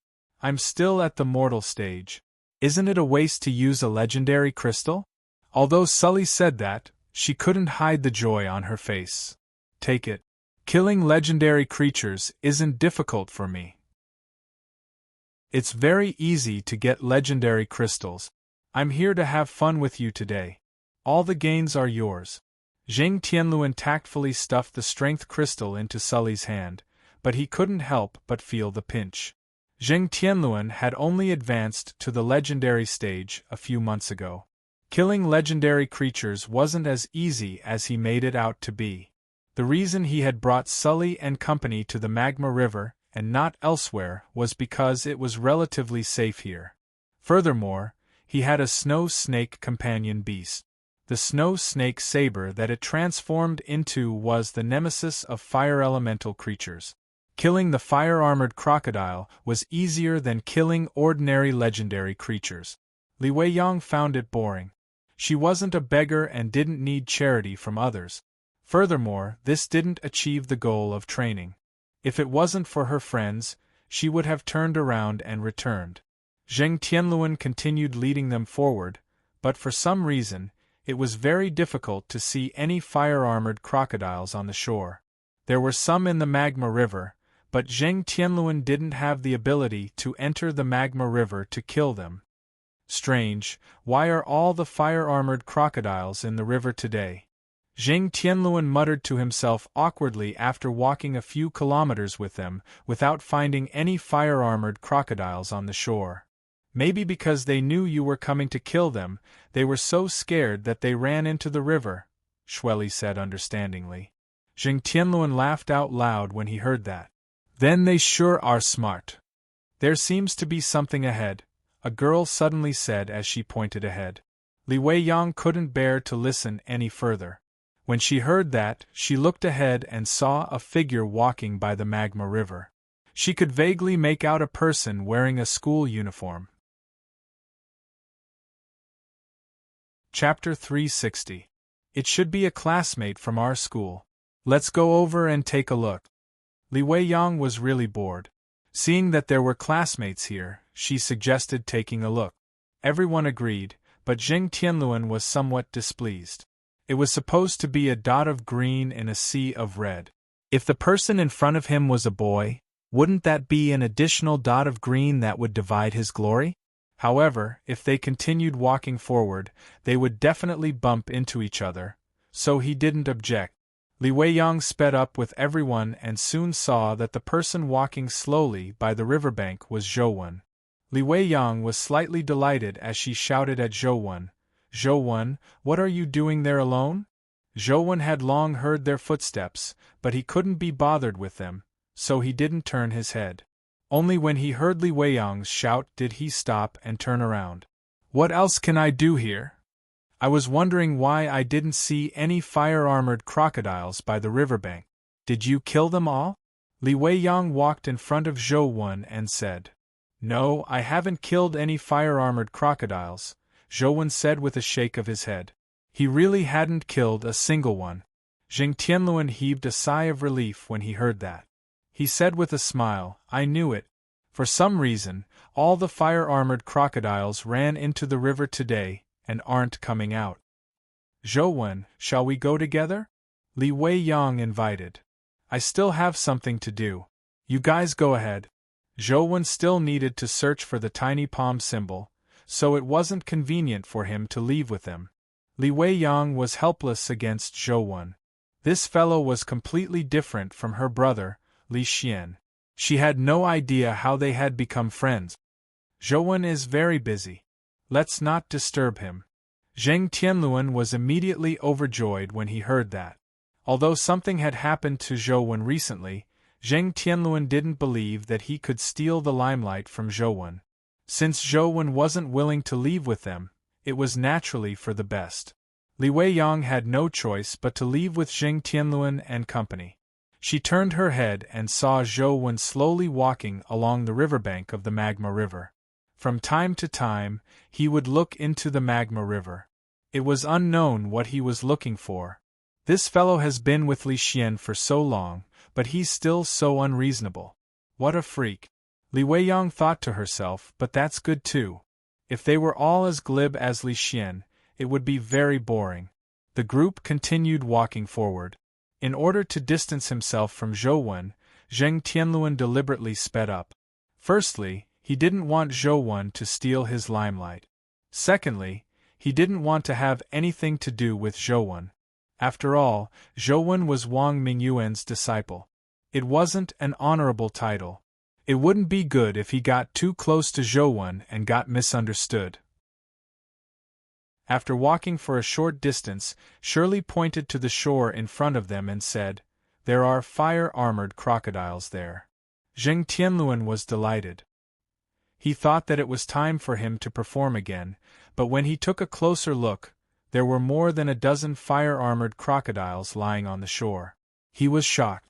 I'm still at the mortal stage. Isn't it a waste to use a legendary crystal?" Although Sully said that, she couldn't hide the joy on her face. "Take it. Killing legendary creatures isn't difficult for me. It's very easy to get legendary crystals. I'm here to have fun with you today. All the gains are yours." Zheng Tianluan tactfully stuffed the strength crystal into Sully's hand, but he couldn't help but feel the pinch. Zheng Tianluan had only advanced to the legendary stage a few months ago. Killing legendary creatures wasn't as easy as he made it out to be. The reason he had brought Sully and company to the magma river and not elsewhere was because it was relatively safe here. Furthermore, he had a snow snake companion beast. The snow snake saber that it transformed into was the nemesis of fire elemental creatures. Killing the fire-armored crocodile was easier than killing ordinary legendary creatures. Li Weiyang found it boring. She wasn't a beggar and didn't need charity from others. Furthermore, this didn't achieve the goal of training. If it wasn't for her friends, she would have turned around and returned. Zheng Tianluan continued leading them forward, but for some reason, it was very difficult to see any fire-armored crocodiles on the shore. There were some in the magma river, but Zheng Tianluan didn't have the ability to enter the magma river to kill them. Strange, why are all the fire-armored crocodiles in the river today? Zheng Tianluan muttered to himself awkwardly after walking a few kilometers with them, without finding any fire-armored crocodiles on the shore. Maybe because they knew you were coming to kill them, they were so scared that they ran into the river, Shueli said understandingly. Zheng Tianluan laughed out loud when he heard that. Then they sure are smart. There seems to be something ahead, a girl suddenly said as she pointed ahead. Li Weiyang couldn't bear to listen any further. When she heard that, she looked ahead and saw a figure walking by the magma river. She could vaguely make out a person wearing a school uniform. Chapter 360. It should be a classmate from our school. Let's go over and take a look. Li Weiyang was really bored. Seeing that there were classmates here, she suggested taking a look. Everyone agreed, but Zheng Tianluan was somewhat displeased. It was supposed to be a dot of green in a sea of red. If the person in front of him was a boy, wouldn't that be an additional dot of green that would divide his glory? However, if they continued walking forward, they would definitely bump into each other, so he didn't object. Li Weiyang sped up with everyone and soon saw that the person walking slowly by the riverbank was Zhou. Li Weiyang was slightly delighted as she shouted at Zhou. Zhou, what are you doing there alone? Zhou had long heard their footsteps, but he couldn't be bothered with them, so he didn't turn his head. Only when he heard Li Weiyang's shout did he stop and turn around. What else can I do here? I was wondering why I didn't see any fire-armored crocodiles by the riverbank. Did you kill them all? Li Weiyang walked in front of Zhou and said. No, I haven't killed any fire-armored crocodiles, Zhou said with a shake of his head. He really hadn't killed a single one. Zheng Tianluan heaved a sigh of relief when he heard that. He said with a smile, I knew it. For some reason, all the fire-armored crocodiles ran into the river today and aren't coming out. Zhou, shall we go together? Li Weiyang invited. I still have something to do. You guys go ahead. Zhou still needed to search for the tiny palm symbol, so it wasn't convenient for him to leave with them. Li Weiyang was helpless against Zhou. This fellow was completely different from her brother, Li Xian. She had no idea how they had become friends. Zhou is very busy. Let's not disturb him. Zheng Tianluan was immediately overjoyed when he heard that. Although something had happened to Zhou recently, Zheng Tianluan didn't believe that he could steal the limelight from Zhou. Since Zhou wasn't willing to leave with them, it was naturally for the best. Li Weiyang had no choice but to leave with Zheng Tianluan and company. She turned her head and saw Zhou slowly walking along the riverbank of the magma river. From time to time, he would look into the magma river. It was unknown what he was looking for. This fellow has been with Li Xian for so long, but he's still so unreasonable. What a freak. Li Weiyang thought to herself, but that's good too. If they were all as glib as Li Xian, it would be very boring. The group continued walking forward. In order to distance himself from Zhou, Zheng Tianluan deliberately sped up. Firstly, he didn't want Zhou to steal his limelight. Secondly, he didn't want to have anything to do with Zhou. After all, Zhou was Wang Mingyuan's disciple. It wasn't an honorable title. It wouldn't be good if he got too close to Zhou and got misunderstood. After walking for a short distance, Shirley pointed to the shore in front of them and said, There are fire-armored crocodiles there. Zheng Tianluan was delighted. He thought that it was time for him to perform again, but when he took a closer look, there were more than a dozen fire-armored crocodiles lying on the shore. He was shocked.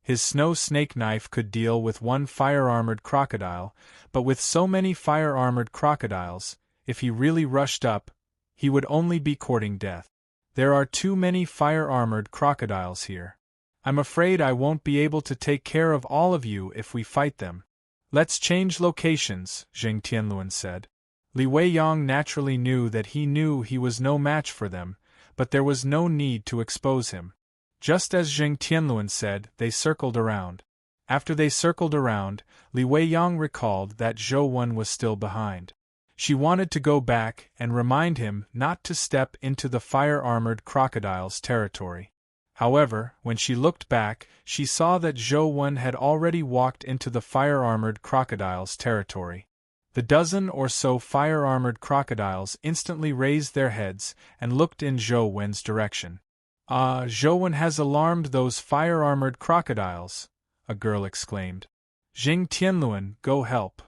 His snow snake knife could deal with one fire-armored crocodile, but with so many fire-armored crocodiles, If he really rushed up, he would only be courting death. There are too many fire-armored crocodiles here. I'm afraid I won't be able to take care of all of you if we fight them. Let's change locations, Zheng Tianluan said. Li Weiyang naturally knew that he was no match for them, but there was no need to expose him. Just as Zheng Tianluan said, they circled around. After they circled around, Li Weiyang recalled that Zhou Wen was still behind. She wanted to go back and remind him not to step into the fire-armored crocodile's territory. However, when she looked back, she saw that Zhou Wen had already walked into the fire-armored crocodile's territory. The dozen or so fire-armored crocodiles instantly raised their heads and looked in Zhou Wen's direction. "Ah, Zhou Wen has alarmed those fire-armored crocodiles," a girl exclaimed. "Zheng Tianluan, go help."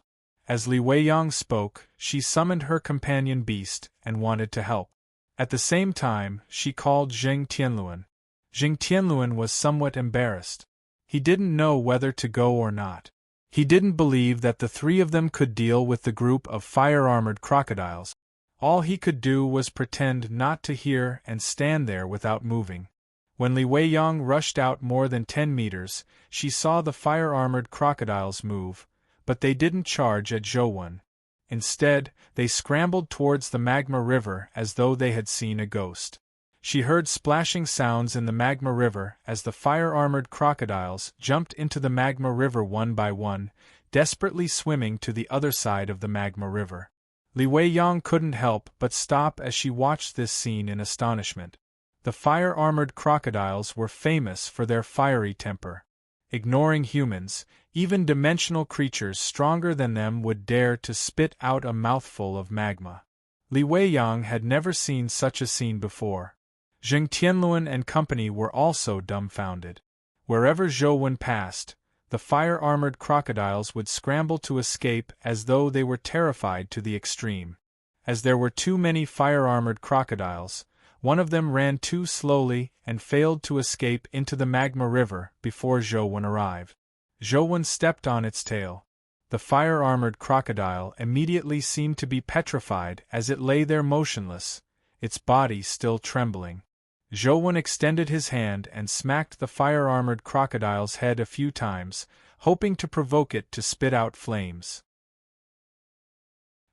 As Li Weiyang spoke, she summoned her companion beast and wanted to help. At the same time, she called Zheng Tianluan. Zheng Tianluan was somewhat embarrassed. He didn't know whether to go or not. He didn't believe that the three of them could deal with the group of fire-armored crocodiles. All he could do was pretend not to hear and stand there without moving. When Li Weiyang rushed out more than 10 meters, she saw the fire-armored crocodiles move, but they didn't charge at Zhou Wen. Instead, they scrambled towards the magma river as though they had seen a ghost. She heard splashing sounds in the magma river as the fire-armored crocodiles jumped into the magma river one by one, desperately swimming to the other side of the magma river. Li Weiyang couldn't help but stop as she watched this scene in astonishment. The fire-armored crocodiles were famous for their fiery temper. Ignoring humans, even dimensional creatures stronger than them would dare to spit out a mouthful of magma. Li Weiyang had never seen such a scene before. Zheng Tianluan and company were also dumbfounded. Wherever Zhou Wen passed, the fire-armored crocodiles would scramble to escape as though they were terrified to the extreme. As there were too many fire-armored crocodiles, one of them ran too slowly and failed to escape into the magma river before Zhou Wen arrived. Zhou Wen stepped on its tail. The fire-armored crocodile immediately seemed to be petrified as it lay there motionless, its body still trembling. Zhou Wen extended his hand and smacked the fire-armored crocodile's head a few times, hoping to provoke it to spit out flames.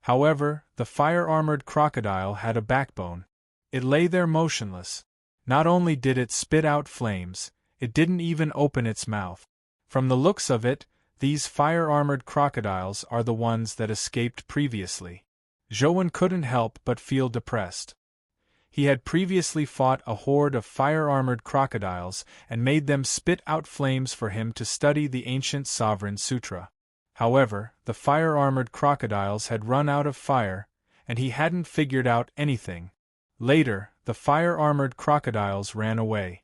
However, the fire-armored crocodile had a backbone. It lay there motionless. Not only did it spit out flames, it didn't even open its mouth. From the looks of it, these fire-armored crocodiles are the ones that escaped previously. Zhou Wen couldn't help but feel depressed. He had previously fought a horde of fire-armored crocodiles and made them spit out flames for him to study the ancient Sovereign Sutra. However, the fire-armored crocodiles had run out of fire, and he hadn't figured out anything. Later, the fire-armored crocodiles ran away.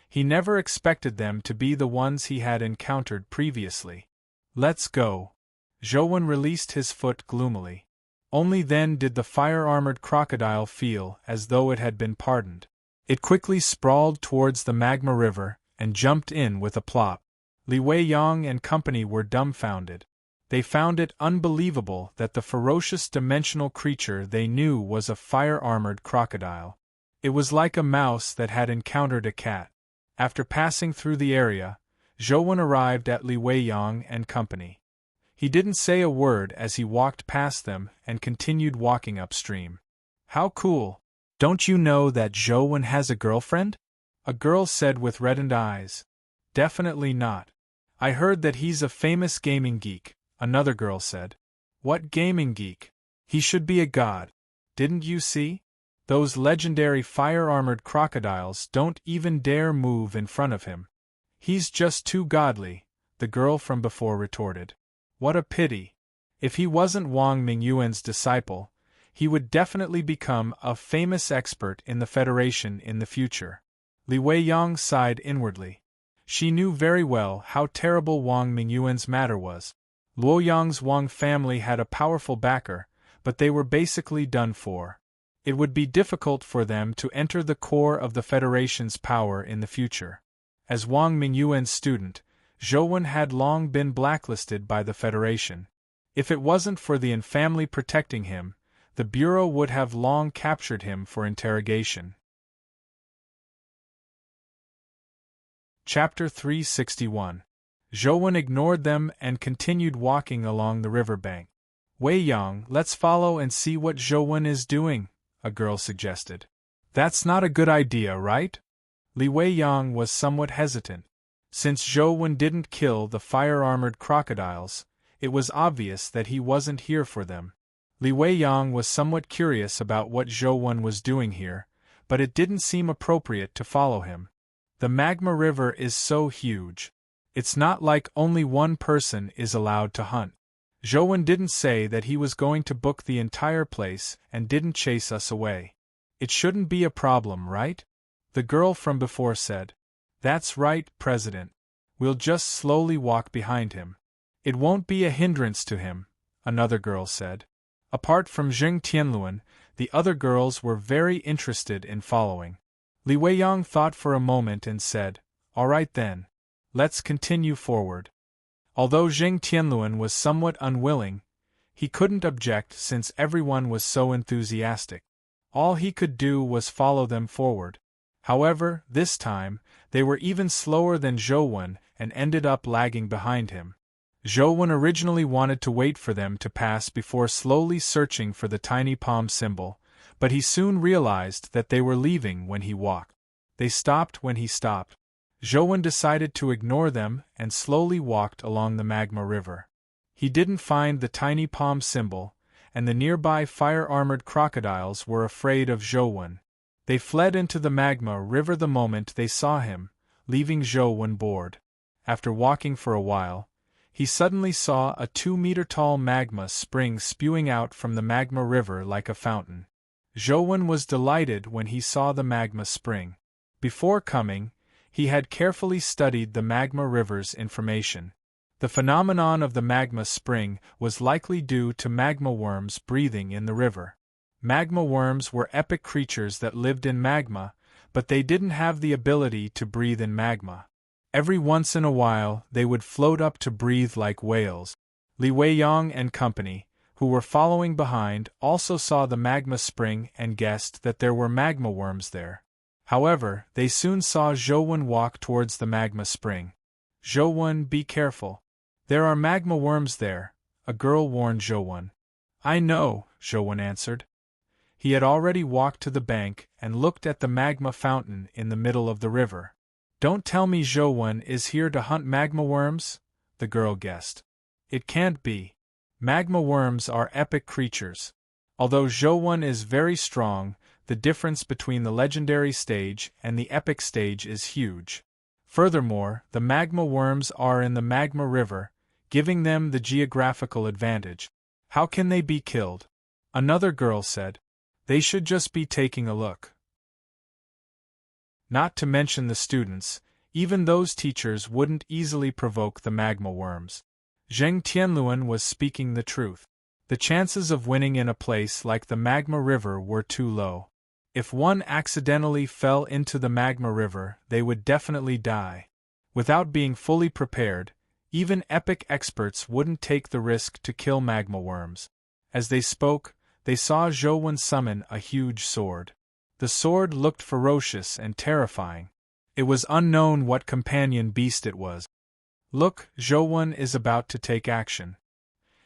He never expected them to be the ones he had encountered previously. "Let's go." Zhou Wen released his foot gloomily. Only then did the fire-armored crocodile feel as though it had been pardoned. It quickly sprawled towards the magma river and jumped in with a plop. Li Weiyang and company were dumbfounded. They found it unbelievable that the ferocious dimensional creature they knew was a fire-armored crocodile. It was like a mouse that had encountered a cat. After passing through the area, Zhou Wen arrived at Li Weiyang and company. He didn't say a word as he walked past them and continued walking upstream. "How cool! Don't you know that Zhou Wen has a girlfriend?" a girl said with reddened eyes. "Definitely not. I heard that he's a famous gaming geek," another girl said. "What gaming geek? He should be a god. Didn't you see? Those legendary fire-armored crocodiles don't even dare move in front of him. He's just too godly," the girl from before retorted. "What a pity. If he wasn't Wang Mingyuan's disciple, he would definitely become a famous expert in the Federation in the future." Li Weiyang sighed inwardly. She knew very well how terrible Wang Mingyuan's matter was. Luoyang's Wang family had a powerful backer, but they were basically done for. It would be difficult for them to enter the core of the Federation's power in the future. As Wang Mingyuan's student, Zhou Wen had long been blacklisted by the Federation. If it wasn't for the Yin family protecting him, The bureau would have long captured him for interrogation. Chapter 361. Zhou ignored them and continued walking along the riverbank. Wei Yang, let's follow and see what Zhou is doing, a girl suggested. That's not a good idea, right? Li Wei Yang was somewhat hesitant. Since Zhou didn't kill the fire-armored crocodiles, it was obvious that he wasn't here for them. Li Wei Yang was somewhat curious about what Zhou was doing here, but it didn't seem appropriate to follow him. The magma river is so huge. It's not like only one person is allowed to hunt. Zhou didn't say that he was going to book the entire place and didn't chase us away. It shouldn't be a problem, right? The girl from before said. That's right, President. We'll just slowly walk behind him. It won't be a hindrance to him, another girl said. Apart from Zheng Tianluan, the other girls were very interested in following. Li Weiyang thought for a moment and said, All right then. Let's continue forward. Although Zheng Tianluan was somewhat unwilling, he couldn't object since everyone was so enthusiastic. All he could do was follow them forward. However, this time, they were even slower than Zhou and ended up lagging behind him. Zhou originally wanted to wait for them to pass before slowly searching for the tiny palm symbol, but he soon realized that they were leaving when he walked. They stopped when he stopped. Zhou decided to ignore them and slowly walked along the magma river. He didn't find the tiny palm symbol, and the nearby fire-armored crocodiles were afraid of Zhou. They fled into the magma river the moment they saw him, leaving Zhou bored. After walking for a while, he suddenly saw a 2-meter-tall magma spring spewing out from the magma river like a fountain. Zhou was delighted when he saw the magma spring. Before coming, he had carefully studied the magma river's information. The phenomenon of the magma spring was likely due to magma worms breathing in the river. Magma worms were epic creatures that lived in magma, but they didn't have the ability to breathe in magma. Every once in a while they would float up to breathe like whales. Li Weiyang and company, who were following behind, also saw the magma spring and guessed that there were magma worms there. However, they soon saw Zhou walk towards the magma spring. Zhou, be careful. There are magma worms there, a girl warned Zhou. I know, Zhou answered. He had already walked to the bank and looked at the magma fountain in the middle of the river. Don't tell me Zhou is here to hunt magma worms? The girl guessed. It can't be. Magma worms are epic creatures. Although Zhou is very strong, the difference between the legendary stage and the epic stage is huge. Furthermore, the magma worms are in the magma river, giving them the geographical advantage. How can they be killed? Another girl said. They should just be taking a look. Not to mention the students, even those teachers wouldn't easily provoke the magma worms. Zheng Tianluan was speaking the truth. The chances of winning in a place like the magma river were too low. If one accidentally fell into the magma river, they would definitely die. Without being fully prepared, even epic experts wouldn't take the risk to kill magma worms. As they spoke, they saw Zhou summon a huge sword. The sword looked ferocious and terrifying. It was unknown what companion beast it was. Look, Zhou is about to take action.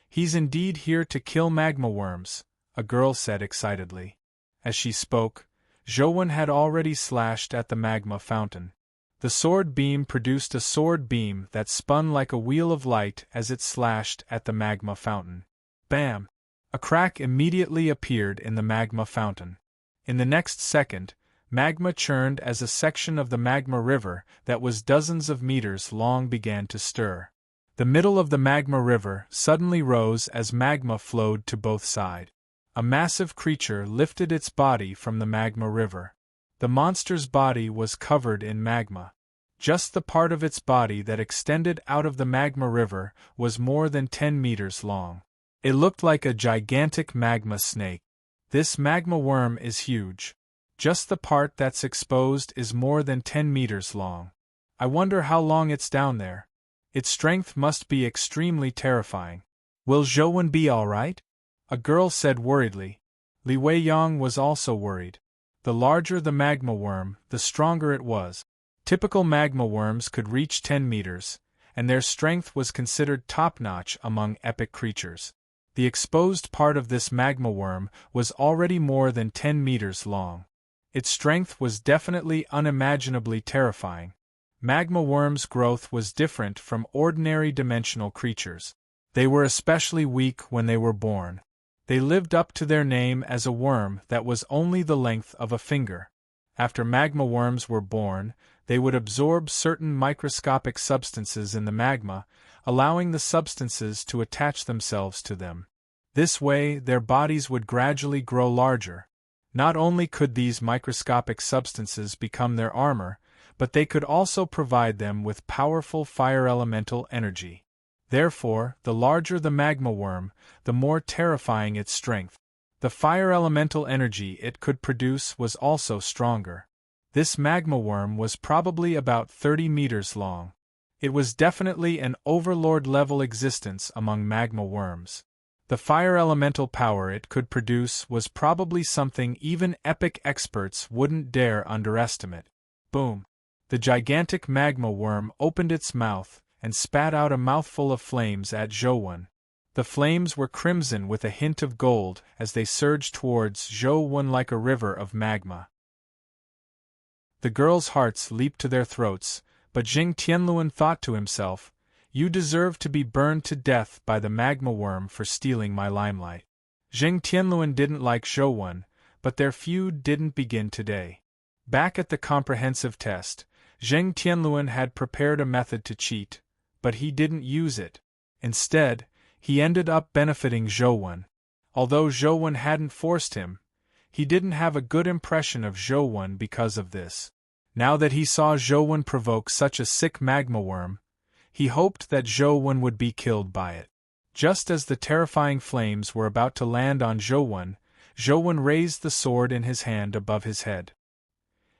He's indeed here to kill magma worms, a girl said excitedly. As she spoke, Zhou had already slashed at the magma fountain. The sword beam produced a sword beam that spun like a wheel of light as it slashed at the magma fountain. Bam! A crack immediately appeared in the magma fountain. In the next second, magma churned as a section of the magma river that was dozens of meters long began to stir. The middle of the magma river suddenly rose as magma flowed to both sides. A massive creature lifted its body from the magma river. The monster's body was covered in magma. Just the part of its body that extended out of the magma river was more than 10 meters long. It looked like a gigantic magma snake. This magma worm is huge. Just the part that's exposed is more than 10 meters long. I wonder how long it's down there. Its strength must be extremely terrifying. Will Zhou be all right? A girl said worriedly. Li Weiyang was also worried. The larger the magma worm, the stronger it was. Typical magma worms could reach 10 meters, and their strength was considered top-notch among epic creatures. The exposed part of this magma worm was already more than 10 meters long. Its strength was definitely unimaginably terrifying. Magma worms' growth was different from ordinary dimensional creatures. They were especially weak when they were born. They lived up to their name as a worm that was only the length of a finger. After magma worms were born, they would absorb certain microscopic substances in the magma, allowing the substances to attach themselves to them. This way, their bodies would gradually grow larger. Not only could these microscopic substances become their armor, but they could also provide them with powerful fire elemental energy. Therefore, the larger the magma worm, the more terrifying its strength. The fire elemental energy it could produce was also stronger. This magma worm was probably about 30 meters long. It was definitely an overlord-level existence among magma worms. The fire elemental power it could produce was probably something even epic experts wouldn't dare underestimate. Boom! The gigantic magma worm opened its mouth and spat out a mouthful of flames at Zhou. The flames were crimson with a hint of gold as they surged towards Zhou like a river of magma. The girls' hearts leaped to their throats, but Jing Tianluan thought to himself, "You deserve to be burned to death by the magma worm for stealing my limelight." Jing Tianluan didn't like Zhou, but their feud didn't begin today. Back at the comprehensive test, Jing Tianluan had prepared a method to cheat, but he didn't use it. Instead, he ended up benefiting Zhou. Although Zhou hadn't forced him, he didn't have a good impression of Zhou because of this. Now that he saw Zhou provoke such a sick magma worm, he hoped that Zhou would be killed by it. Just as the terrifying flames were about to land on Zhou raised the sword in his hand above his head.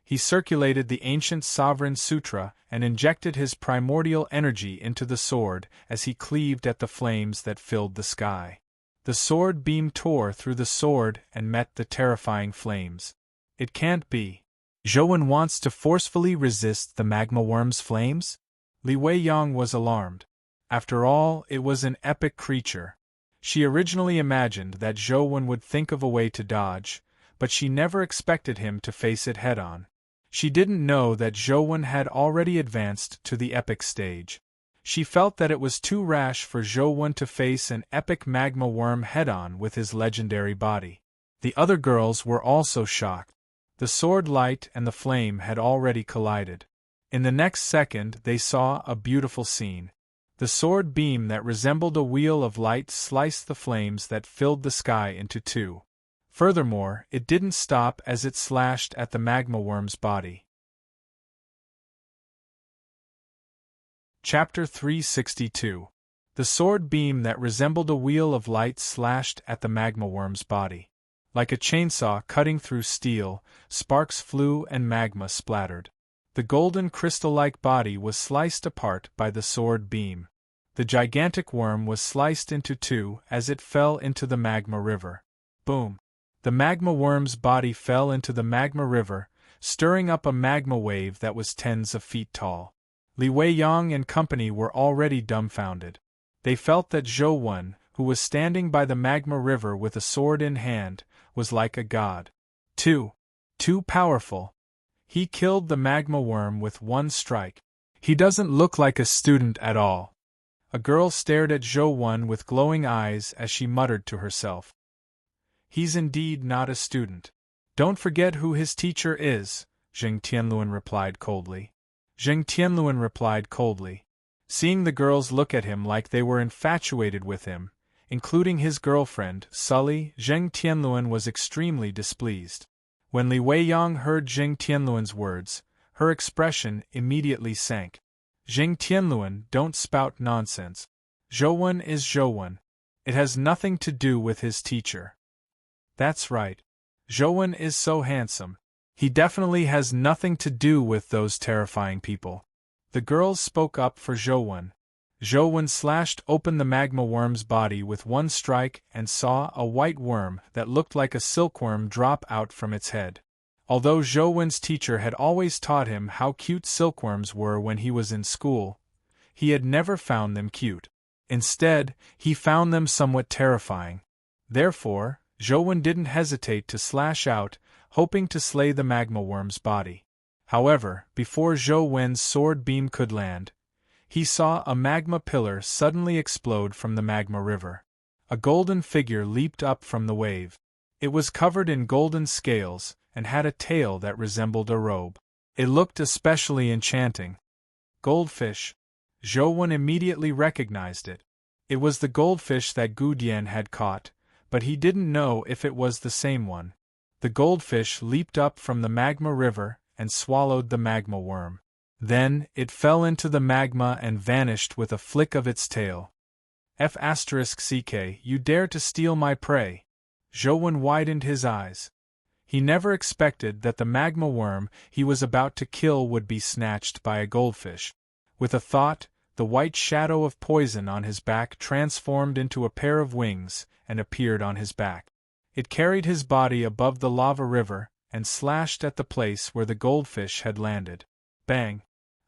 He circulated the ancient Sovereign Sutra and injected his primordial energy into the sword as he cleaved at the flames that filled the sky. The sword beam tore through the sword and met the terrifying flames. It can't be. Zhou wants to forcefully resist the magma worm's flames? Li Weiyang was alarmed. After all, it was an epic creature. She originally imagined that Zhou would think of a way to dodge, but she never expected him to face it head-on. She didn't know that Zhou had already advanced to the epic stage. She felt that it was too rash for Zhou to face an epic magma worm head-on with his legendary body. The other girls were also shocked. The sword light and the flame had already collided. In the next second they saw a beautiful scene. The sword beam that resembled a wheel of light sliced the flames that filled the sky into two. Furthermore, it didn't stop as it slashed at the magma worm's body. Chapter 362. The sword beam that resembled a wheel of light slashed at the magma worm's body. Like a chainsaw cutting through steel, sparks flew and magma splattered. The golden crystal-like body was sliced apart by the sword beam. The gigantic worm was sliced into two as it fell into the magma river. Boom! The magma worm's body fell into the magma river, stirring up a magma wave that was tens of feet tall. Li Weiyang and company were already dumbfounded. They felt that Zhou, who was standing by the magma river with a sword in hand, was like a god. Too powerful. He killed the magma worm with one strike. He doesn't look like a student at all. A girl stared at Zhou with glowing eyes as she muttered to herself. He's indeed not a student. Don't forget who his teacher is, Jing Tianluan replied coldly. Seeing the girls look at him like they were infatuated with him, including his girlfriend, Sully, Jing Tianluan was extremely displeased. When Li Weiyang heard Jing Tianluan's words, her expression immediately sank. Jing Tianluan, don't spout nonsense. Zhou is Zhou. It has nothing to do with his teacher. That's right. Zhou is so handsome. He definitely has nothing to do with those terrifying people. The girls spoke up for Zhou. Zhou Wen slashed open the magma worm's body with one strike and saw a white worm that looked like a silkworm drop out from its head. Although Zhou Wen's teacher had always taught him how cute silkworms were when he was in school, he had never found them cute. Instead, he found them somewhat terrifying. Therefore, Zhou Wen didn't hesitate to slash out, hoping to slay the magma worm's body. However, before Zhou Wen's sword beam could land, he saw a magma pillar suddenly explode from the magma river. A golden figure leaped up from the wave. It was covered in golden scales and had a tail that resembled a robe. It looked especially enchanting. Goldfish. Zhou Wen immediately recognized it. It was the goldfish that Gu Dian had caught, but he didn't know if it was the same one. The goldfish leaped up from the magma river and swallowed the magma worm. Then, it fell into the magma and vanished with a flick of its tail. F*ck, you dare to steal my prey! Zhou Wen widened his eyes. He never expected that the magma worm he was about to kill would be snatched by a goldfish. With a thought, the white shadow of poison on his back transformed into a pair of wings and appeared on his back. It carried his body above the lava river and slashed at the place where the goldfish had landed. Bang!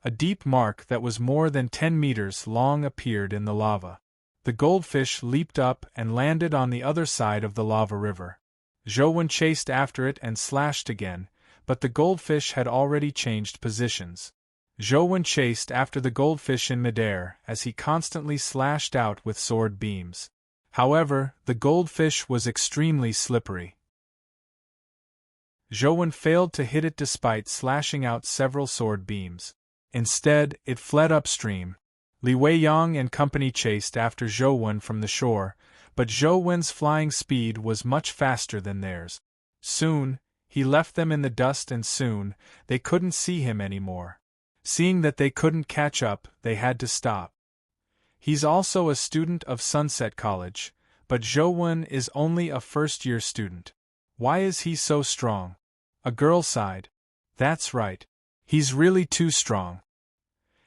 A deep mark that was more than 10 meters long appeared in the lava. The goldfish leaped up and landed on the other side of the lava river. Zhou Wen chased after it and slashed again, but the goldfish had already changed positions. Zhou Wen chased after the goldfish in midair as he constantly slashed out with sword beams. However, the goldfish was extremely slippery. Zhou Wen failed to hit it despite slashing out several sword beams. Instead, it fled upstream. Li Weiyang and company chased after Zhou Wen from the shore, but Zhou Wen's flying speed was much faster than theirs. Soon, he left them in the dust and soon, they couldn't see him anymore. Seeing that they couldn't catch up, they had to stop. He's also a student of Sunset College, but Zhou Wen is only a first-year student. Why is he so strong? A girl sighed. That's right. He's really too strong.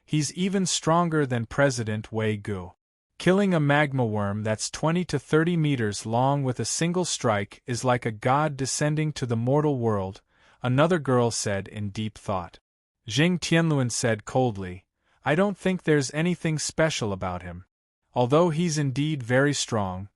He's even stronger than President Wei Gu. Killing a magma worm that's 20 to 30 meters long with a single strike is like a god descending to the mortal world, another girl said in deep thought. Jing Tianluan said coldly, I don't think there's anything special about him. Although he's indeed very strong,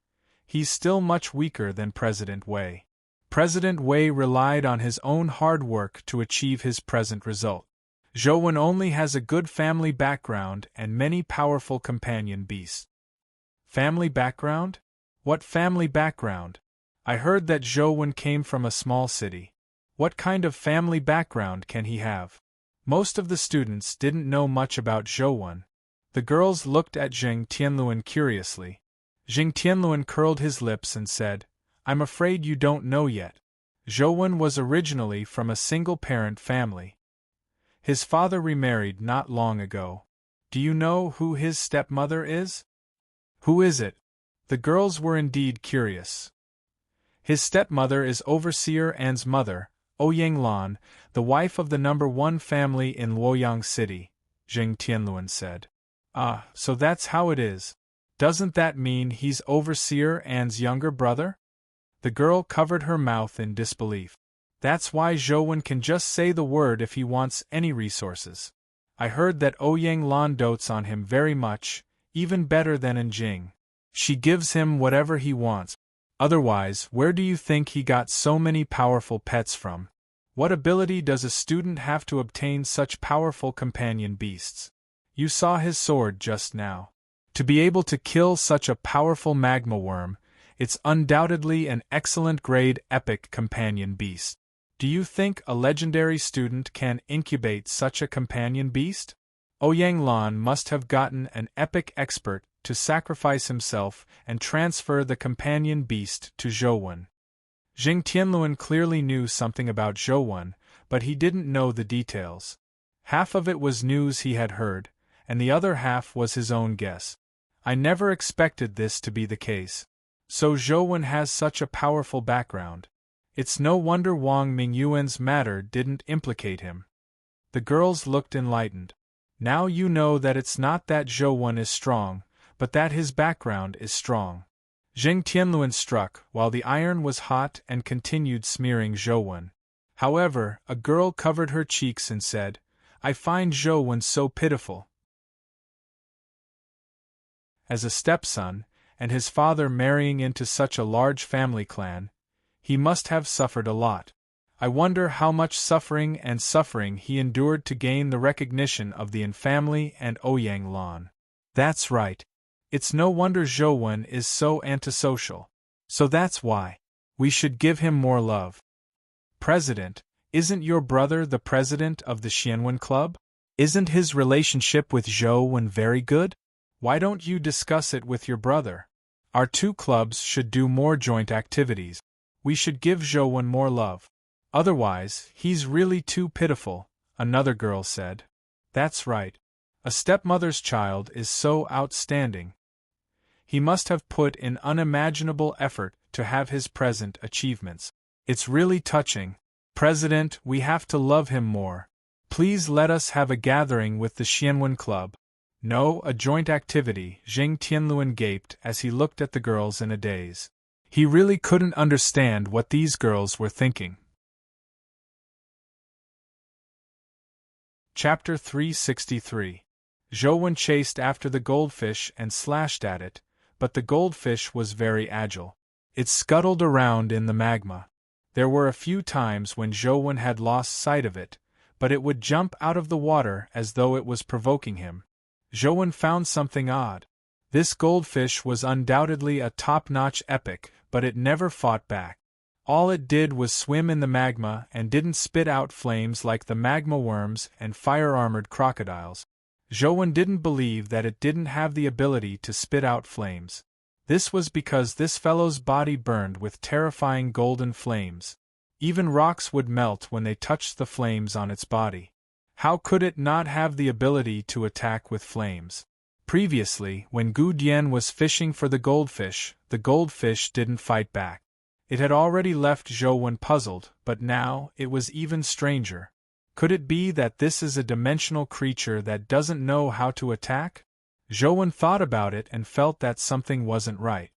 he's still much weaker than President Wei. President Wei relied on his own hard work to achieve his present result. Zhou Wen only has a good family background and many powerful companion beasts. Family background? What family background? I heard that Zhou Wen came from a small city. What kind of family background can he have? Most of the students didn't know much about Zhou Wen. The girls looked at Jing Tianluan curiously. Jing Tianluan curled his lips and said, I'm afraid you don't know yet. Zhou Wen was originally from a single-parent family. His father remarried not long ago. Do you know who his stepmother is? Who is it? The girls were indeed curious. His stepmother is Overseer An's mother, Ouyang Lan, the wife of the #1 family in Luoyang City, Jing Tianluan said. Ah, so that's how it is. Doesn't that mean he's Overseer An's younger brother? The girl covered her mouth in disbelief. That's why Zhou Wen can just say the word if he wants any resources. I heard that Ouyang Lan dotes on him very much, even better than in Jing. She gives him whatever he wants. Otherwise, where do you think he got so many powerful pets from? What ability does a student have to obtain such powerful companion beasts? You saw his sword just now. To be able to kill such a powerful magma worm, it's undoubtedly an excellent grade epic companion beast. Do you think a legendary student can incubate such a companion beast? Ouyang Lan must have gotten an epic expert to sacrifice himself and transfer the companion beast to Zhou Wen. Jing Tianluan clearly knew something about Zhou Wen, but he didn't know the details. Half of it was news he had heard, and the other half was his own guess. I never expected this to be the case. So Zhou Wen has such a powerful background. It's no wonder Wang Mingyuan's matter didn't implicate him. The girls looked enlightened. Now you know that it's not that Zhou is strong, but that his background is strong. Zheng Tianluan struck while the iron was hot and continued smearing Zhou. However, a girl covered her cheeks and said, I find Zhou so pitiful. As a stepson, and his father marrying into such a large family clan, he must have suffered a lot. I wonder how much suffering he endured to gain the recognition of the family and Ouyang Lan. That's right. It's no wonder Zhou is so antisocial. So that's why. We should give him more love. President, isn't your brother the president of the Xianwen Club? Isn't his relationship with Zhou very good? Why don't you discuss it with your brother? Our two clubs should do more joint activities. We should give Zhou more love. Otherwise, he's really too pitiful, another girl said. That's right. A stepmother's child is so outstanding. He must have put in unimaginable effort to have his present achievements. It's really touching. President, we have to love him more. Please let us have a gathering with the Xianwen Club. No, a joint activity, Zheng Tianluan gaped as he looked at the girls in a daze. He really couldn't understand what these girls were thinking. Chapter 363. Zhou chased after the goldfish and slashed at it, but the goldfish was very agile. It scuttled around in the magma. There were a few times when Zhou had lost sight of it, but it would jump out of the water as though it was provoking him. Zhou found something odd. This goldfish was undoubtedly a top-notch epic, but it never fought back. All it did was swim in the magma and didn't spit out flames like the magma worms and fire-armored crocodiles. Zhou didn't believe that it didn't have the ability to spit out flames. This was because this fellow's body burned with terrifying golden flames. Even rocks would melt when they touched the flames on its body. How could it not have the ability to attack with flames? Previously, when Gu Dian was fishing for the goldfish didn't fight back. It had already left Zhou puzzled, but now it was even stranger. Could it be that this is a dimensional creature that doesn't know how to attack? Zhou thought about it and felt that something wasn't right.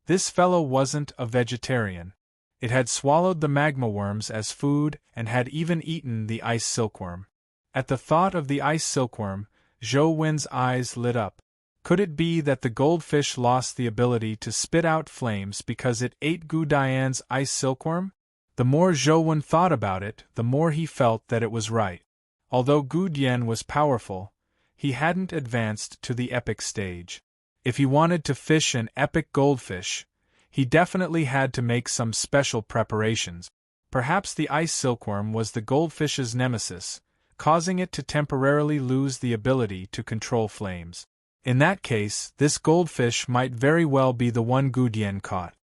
This fellow wasn't a vegetarian. It had swallowed the magma worms as food and had even eaten the ice silkworm. At the thought of the ice silkworm, Zhou's eyes lit up. Could it be that the goldfish lost the ability to spit out flames because it ate Gu Dian's ice silkworm? The more Zhou thought about it, the more he felt that it was right. Although Gu Dian was powerful, he hadn't advanced to the epic stage. If he wanted to fish an epic goldfish, he definitely had to make some special preparations. Perhaps the ice silkworm was the goldfish's nemesis, causing it to temporarily lose the ability to control flames. In that case, this goldfish might very well be the one Gu Dian caught.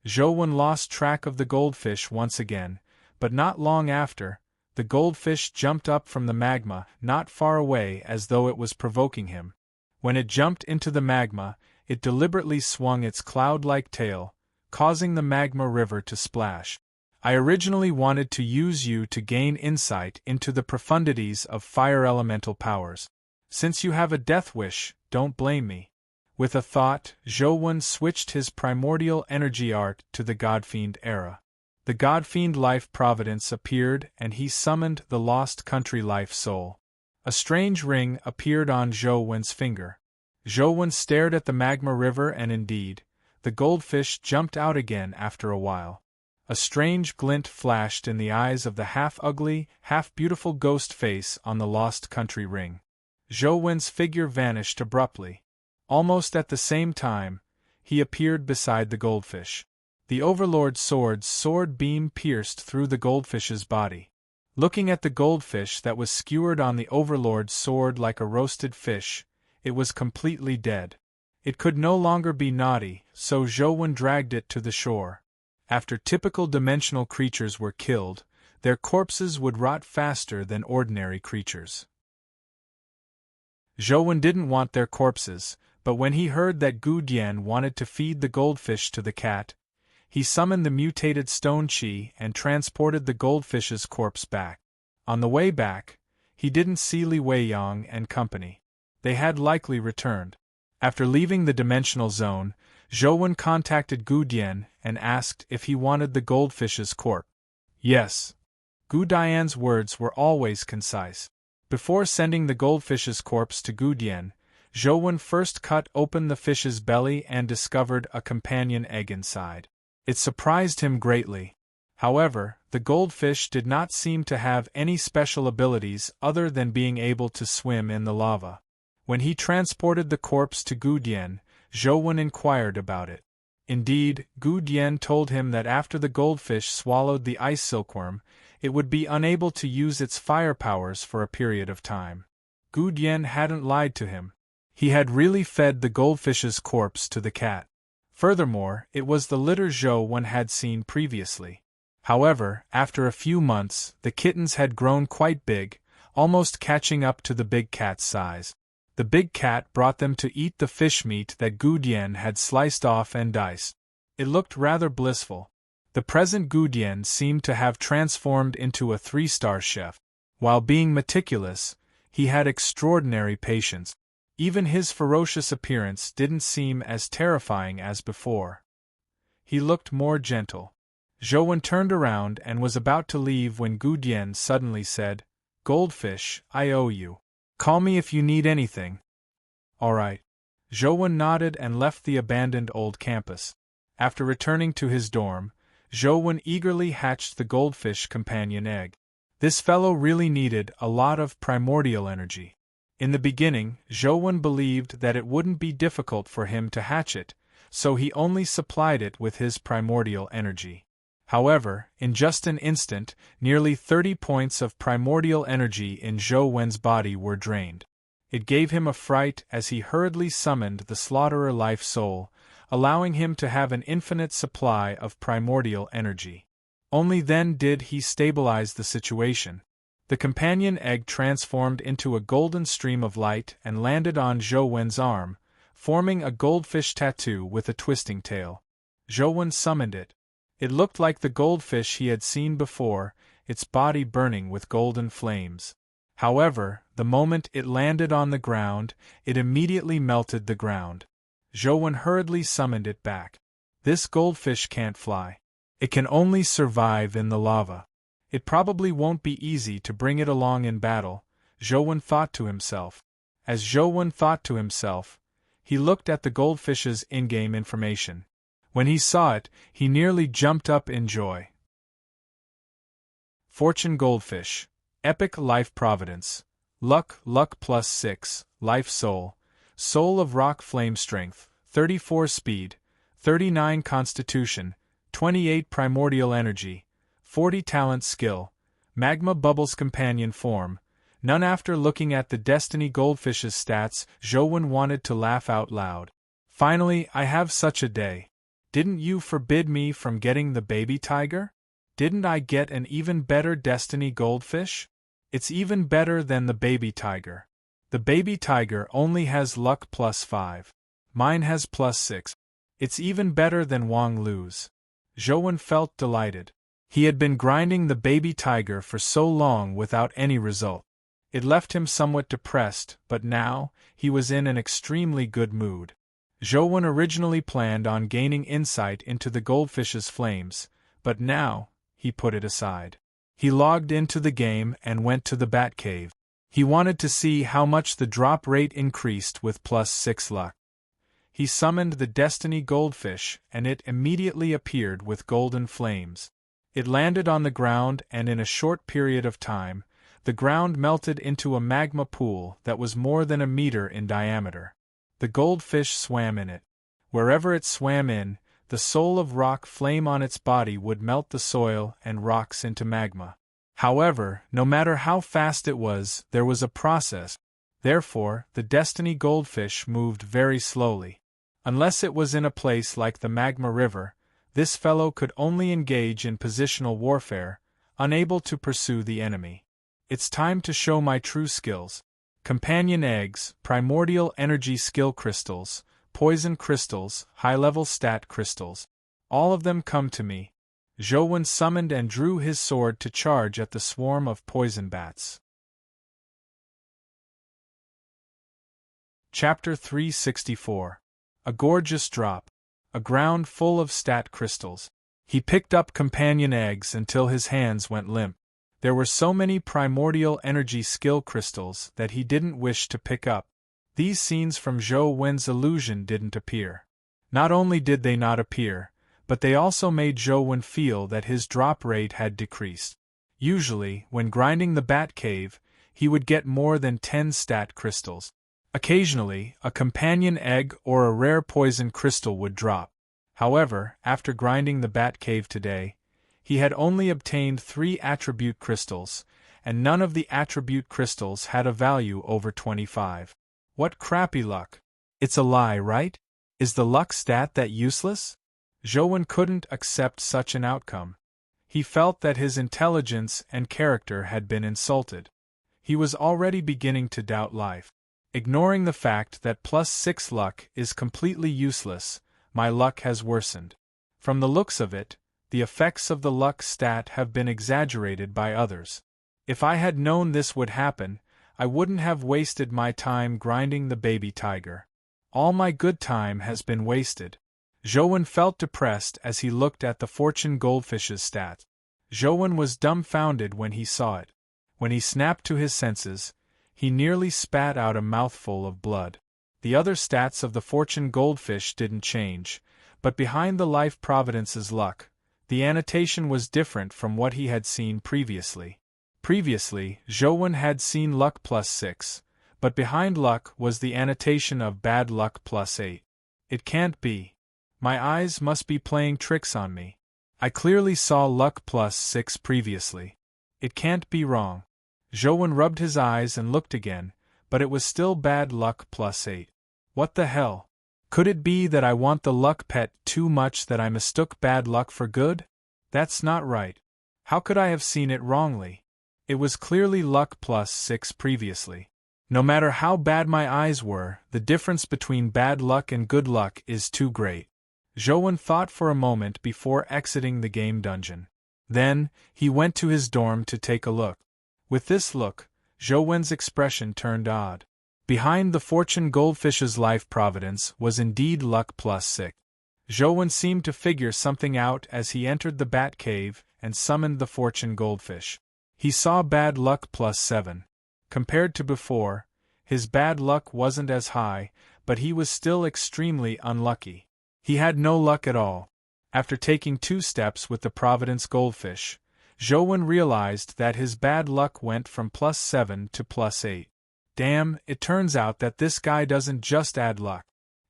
Zhou lost track of the goldfish once again, but not long after, the goldfish jumped up from the magma not far away as though it was provoking him. When it jumped into the magma, it deliberately swung its cloud-like tail, causing the magma river to splash. I originally wanted to use you to gain insight into the profundities of fire elemental powers. Since you have a death wish, don't blame me. With a thought, Zhou switched his primordial energy art to the Godfiend era. The Godfiend life providence appeared and he summoned the lost country life soul. A strange ring appeared on Zhou's finger. Zhou stared at the magma river and indeed, the goldfish jumped out again after a while. A strange glint flashed in the eyes of the half-ugly, half-beautiful ghost face on the lost country ring. Zhou's figure vanished abruptly. Almost at the same time, he appeared beside the goldfish. The Overlord's sword beam pierced through the goldfish's body. Looking at the goldfish that was skewered on the Overlord's sword like a roasted fish, it was completely dead. It could no longer be naughty, so Zhou dragged it to the shore. After typical dimensional creatures were killed, their corpses would rot faster than ordinary creatures. Zhou didn't want their corpses, but when he heard that Gu Dian wanted to feed the goldfish to the cat, he summoned the mutated stone chi and transported the goldfish's corpse back. On the way back, he didn't see Li Weiyang and company. They had likely returned. After leaving the dimensional zone, Zhou contacted Gu Dian and asked if he wanted the goldfish's corpse. Yes. Gu Dian's words were always concise. Before sending the goldfish's corpse to Gu Dian, Zhou first cut open the fish's belly and discovered a companion egg inside. It surprised him greatly. However, the goldfish did not seem to have any special abilities other than being able to swim in the lava. When he transported the corpse to Gu Dian, Zhou inquired about it. Indeed, Gu Dian told him that after the goldfish swallowed the ice silkworm, it would be unable to use its fire powers for a period of time. Gu Dian hadn't lied to him. He had really fed the goldfish's corpse to the cat. Furthermore, it was the litter Zhou had seen previously. However, after a few months, the kittens had grown quite big, almost catching up to the big cat's size. The big cat brought them to eat the fish meat that Gu Dian had sliced off and diced. It looked rather blissful. The present Gu Dian seemed to have transformed into a 3-star chef. While being meticulous, he had extraordinary patience. Even his ferocious appearance didn't seem as terrifying as before. He looked more gentle. Zhou turned around and was about to leave when Gu Dian suddenly said, "Goldfish, I owe you. Call me if you need anything." "All right." Zhou nodded and left the abandoned old campus. After returning to his dorm, Zhou eagerly hatched the goldfish companion egg. This fellow really needed a lot of primordial energy. In the beginning, Zhou believed that it wouldn't be difficult for him to hatch it, so he only supplied it with his primordial energy. However, in just an instant, nearly 30 points of primordial energy in Zhou body were drained. It gave him a fright as he hurriedly summoned the slaughterer life soul, allowing him to have an infinite supply of primordial energy. Only then did he stabilize the situation. The companion egg transformed into a golden stream of light and landed on Zhou arm, forming a goldfish tattoo with a twisting tail. Zhou summoned it. It looked like the goldfish he had seen before, its body burning with golden flames. However, the moment it landed on the ground, it immediately melted the ground. Zhou hurriedly summoned it back. This goldfish can't fly. It can only survive in the lava. It probably won't be easy to bring it along in battle, Zhou thought to himself. As Zhou thought to himself, he looked at the goldfish's in-game information. When he saw it, he nearly jumped up in joy. Fortune Goldfish. Epic Life Providence. Luck +6, Life Soul. Soul of Rock Flame Strength, 34 Speed, 39 Constitution, 28 Primordial Energy, 40 Talent Skill, Magma Bubbles Companion Form. None. After looking at the Destiny Goldfish's stats, Zhou wanted to laugh out loud. Finally, I have such a day. Didn't you forbid me from getting the baby tiger? Didn't I get an even better Destiny Goldfish? It's even better than the baby tiger. The baby tiger only has luck +5. Mine has +6. It's even better than Wang Lu's. Zhou felt delighted. He had been grinding the baby tiger for so long without any result. It left him somewhat depressed, but now, he was in an extremely good mood. Zhou originally planned on gaining insight into the goldfish's flames, but now, he put it aside. He logged into the game and went to the bat cave. He wanted to see how much the drop rate increased with +6 luck. He summoned the Destiny Goldfish and it immediately appeared with golden flames. It landed on the ground and in a short period of time, the ground melted into a magma pool that was more than a meter in diameter. The goldfish swam in it. Wherever it swam in, the soul of rock flame on its body would melt the soil and rocks into magma. However, no matter how fast it was, there was a process. Therefore, the Destiny Goldfish moved very slowly. Unless it was in a place like the magma river, this fellow could only engage in positional warfare, unable to pursue the enemy. It's time to show my true skills. Companion eggs, primordial energy skill crystals, poison crystals, high-level stat crystals. All of them come to me. Zhou summoned and drew his sword to charge at the swarm of poison bats. Chapter 364. A gorgeous drop. A ground full of stat crystals. He picked up companion eggs until his hands went limp. There were so many primordial energy skill crystals that he didn't wish to pick up. These scenes from Zhou Wen's illusion didn't appear. Not only did they not appear, but they also made Zhou Wen feel that his drop rate had decreased. Usually, when grinding the bat cave, he would get more than 10 stat crystals. Occasionally, a companion egg or a rare poison crystal would drop. However, after grinding the bat cave today, he had only obtained 3 attribute crystals, and none of the attribute crystals had a value over 25. What crappy luck. It's a lie, right? Is the luck stat that useless? Zhou Wen couldn't accept such an outcome. He felt that his intelligence and character had been insulted. He was already beginning to doubt life. Ignoring the fact that +6 luck is completely useless, my luck has worsened. From the looks of it, the effects of the luck stat have been exaggerated by others. If I had known this would happen, I wouldn't have wasted my time grinding the baby tiger. All my good time has been wasted. Zhou Wen felt depressed as he looked at the fortune goldfish's stat. Zhou Wen was dumbfounded when he saw it. When he snapped to his senses, he nearly spat out a mouthful of blood. The other stats of the fortune goldfish didn't change, but behind the life providence's luck, the annotation was different from what he had seen previously. Previously, Zhou Wen had seen luck +6, but behind luck was the annotation of bad luck +8. It can't be. My eyes must be playing tricks on me. I clearly saw luck +6 previously. It can't be wrong. Zhou Wen rubbed his eyes and looked again, but it was still bad luck +8. What the hell? Could it be that I want the luck pet too much that I mistook bad luck for good? That's not right. How could I have seen it wrongly? It was clearly luck +6 previously. No matter how bad my eyes were, the difference between bad luck and good luck is too great. Zhou Wen thought for a moment before exiting the game dungeon. Then, he went to his dorm to take a look. With this look, Zhou Wen's expression turned odd. Behind the fortune goldfish's life providence was indeed luck +6. Zhou Wen seemed to figure something out as he entered the bat cave and summoned the fortune goldfish. He saw bad luck +7. Compared to before, his bad luck wasn't as high, but he was still extremely unlucky. He had no luck at all. After taking 2 steps with the Providence goldfish, Zhou Wen realized that his bad luck went from +7 to +8. Damn, it turns out that this guy doesn't just add luck.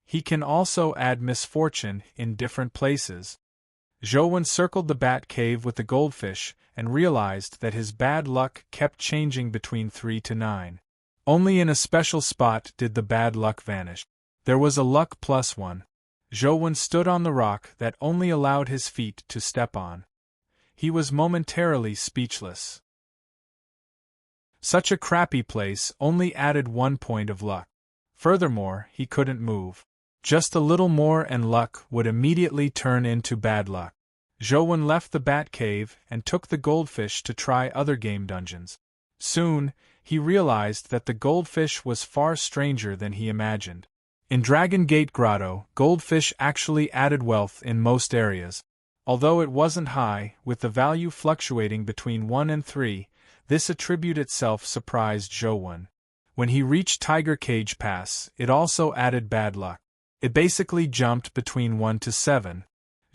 He can also add misfortune in different places. Zhou Wen circled the bat cave with the goldfish and realized that his bad luck kept changing between 3 to 9. Only in a special spot did the bad luck vanish. There was a luck +1. Zhou Wen stood on the rock that only allowed his feet to step on. He was momentarily speechless. Such a crappy place only added 1 point of luck. Furthermore, he couldn't move. Just a little more and luck would immediately turn into bad luck. Zhou Wen left the bat cave and took the goldfish to try other game dungeons. Soon, he realized that the goldfish was far stranger than he imagined. In Dragon Gate Grotto, goldfish actually added wealth in most areas. Although it wasn't high, with the value fluctuating between 1 and 3, this attribute itself surprised Zhou Wen. When he reached Tiger Cage Pass, it also added bad luck. It basically jumped between 1 to 7.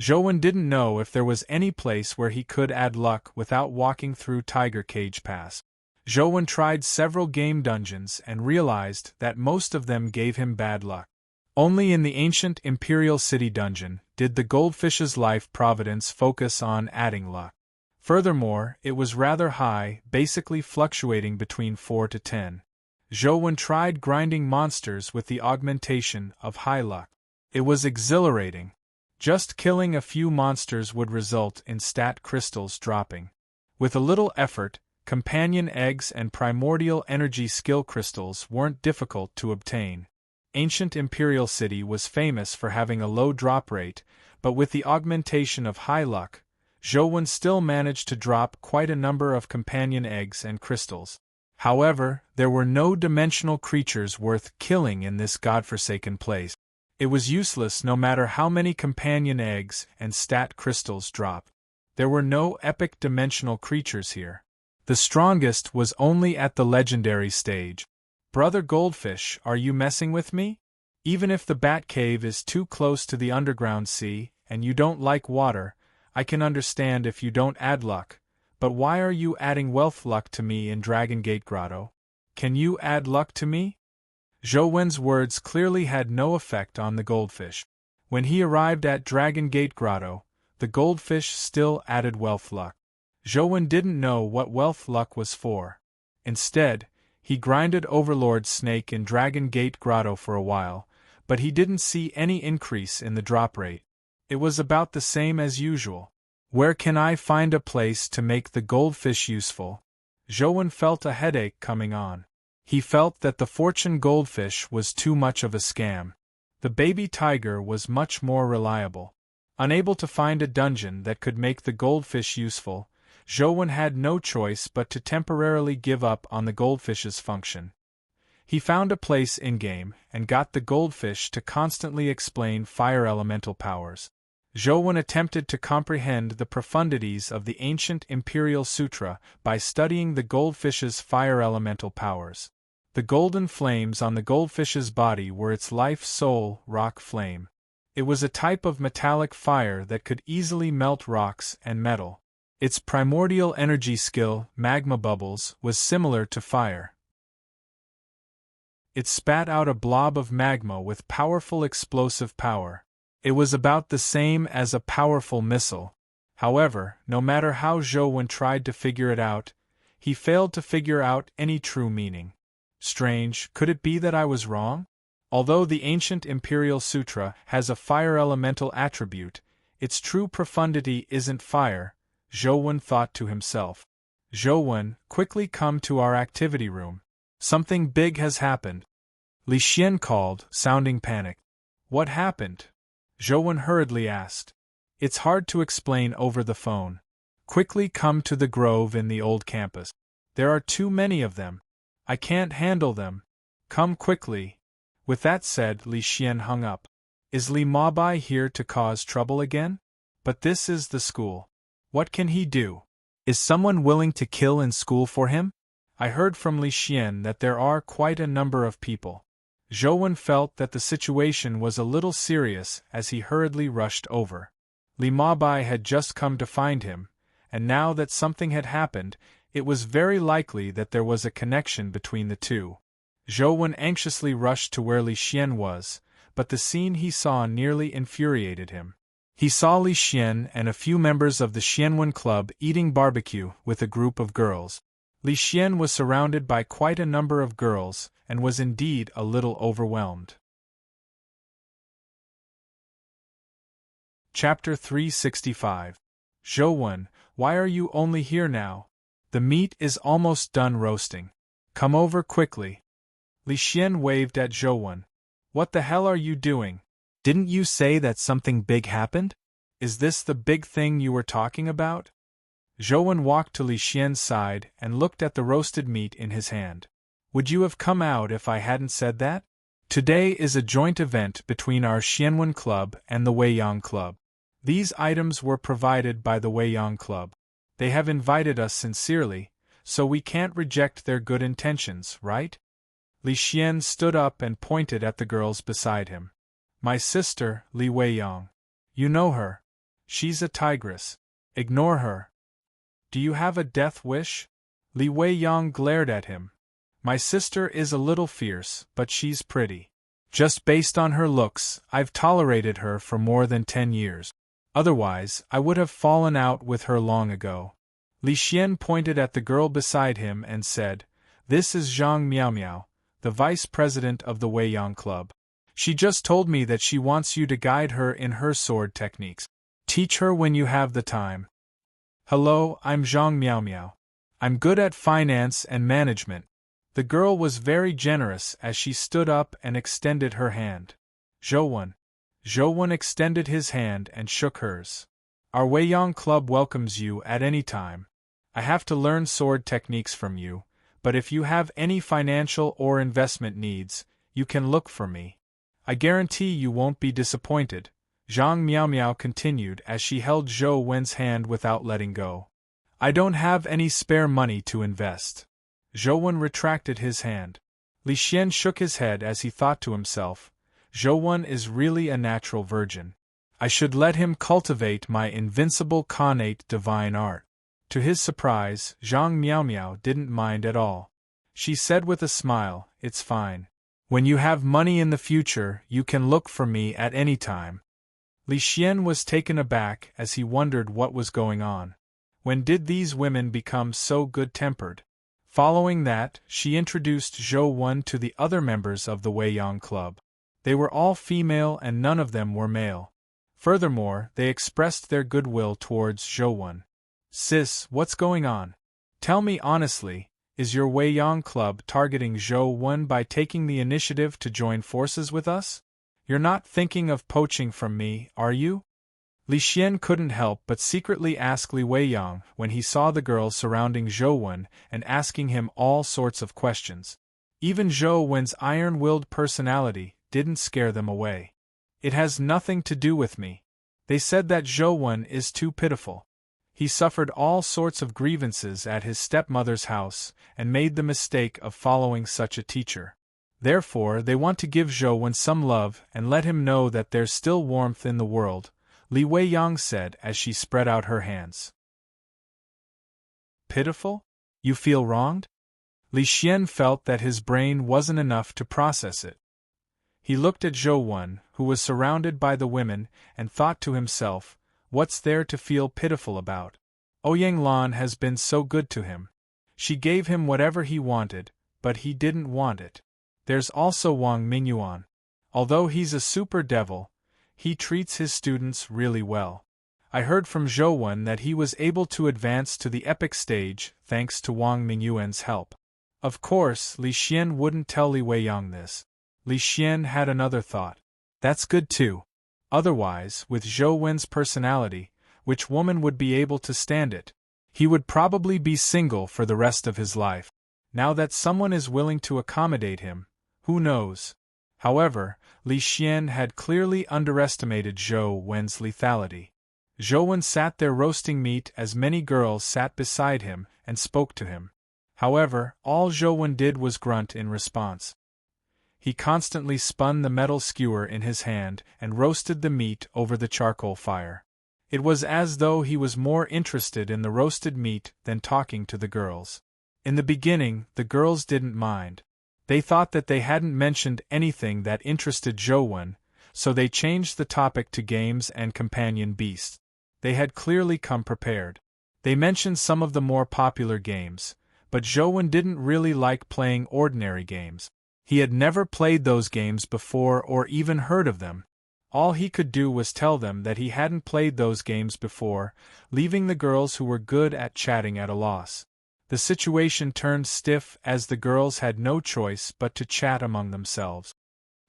Zhou Wen didn't know if there was any place where he could add luck without walking through Tiger Cage Pass. Zhou Wen tried several game dungeons and realized that most of them gave him bad luck. Only in the ancient Imperial City dungeon did the goldfish's life providence focus on adding luck. Furthermore, it was rather high, basically fluctuating between 4 to 10. Zhou Wen tried grinding monsters with the augmentation of high luck. It was exhilarating. Just killing a few monsters would result in stat crystals dropping. With a little effort, companion eggs and primordial energy skill crystals weren't difficult to obtain. Ancient Imperial City was famous for having a low drop rate, but with the augmentation of high luck, Zhou Wen still managed to drop quite a number of companion eggs and crystals. However, there were no dimensional creatures worth killing in this godforsaken place. It was useless no matter how many companion eggs and stat crystals dropped. There were no epic dimensional creatures here. The strongest was only at the legendary stage. Brother Goldfish, are you messing with me? Even if the Bat Cave is too close to the underground sea, and you don't like water, I can understand if you don't add luck, but why are you adding wealth luck to me in Dragon Gate Grotto? Can you add luck to me? Zhou words clearly had no effect on the goldfish. When he arrived at Dragon Gate Grotto, the goldfish still added wealth luck. Zhou didn't know what wealth luck was for. Instead, he grinded Overlord Snake in Dragon Gate Grotto for a while, but he didn't see any increase in the drop rate. It was about the same as usual. Where can I find a place to make the goldfish useful? Zhou felt a headache coming on. He felt that the fortune goldfish was too much of a scam. The baby tiger was much more reliable. Unable to find a dungeon that could make the goldfish useful, Zhou had no choice but to temporarily give up on the goldfish's function. He found a place in-game and got the goldfish to constantly explain fire elemental powers. Zhou attempted to comprehend the profundities of the ancient Imperial Sutra by studying the goldfish's fire elemental powers. The golden flames on the goldfish's body were its life soul, rock flame. It was a type of metallic fire that could easily melt rocks and metal. Its primordial energy skill, magma bubbles, was similar to fire. It spat out a blob of magma with powerful explosive power. It was about the same as a powerful missile. However, no matter how Zhou tried to figure it out, he failed to figure out any true meaning. Strange, could it be that I was wrong? Although the ancient Imperial Sutra has a fire elemental attribute, its true profundity isn't fire, Zhou thought to himself. Zhou, quickly come to our activity room. Something big has happened. Li Xian called, sounding panicked. What happened? Zhou hurriedly asked. It's hard to explain over the phone. Quickly come to the grove in the old campus. There are too many of them. I can't handle them. Come quickly. With that said, Li Xian hung up. Is Li Mabai here to cause trouble again? But this is the school. What can he do? Is someone willing to kill in school for him? I heard from Li Xian that there are quite a number of people. Zhou felt that the situation was a little serious as he hurriedly rushed over. Li Mabai had just come to find him, and now that something had happened, it was very likely that there was a connection between the two. Zhou anxiously rushed to where Li Xian was, but the scene he saw nearly infuriated him. He saw Li Xian and a few members of the Xianwen Club eating barbecue with a group of girls. Li Xian was surrounded by quite a number of girls, and was indeed a little overwhelmed. Chapter 365. Zhou, why are you only here now? The meat is almost done roasting. Come over quickly. Li Xian waved at Zhou. What the hell are you doing? Didn't you say that something big happened? Is this the big thing you were talking about? Zhou walked to Li Xian's side and looked at the roasted meat in his hand. Would you have come out if I hadn't said that? Today is a joint event between our Xianwen Club and the Weiyang Club. These items were provided by the Weiyang Club. They have invited us sincerely, so we can't reject their good intentions, right? Li Xian stood up and pointed at the girls beside him. My sister, Li Weiyang. You know her. She's a tigress. Ignore her. Do you have a death wish? Li Weiyang glared at him. My sister is a little fierce, but she's pretty. Just based on her looks, I've tolerated her for more than 10 years. Otherwise, I would have fallen out with her long ago. Li Xian pointed at the girl beside him and said, This is Zhang Miaomiao, the vice president of the Weiyang Club. She just told me that she wants you to guide her in her sword techniques. Teach her when you have the time. Hello, I'm Zhang Miaomiao. I'm good at finance and management. The girl was very generous as she stood up and extended her hand. Zhou extended his hand and shook hers. Our Weiyang Club welcomes you at any time. I have to learn sword techniques from you, but if you have any financial or investment needs, you can look for me. I guarantee you won't be disappointed, Zhang Miao Miao continued as she held Zhou Wen's hand without letting go. I don't have any spare money to invest. Zhou Wen retracted his hand. Li Xian shook his head as he thought to himself, Zhou Wen is really a natural virgin. I should let him cultivate my invincible connate divine art. To his surprise, Zhang Miao Miao didn't mind at all. She said with a smile, it's fine. When you have money in the future, you can look for me at any time. Li Xian was taken aback as he wondered what was going on. When did these women become so good-tempered? Following that, she introduced Zhou Wen to the other members of the Weiyang Club. They were all female and none of them were male. Furthermore, they expressed their goodwill towards Zhou Wen. Sis, what's going on? Tell me honestly, is your Weiyang Club targeting Zhou Wen by taking the initiative to join forces with us? You're not thinking of poaching from me, are you? Li Xian couldn't help but secretly ask Li Weiyang when he saw the girls surrounding Zhou Wen and asking him all sorts of questions. Even Zhou Wen's iron-willed personality didn't scare them away. It has nothing to do with me. They said that Zhou Wen is too pitiful. He suffered all sorts of grievances at his stepmother's house and made the mistake of following such a teacher. Therefore, they want to give Zhou Wen some love and let him know that there's still warmth in the world, Li Weiyang said as she spread out her hands. Pitiful? You feel wronged? Li Xian felt that his brain wasn't enough to process it. He looked at Zhou Wen, who was surrounded by the women, and thought to himself, what's there to feel pitiful about? Ouyang Lan has been so good to him. She gave him whatever he wanted, but he didn't want it. There's also Wang Mingyuan. Although he's a super devil, he treats his students really well. I heard from Zhou Wen that he was able to advance to the epic stage thanks to Wang Mingyuan's help. Of course, Li Xian wouldn't tell Li Weiyang this. Li Xian had another thought. That's good too. Otherwise, with Zhou Wen's personality, which woman would be able to stand it? He would probably be single for the rest of his life. Now that someone is willing to accommodate him, who knows? However, Li Xian had clearly underestimated Zhou Wen's lethality. Zhou Wen sat there roasting meat as many girls sat beside him and spoke to him. However, all Zhou Wen did was grunt in response. He constantly spun the metal skewer in his hand and roasted the meat over the charcoal fire. It was as though he was more interested in the roasted meat than talking to the girls. In the beginning, the girls didn't mind. They thought that they hadn't mentioned anything that interested Zhou Wen, so they changed the topic to games and companion beasts. They had clearly come prepared. They mentioned some of the more popular games, but Zhou Wen didn't really like playing ordinary games. He had never played those games before or even heard of them. All he could do was tell them that he hadn't played those games before, leaving the girls who were good at chatting at a loss. The situation turned stiff as the girls had no choice but to chat among themselves.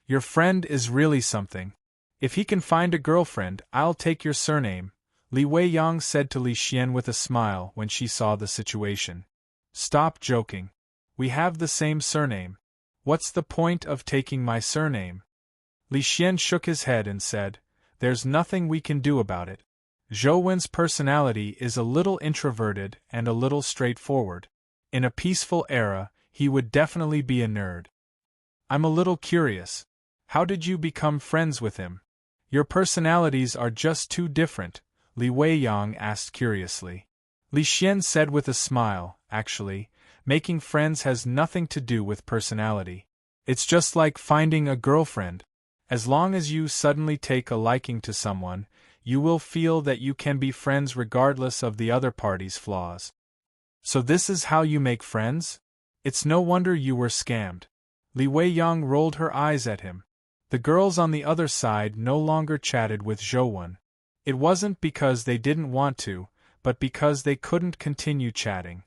Your friend is really something. If he can find a girlfriend, I'll take your surname, Li Weiyang said to Li Xian with a smile when she saw the situation. Stop joking. We have the same surname. What's the point of taking my surname? Li Xian shook his head and said, there's nothing we can do about it. Zhou Wen's personality is a little introverted and a little straightforward. In a peaceful era, he would definitely be a nerd. I'm a little curious. How did you become friends with him? Your personalities are just too different, Li Weiyang asked curiously. Li Xian said with a smile, actually, making friends has nothing to do with personality. It's just like finding a girlfriend. As long as you suddenly take a liking to someone, you will feel that you can be friends regardless of the other party's flaws. So this is how you make friends? It's no wonder you were scammed. Li Weiyang rolled her eyes at him. The girls on the other side no longer chatted with Zhou Wen. It wasn't because they didn't want to, but because they couldn't continue chatting.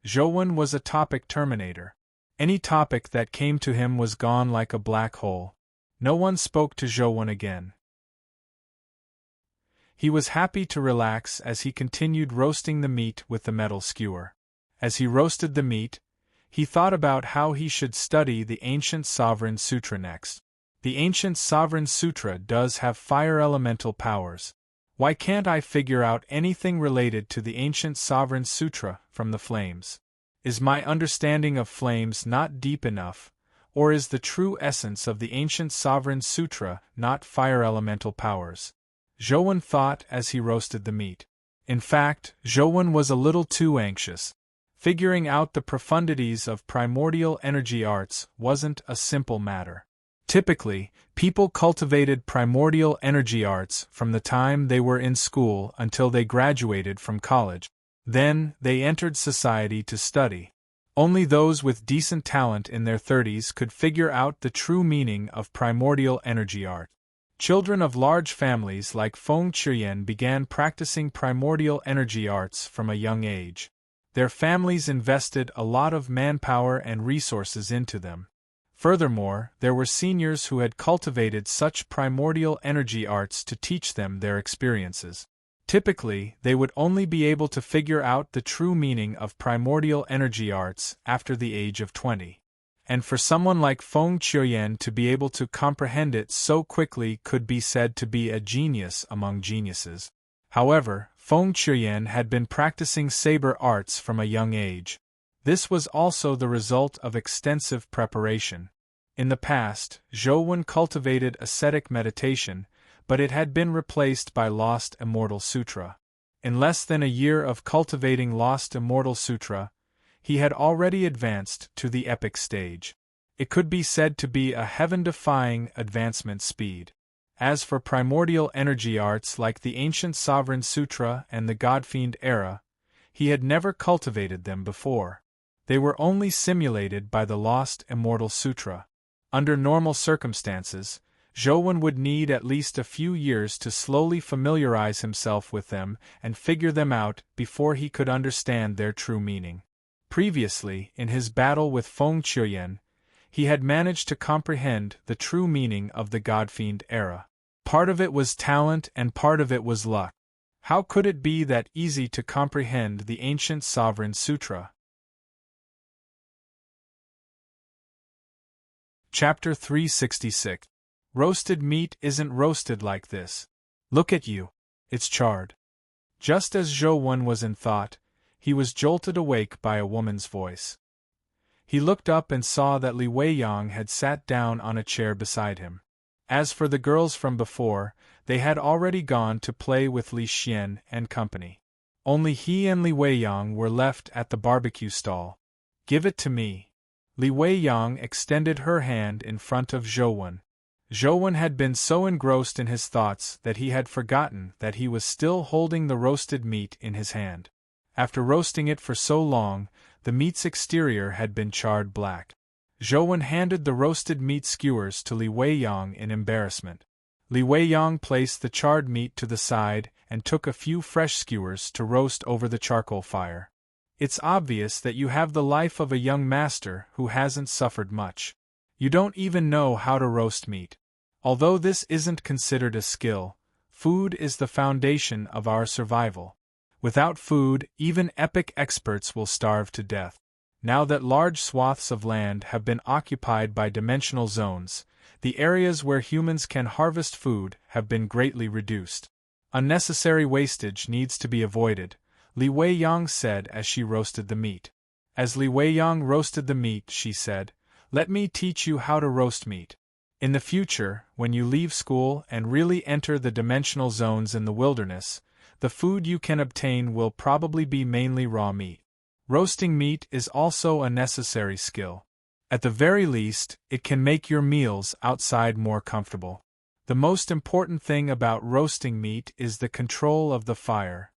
Zhou Wen was a topic terminator. Any topic that came to him was gone like a black hole. No one spoke to Zhou Wen again. He was happy to relax as he continued roasting the meat with the metal skewer. As he roasted the meat, He thought about how he should study the Ancient Sovereign Sutra next. The Ancient Sovereign Sutra does have fire elemental powers. Why can't I figure out anything related to the Ancient Sovereign Sutra from the flames? Is my understanding of flames not deep enough, or is the true essence of the Ancient Sovereign Sutra not fire elemental powers? Zhouwen thought as he roasted the meat. In fact, Zhouwen was a little too anxious. Figuring out the profundities of primordial energy arts wasn't a simple matter. Typically, people cultivated primordial energy arts from the time they were in school until they graduated from college. Then, they entered society to study. Only those with decent talent in their 30s could figure out the true meaning of primordial energy art. Children of large families like Feng Qiuyan began practicing primordial energy arts from a young age. Their families invested a lot of manpower and resources into them. Furthermore, there were seniors who had cultivated such primordial energy arts to teach them their experiences. Typically, they would only be able to figure out the true meaning of primordial energy arts after the age of 20. And for someone like Feng Qiuyan to be able to comprehend it so quickly could be said to be a genius among geniuses. However, Feng Qiuyan had been practicing saber arts from a young age. This was also the result of extensive preparation. In the past, Zhouwen cultivated ascetic meditation, but it had been replaced by Lost Immortal Sutra. In less than a year of cultivating Lost Immortal Sutra, he had already advanced to the epic stage. It could be said to be a heaven-defying advancement speed. As for primordial energy arts like the Ancient Sovereign Sutra and the Godfiend era, he had never cultivated them before. They were only simulated by the Lost Immortal Sutra. Under normal circumstances, Zhouwen would need at least a few years to slowly familiarize himself with them and figure them out before he could understand their true meaning. Previously, in his battle with Feng Qiuyan, he had managed to comprehend the true meaning of the Godfiend era. Part of it was talent and part of it was luck. How could it be that easy to comprehend the Ancient Sovereign Sutra? Chapter 366. Roasted meat isn't roasted like this. Look at you. It's charred. Just as Zhouwen was in thought, he was jolted awake by a woman's voice. He looked up and saw that Li Weiyang had sat down on a chair beside him. As for the girls from before, they had already gone to play with Li Xian and company. Only he and Li Weiyang were left at the barbecue stall. "Give it to me." Li Weiyang extended her hand in front of Zhouwen. Zhouwen had been so engrossed in his thoughts that he had forgotten that he was still holding the roasted meat in his hand. After roasting it for so long, the meat's exterior had been charred black. Zhouwen handed the roasted meat skewers to Li Weiyang in embarrassment. Li Weiyang placed the charred meat to the side and took a few fresh skewers to roast over the charcoal fire. "It's obvious that you have the life of a young master who hasn't suffered much. You don't even know how to roast meat. Although this isn't considered a skill, food is the foundation of our survival. Without food, even epic experts will starve to death. Now that large swaths of land have been occupied by dimensional zones, the areas where humans can harvest food have been greatly reduced. Unnecessary wastage needs to be avoided," Li Weiyang said as she roasted the meat. As Li Weiyang roasted the meat, she said, "Let me teach you how to roast meat. In the future, when you leave school and really enter the dimensional zones in the wilderness, the food you can obtain will probably be mainly raw meat. Roasting meat is also a necessary skill. At the very least, it can make your meals outside more comfortable. The most important thing about roasting meat is the control of the fire."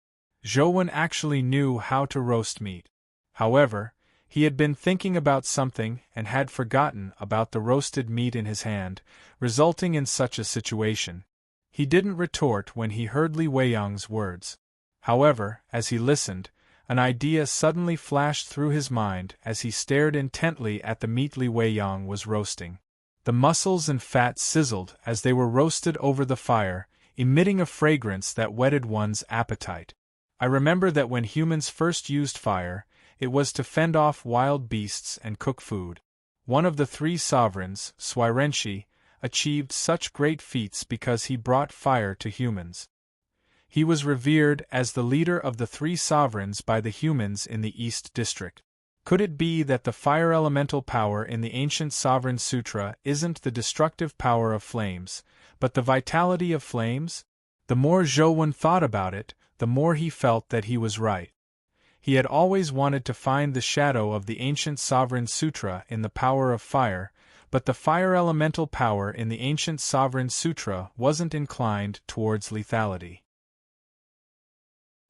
Zhouwen actually knew how to roast meat. However, he had been thinking about something and had forgotten about the roasted meat in his hand, resulting in such a situation. He didn't retort when he heard Li Weiyang's words. However, as he listened, an idea suddenly flashed through his mind as he stared intently at the meat Li Weiyang was roasting. The muscles and fat sizzled as they were roasted over the fire, emitting a fragrance that whetted one's appetite. "I remember that when humans first used fire, it was to fend off wild beasts and cook food. One of the three sovereigns, Swirenshi, achieved such great feats because he brought fire to humans. He was revered as the leader of the three sovereigns by the humans in the East District. Could it be that the fire elemental power in the ancient Sovereign Sutra isn't the destructive power of flames, but the vitality of flames? The more Zhou thought about it, the more he felt that he was right. He had always wanted to find the shadow of the ancient Sovereign Sutra in the power of fire, but the fire elemental power in the ancient Sovereign Sutra wasn't inclined towards lethality.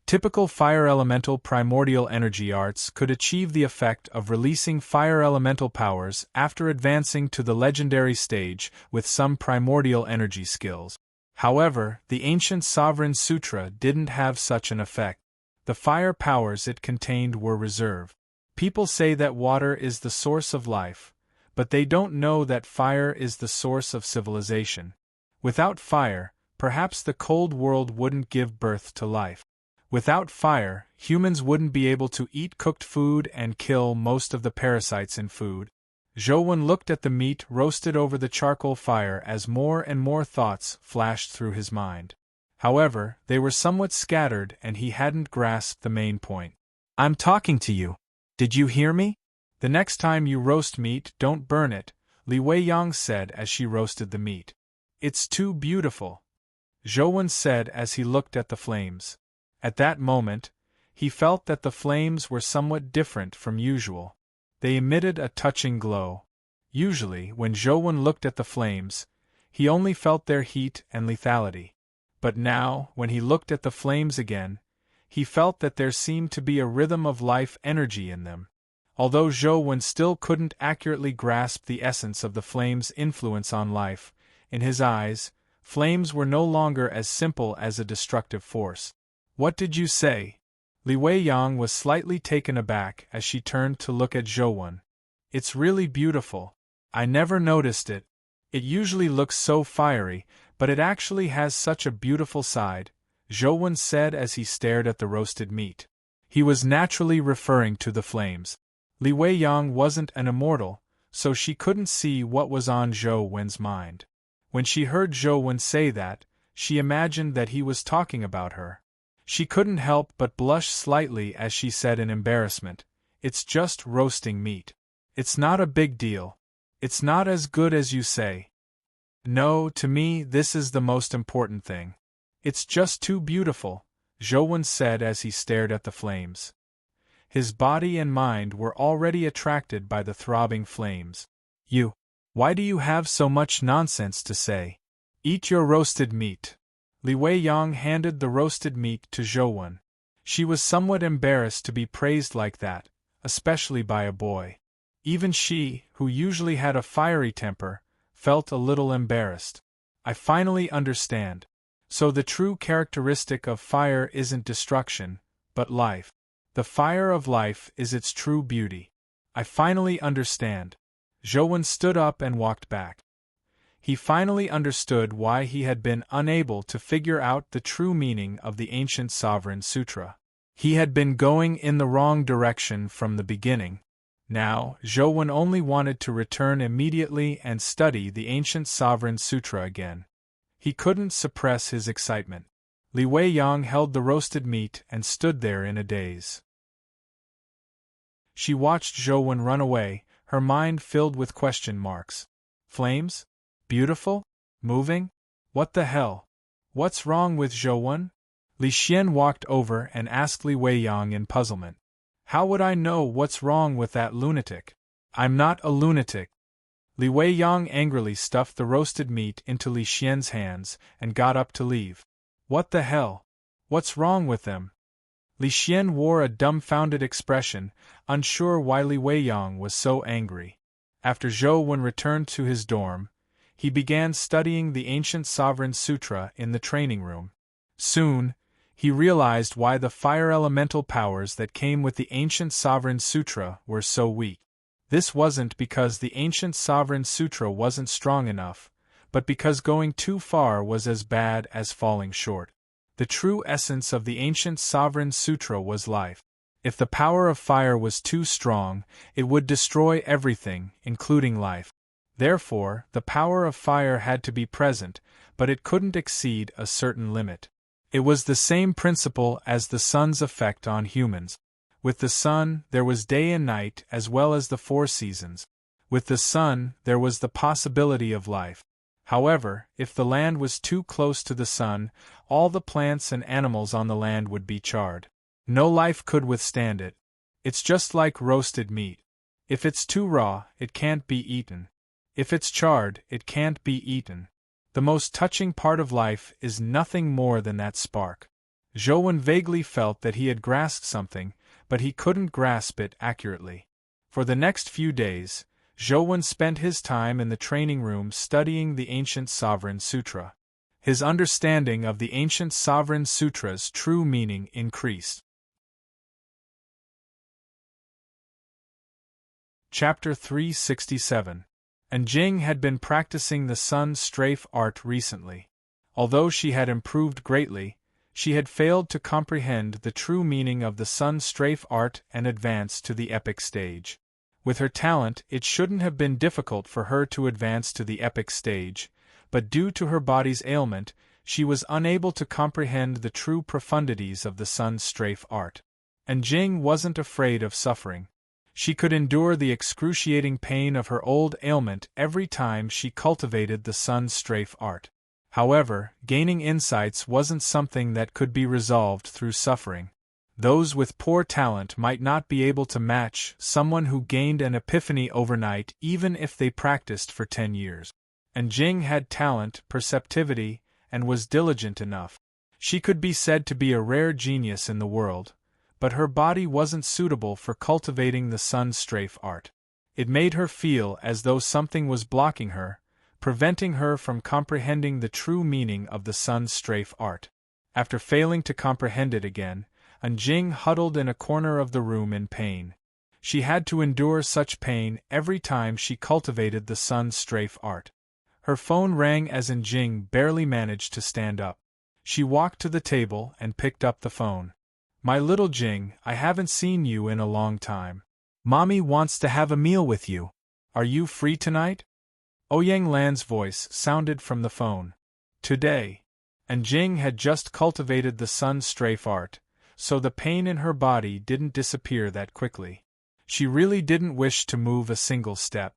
Typical fire elemental primordial energy arts could achieve the effect of releasing fire elemental powers after advancing to the legendary stage with some primordial energy skills. However, the ancient Sovereign Sutra didn't have such an effect. The fire powers it contained were reserved. People say that water is the source of life, but they don't know that fire is the source of civilization. Without fire, perhaps the cold world wouldn't give birth to life. Without fire, humans wouldn't be able to eat cooked food and kill most of the parasites in food. Zhou looked at the meat roasted over the charcoal fire as more and more thoughts flashed through his mind. However, they were somewhat scattered and he hadn't grasped the main point. "I'm talking to you. Did you hear me? The next time you roast meat, don't burn it," Li Weiyang said as she roasted the meat. "It's too beautiful," Zhou said as he looked at the flames. At that moment, he felt that the flames were somewhat different from usual. They emitted a touching glow. Usually, when Zhou looked at the flames, he only felt their heat and lethality. But now, when he looked at the flames again, he felt that there seemed to be a rhythm of life energy in them. Although Zhou still couldn't accurately grasp the essence of the flames' influence on life, in his eyes, flames were no longer as simple as a destructive force. "What did you say?" Li Weiyang was slightly taken aback as she turned to look at Zhou. "It's really beautiful. I never noticed it. It usually looks so fiery, but it actually has such a beautiful side," Zhou said as he stared at the roasted meat. He was naturally referring to the flames. Li Weiyang wasn't an immortal, so she couldn't see what was on Zhou's mind. When she heard Zhou say that, she imagined that he was talking about her. She couldn't help but blush slightly as she said in embarrassment, "It's just roasting meat. It's not a big deal. It's not as good as you say." "No, to me this is the most important thing. It's just too beautiful," Zhou said as he stared at the flames. His body and mind were already attracted by the throbbing flames. Why do you have so much nonsense to say? Eat your roasted meat." Li Weiyang handed the roasted meat to Zhou. She was somewhat embarrassed to be praised like that, especially by a boy. Even she, who usually had a fiery temper, felt a little embarrassed. "I finally understand. So the true characteristic of fire isn't destruction, but life. The fire of life is its true beauty. I finally understand." Zhou stood up and walked back. He finally understood why he had been unable to figure out the true meaning of the ancient Sovereign Sutra. He had been going in the wrong direction from the beginning. Now, Zhou only wanted to return immediately and study the ancient Sovereign Sutra again. He couldn't suppress his excitement. Li Weiyang held the roasted meat and stood there in a daze. She watched Zhou run away, her mind filled with question marks. Flames? Beautiful? Moving? What the hell? What's wrong with Zhou? Li Xian walked over and asked Li Weiyang in puzzlement. "How would I know what's wrong with that lunatic?" "I'm not a lunatic." Li Weiyang angrily stuffed the roasted meat into Li Xian's hands and got up to leave. "What the hell? What's wrong with them?" Li Xian wore a dumbfounded expression, unsure why Li Weiyang was so angry. After Zhou returned to his dorm, he began studying the ancient Sovereign Sutra in the training room. Soon, he realized why the fire elemental powers that came with the ancient Sovereign Sutra were so weak. This wasn't because the ancient Sovereign Sutra wasn't strong enough, but because going too far was as bad as falling short. The true essence of the ancient Sovereign Sutra was life. If the power of fire was too strong, it would destroy everything, including life. Therefore, the power of fire had to be present, but it couldn't exceed a certain limit. It was the same principle as the sun's effect on humans. With the sun, there was day and night as well as the 4 seasons. With the sun, there was the possibility of life. However, if the land was too close to the sun, all the plants and animals on the land would be charred. No life could withstand it. It's just like roasted meat. If it's too raw, it can't be eaten. If it's charred, it can't be eaten. The most touching part of life is nothing more than that spark. Zhou vaguely felt that he had grasped something, but he couldn't grasp it accurately. For the next few days, Zhou spent his time in the training room studying the ancient Sovereign Sutra. His understanding of the ancient Sovereign Sutra's true meaning increased. Chapter 367. And Jing had been practicing the sun strafe art recently. Although she had improved greatly, she had failed to comprehend the true meaning of the sun strafe art and advance to the epic stage. With her talent, it shouldn't have been difficult for her to advance to the epic stage, but due to her body's ailment, she was unable to comprehend the true profundities of the sun strafe art. And Jing wasn't afraid of suffering. She could endure the excruciating pain of her old ailment every time she cultivated the sun strafe art. However, gaining insights wasn't something that could be resolved through suffering. Those with poor talent might not be able to match someone who gained an epiphany overnight even if they practiced for 10 years. And Jing had talent, perceptivity, and was diligent enough. She could be said to be a rare genius in the world, but her body wasn't suitable for cultivating the sun strafe art. It made her feel as though something was blocking her, preventing her from comprehending the true meaning of the sun strafe art. After failing to comprehend it again, Jing huddled in a corner of the room in pain. She had to endure such pain every time she cultivated the sun strafe art. Her phone rang as Jing barely managed to stand up. She walked to the table and picked up the phone. "My little Jing, I haven't seen you in a long time. Mommy wants to have a meal with you. Are you free tonight?" Ouyang Lan's voice sounded from the phone. Today. And Jing had just cultivated the sun strafe art, so the pain in her body didn't disappear that quickly. She really didn't wish to move a single step.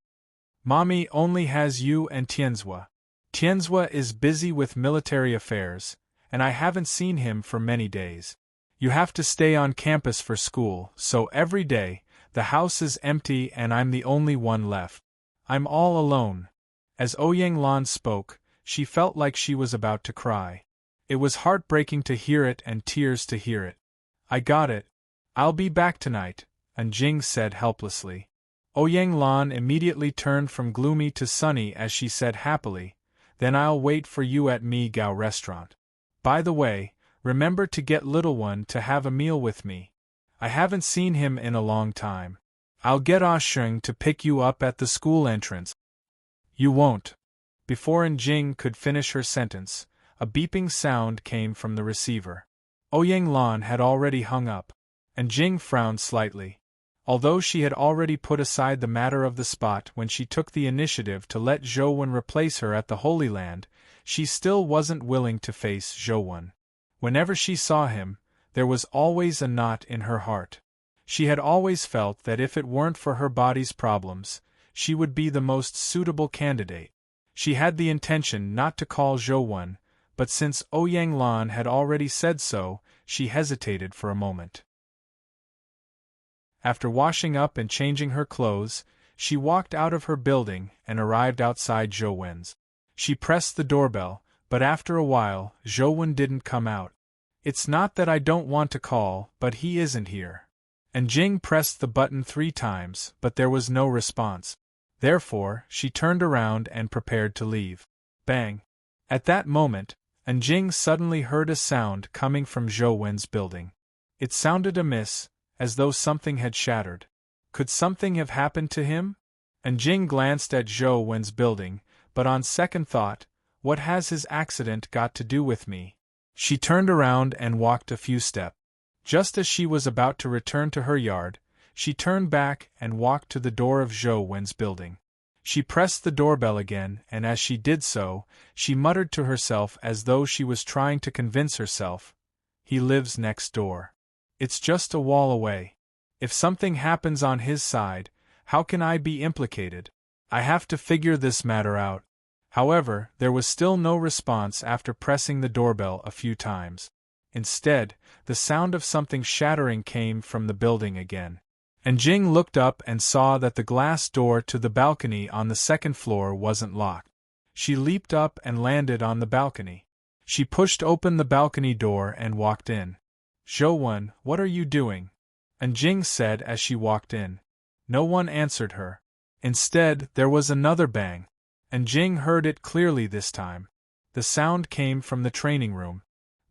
"Mommy only has you and Tianzhua. Tianzhua is busy with military affairs, and I haven't seen him for many days. You have to stay on campus for school, so every day, the house is empty and I'm the only one left. I'm all alone." As Ouyang Lan spoke, she felt like she was about to cry. It was heartbreaking to hear it and tears to hear it. "I got it. I'll be back tonight," Jing said helplessly. Ouyang Lan immediately turned from gloomy to sunny as she said happily, "Then I'll wait for you at Mi Gao restaurant. By the way, remember to get little one to have a meal with me. I haven't seen him in a long time. I'll get Sheng to pick you up at the school entrance." "You won't." Before Jing could finish her sentence, a beeping sound came from the receiver. Ouyang Lan had already hung up, and Jing frowned slightly. Although she had already put aside the matter of the spot when she took the initiative to let Zhou replace her at the Holy Land, she still wasn't willing to face Zhou. Whenever she saw him, there was always a knot in her heart. She had always felt that if it weren't for her body's problems, she would be the most suitable candidate. She had the intention not to call Zhou, but since Ouyang Lan had already said so, she hesitated for a moment. After washing up and changing her clothes, she walked out of her building and arrived outside Zhouwen's. She pressed the doorbell, but after a while, Zhou didn't come out. "It's not that I don't want to call, but he isn't here." Jing pressed the button 3 times, but there was no response. Therefore, she turned around and prepared to leave. Bang! At that moment, Jing suddenly heard a sound coming from Zhouwen's building. It sounded amiss, as though something had shattered. Could something have happened to him? Jing glanced at Zhouwen's building, but on second thought, what has his accident got to do with me? She turned around and walked a few steps. Just as she was about to return to her yard, she turned back and walked to the door of Zhou Wen's building. She pressed the doorbell again, and as she did so, she muttered to herself as though she was trying to convince herself, "He lives next door. It's just a wall away. If something happens on his side, how can I be implicated? I have to figure this matter out." However, there was still no response after pressing the doorbell a few times. Instead, the sound of something shattering came from the building again. And Jing looked up and saw that the glass door to the balcony on the second floor wasn't locked. She leaped up and landed on the balcony. She pushed open the balcony door and walked in. "Zhou Wen, what are you doing?" And Jing said as she walked in. No one answered her. Instead, there was another bang. And Jing heard it clearly this time. The sound came from the training room.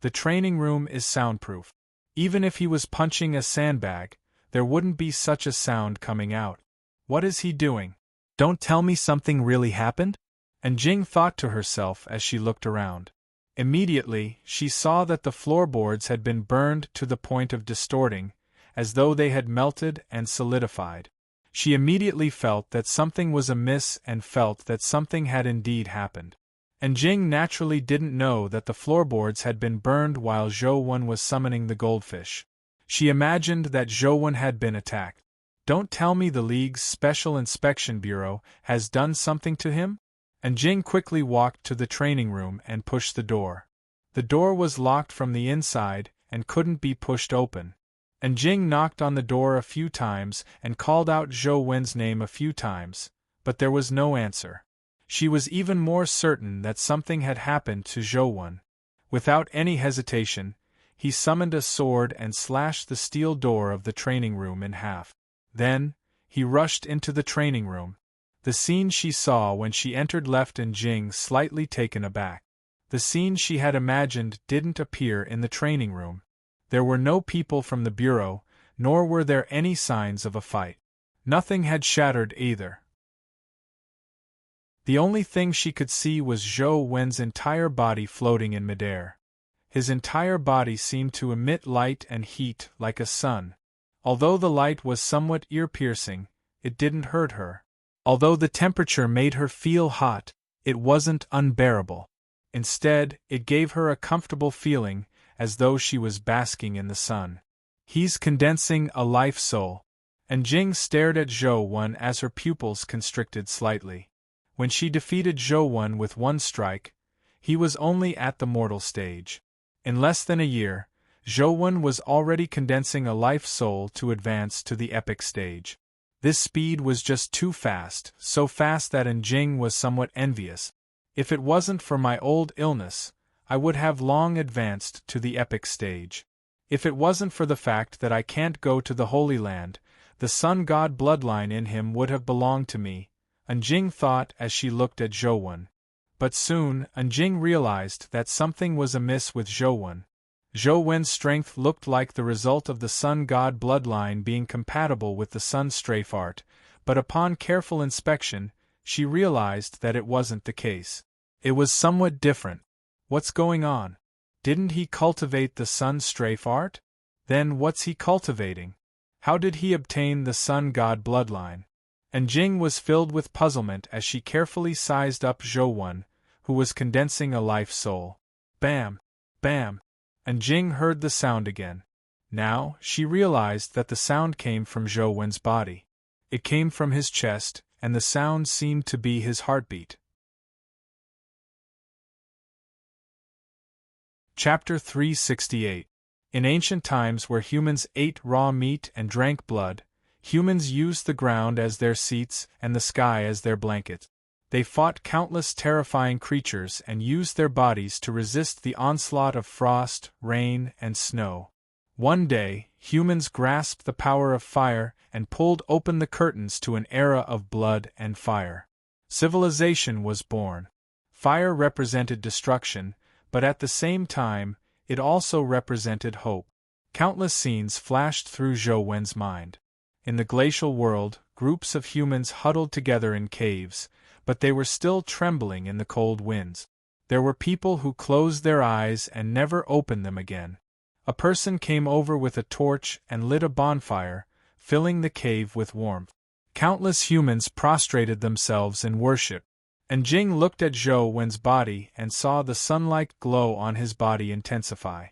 The training room is soundproof. Even if he was punching a sandbag, there wouldn't be such a sound coming out. What is he doing? Don't tell me something really happened? And Jing thought to herself as she looked around. Immediately, she saw that the floorboards had been burned to the point of distorting, as though they had melted and solidified. She immediately felt that something was amiss and felt that something had indeed happened. And Jing naturally didn't know that the floorboards had been burned while Zhou Wen was summoning the goldfish. She imagined that Zhou Wen had been attacked. Don't tell me the League's Special Inspection Bureau has done something to him? And Jing quickly walked to the training room and pushed the door. The door was locked from the inside and couldn't be pushed open. And Jing knocked on the door a few times and called out Zhou Wen's name a few times, but there was no answer. She was even more certain that something had happened to Zhou Wen. Without any hesitation, he summoned a sword and slashed the steel door of the training room in half. Then, he rushed into the training room. The scene she saw when she entered left Jing slightly taken aback. The scene she had imagined didn't appear in the training room. There were no people from the bureau, nor were there any signs of a fight. Nothing had shattered either. The only thing she could see was Zhou Wen's entire body floating in midair. His entire body seemed to emit light and heat like a sun. Although the light was somewhat ear-piercing, it didn't hurt her. Although the temperature made her feel hot, it wasn't unbearable. Instead, it gave her a comfortable feeling, as though she was basking in the sun. He's condensing a life soul. And Jing stared at Zhou Wen as her pupils constricted slightly. When she defeated Zhou Wen with one strike, he was only at the mortal stage. In less than a year, Zhou Wen was already condensing a life soul to advance to the epic stage. This speed was just too fast, so fast that Jing was somewhat envious. If it wasn't for my old illness, I would have long advanced to the epic stage. If it wasn't for the fact that I can't go to the Holy Land, the sun god bloodline in him would have belonged to me, Jing thought as she looked at Zhou Wen. But soon, Jing realized that something was amiss with Zhou Wen. Zhou Wen's strength looked like the result of the sun god bloodline being compatible with the sun strafe art, but upon careful inspection, she realized that it wasn't the case. It was somewhat different. What's going on? Didn't he cultivate the sun strafe art? Then what's he cultivating? How did he obtain the sun god bloodline? Jing was filled with puzzlement as she carefully sized up Zhou Wen, who was condensing a life soul. Bam! Bam! Jing heard the sound again. Now, she realized that the sound came from Zhou Wen's body. It came from his chest, and the sound seemed to be his heartbeat. Chapter 368. In ancient times where humans ate raw meat and drank blood, humans used the ground as their seats and the sky as their blanket. They fought countless terrifying creatures and used their bodies to resist the onslaught of frost, rain, and snow. One day, humans grasped the power of fire and pulled open the curtains to an era of blood and fire. Civilization was born. Fire represented destruction, but at the same time, it also represented hope. Countless scenes flashed through Zhou Wen's mind. In the glacial world, groups of humans huddled together in caves, but they were still trembling in the cold winds. There were people who closed their eyes and never opened them again. A person came over with a torch and lit a bonfire, filling the cave with warmth. Countless humans prostrated themselves in worship, and Jing looked at Zhou Wen's body and saw the sunlight glow on his body intensify.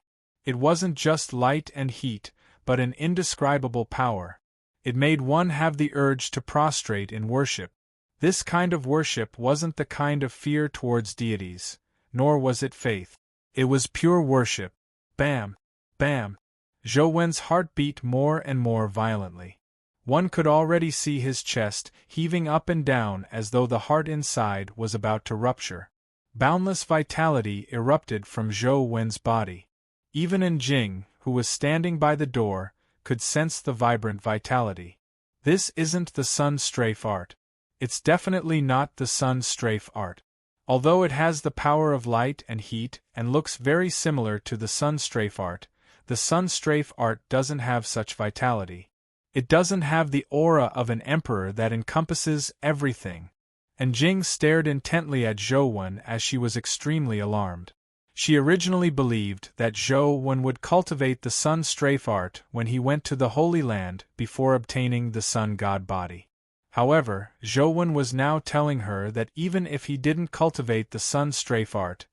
It wasn't just light and heat, but an indescribable power. It made one have the urge to prostrate in worship. This kind of worship wasn't the kind of fear towards deities, nor was it faith. It was pure worship. Bam! Bam! Zhou Wen's heart beat more and more violently. One could already see his chest heaving up and down as though the heart inside was about to rupture. Boundless vitality erupted from Zhou Wen's body. Even Jing, who was standing by the door, could sense the vibrant vitality. This isn't the sun strafe art. It's definitely not the sun strafe art. Although it has the power of light and heat and looks very similar to the sun strafe art, the sun strafe art doesn't have such vitality. It doesn't have the aura of an emperor that encompasses everything. And Jing stared intently at Zhou Wen as she was extremely alarmed. She originally believed that Zhou Wen would cultivate the sun strafe art when he went to the Holy Land before obtaining the sun god body. However, Zhou Wen was now telling her that even if he didn't cultivate the sun strafe art,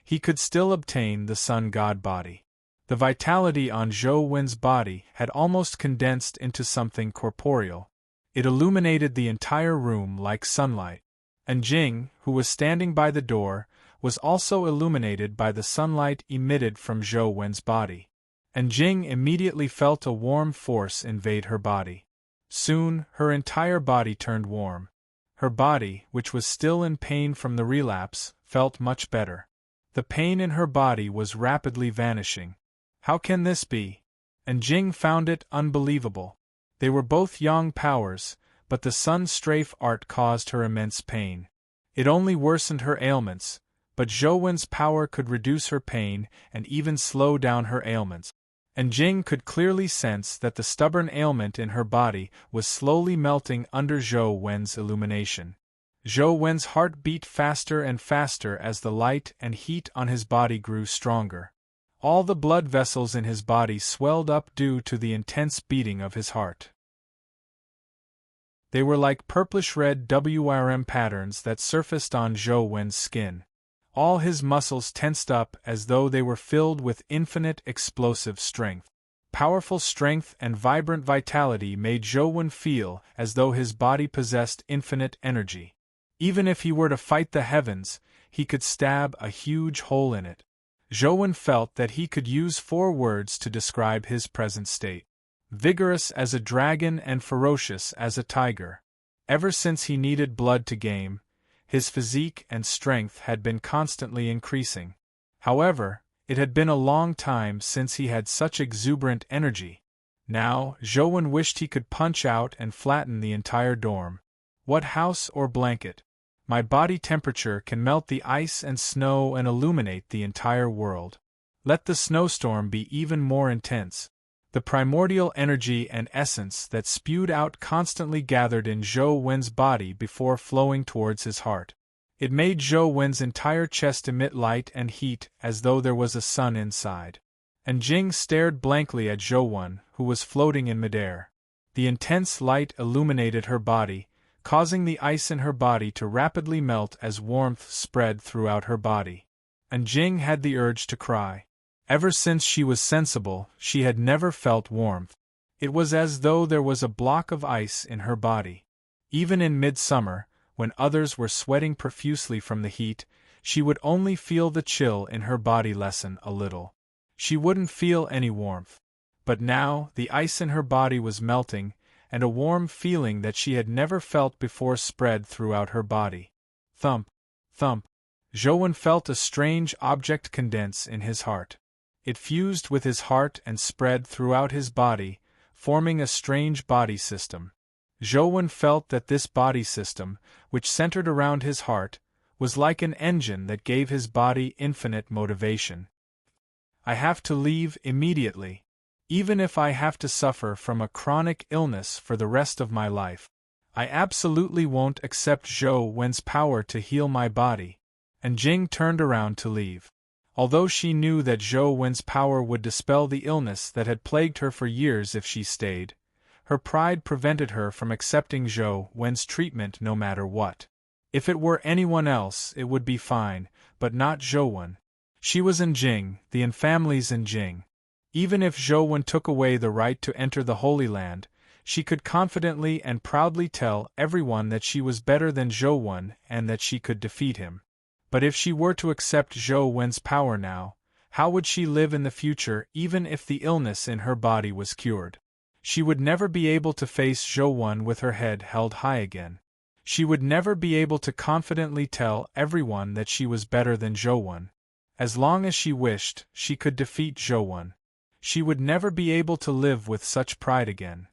he could still obtain the sun god body. The vitality on Zhou Wen's body had almost condensed into something corporeal. It illuminated the entire room like sunlight. And Jing, who was standing by the door, was also illuminated by the sunlight emitted from Zhou Wen's body. And Jing immediately felt a warm force invade her body. Soon, her entire body turned warm. Her body, which was still in pain from the relapse, felt much better. The pain in her body was rapidly vanishing. How can this be? And Jing found it unbelievable. They were both yang powers, but the sun strafe art caused her immense pain. It only worsened her ailments, but Zhou Wen's power could reduce her pain and even slow down her ailments. And Jing could clearly sense that the stubborn ailment in her body was slowly melting under Zhou Wen's illumination. Zhou Wen's heart beat faster and faster as the light and heat on his body grew stronger. All the blood vessels in his body swelled up due to the intense beating of his heart. They were like purplish-red WRM patterns that surfaced on Zhou Wen's skin. All his muscles tensed up as though they were filled with infinite explosive strength. Powerful strength and vibrant vitality made Zhou Wen feel as though his body possessed infinite energy. Even if he were to fight the heavens, he could stab a huge hole in it. Zhou Wen felt that he could use 4 words to describe his present state. Vigorous as a dragon and ferocious as a tiger. Ever since he needed blood to game, his physique and strength had been constantly increasing. However, it had been a long time since he had such exuberant energy. Now, Zhou Wen wished he could punch out and flatten the entire dorm. What house or blanket? My body temperature can melt the ice and snow and illuminate the entire world. Let the snowstorm be even more intense. The primordial energy and essence that spewed out constantly gathered in Zhou Wen's body before flowing towards his heart. It made Zhou Wen's entire chest emit light and heat as though there was a sun inside. And Jing stared blankly at Zhou Wen, who was floating in midair. The intense light illuminated her body, causing the ice in her body to rapidly melt as warmth spread throughout her body. And Jing had the urge to cry. Ever since she was sensible, she had never felt warmth. It was as though there was a block of ice in her body. Even in midsummer, when others were sweating profusely from the heat, she would only feel the chill in her body lessen a little. She wouldn't feel any warmth. But now, the ice in her body was melting, and a warm feeling that she had never felt before spread throughout her body. Thump, thump. Zhou Wen felt a strange object condense in his heart. It fused with his heart and spread throughout his body, forming a strange body system. Zhou Wen felt that this body system, which centered around his heart, was like an engine that gave his body infinite motivation. I have to leave immediately. Even if I have to suffer from a chronic illness for the rest of my life, I absolutely won't accept Zhou Wen's power to heal my body. And Jing turned around to leave. Although she knew that Zhou Wen's power would dispel the illness that had plagued her for years if she stayed, her pride prevented her from accepting Zhou Wen's treatment no matter what. If it were anyone else it would be fine, but not Zhou Wen. She was Njing, the family's Njing. Even if Zhou Wen took away the right to enter the Holy Land, she could confidently and proudly tell everyone that she was better than Zhou Wen and that she could defeat him. But if she were to accept Zhou Wen's power now, how would she live in the future even if the illness in her body was cured? She would never be able to face Zhou Wen with her head held high again. She would never be able to confidently tell everyone that she was better than Zhou Wen. As long as she wished, she could defeat Zhou Wen. She would never be able to live with such pride again.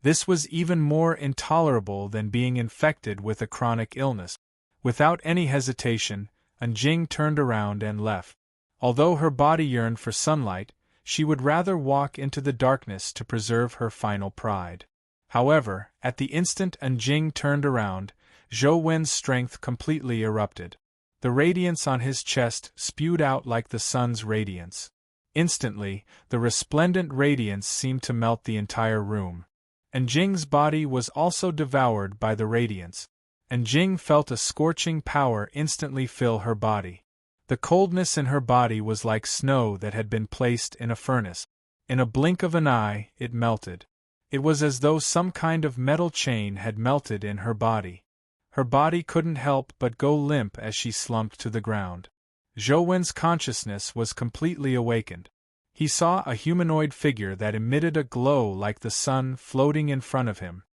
This was even more intolerable than being infected with a chronic illness. Without any hesitation, Njing turned around and left. Although her body yearned for sunlight, she would rather walk into the darkness to preserve her final pride. However, at the instant Njing turned around, Zhou Wen's strength completely erupted. The radiance on his chest spewed out like the sun's radiance. Instantly, the resplendent radiance seemed to melt the entire room. Njing's body was also devoured by the radiance. Njing felt a scorching power instantly fill her body. The coldness in her body was like snow that had been placed in a furnace. In a blink of an eye, it melted. It was as though some kind of metal chain had melted in her body. Her body couldn't help but go limp as she slumped to the ground. Zhou Wen's consciousness was completely awakened. He saw a humanoid figure that emitted a glow like the sun floating in front of him.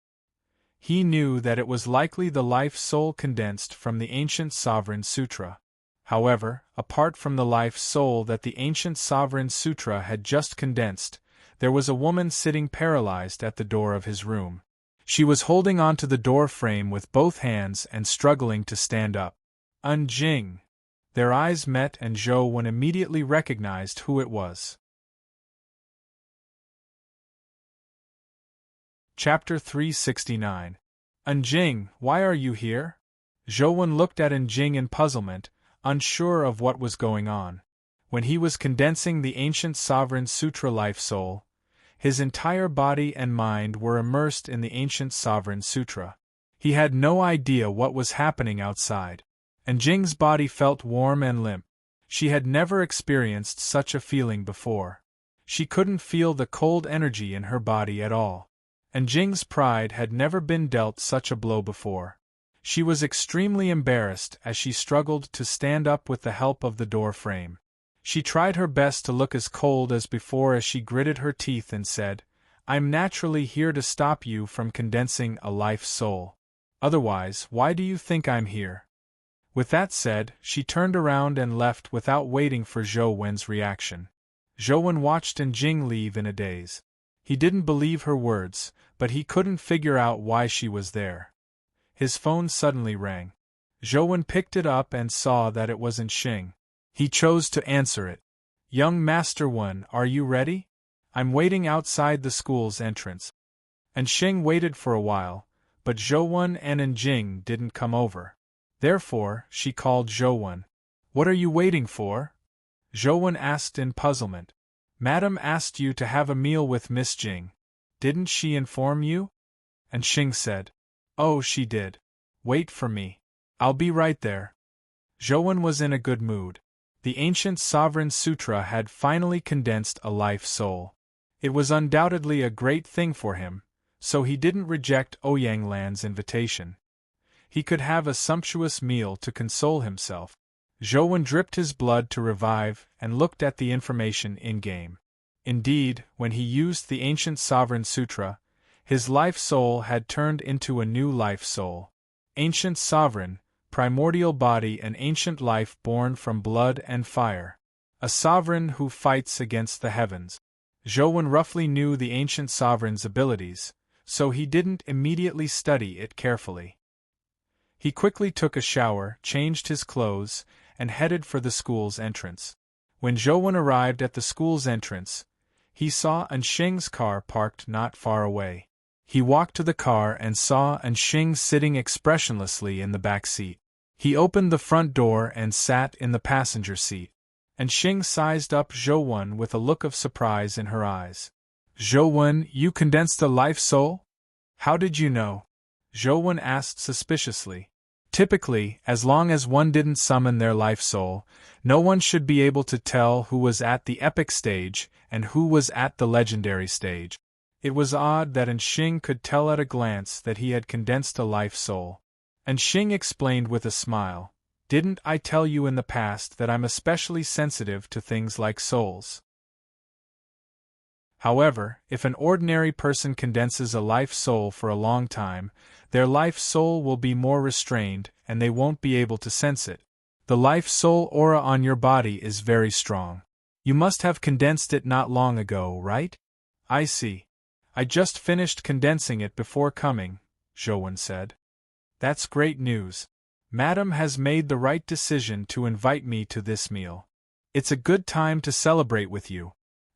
He knew that it was likely the life soul condensed from the ancient Sovereign Sutra. However, apart from the life soul that the ancient Sovereign Sutra had just condensed, there was a woman sitting paralyzed at the door of his room. She was holding onto the door frame with both hands and struggling to stand up. Njing. Their eyes met and Zhou Wen immediately recognized who it was. Chapter 369. Njing, why are you here? Zhou Wen looked at Njing in puzzlement, unsure of what was going on. When he was condensing the ancient Sovereign Sutra life soul, his entire body and mind were immersed in the ancient Sovereign Sutra. He had no idea what was happening outside. Njing's body felt warm and limp. She had never experienced such a feeling before. She couldn't feel the cold energy in her body at all. Njing's pride had never been dealt such a blow before. She was extremely embarrassed as she struggled to stand up with the help of the door frame. She tried her best to look as cold as before as she gritted her teeth and said, "I'm naturally here to stop you from condensing a life soul. Otherwise, why do you think I'm here?" With that said, she turned around and left without waiting for Zhou Wen's reaction. Zhou Wen watched Njing leave in a daze. He didn't believe her words, but he couldn't figure out why she was there. His phone suddenly rang. Zhou Wen picked it up and saw that it wasn't Xing. He chose to answer it. "Young Master Wen, are you ready? I'm waiting outside the school's entrance." And Xing waited for a while, but Zhou Wen and Njing didn't come over. Therefore, she called Zhou Wen. "What are you waiting for?" Zhou Wen asked in puzzlement. "Madam asked you to have a meal with Miss Jing. Didn't she inform you?" And Xing said, "Oh, she did. Wait for me. I'll be right there." Zhou Wen was in a good mood. The ancient Sovereign Sutra had finally condensed a life soul. It was undoubtedly a great thing for him, so he didn't reject Ouyang Lan's invitation. He could have a sumptuous meal to console himself. Zhou Wen dripped his blood to revive and looked at the information in-game. Indeed, when he used the ancient Sovereign Sutra, his life soul had turned into a new life soul. Ancient Sovereign, primordial body and ancient life born from blood and fire. A sovereign who fights against the heavens. Zhou Wen roughly knew the ancient sovereign's abilities, so he didn't immediately study it carefully. He quickly took a shower, changed his clothes, and headed for the school's entrance. When Zhou Wen arrived at the school's entrance, he saw Nxing's car parked not far away. He walked to the car and saw Nxing sitting expressionlessly in the back seat. He opened the front door and sat in the passenger seat. And Xing sized up Zhou with a look of surprise in her eyes. Zhou, you condensed a life soul? How did you know? Zhou asked suspiciously. Typically, as long as one didn't summon their life soul, no one should be able to tell who was at the epic stage and who was at the legendary stage. It was odd that Xing could tell at a glance that he had condensed a life soul. And Xing explained with a smile, "Didn't I tell you in the past that I'm especially sensitive to things like souls?" However, if an ordinary person condenses a life soul for a long time, their life soul will be more restrained and they won't be able to sense it. The life soul aura on your body is very strong. You must have condensed it not long ago, right? I see. I just finished condensing it before coming, Zhou said. That's great news. Madam has made the right decision to invite me to this meal. It's a good time to celebrate with you.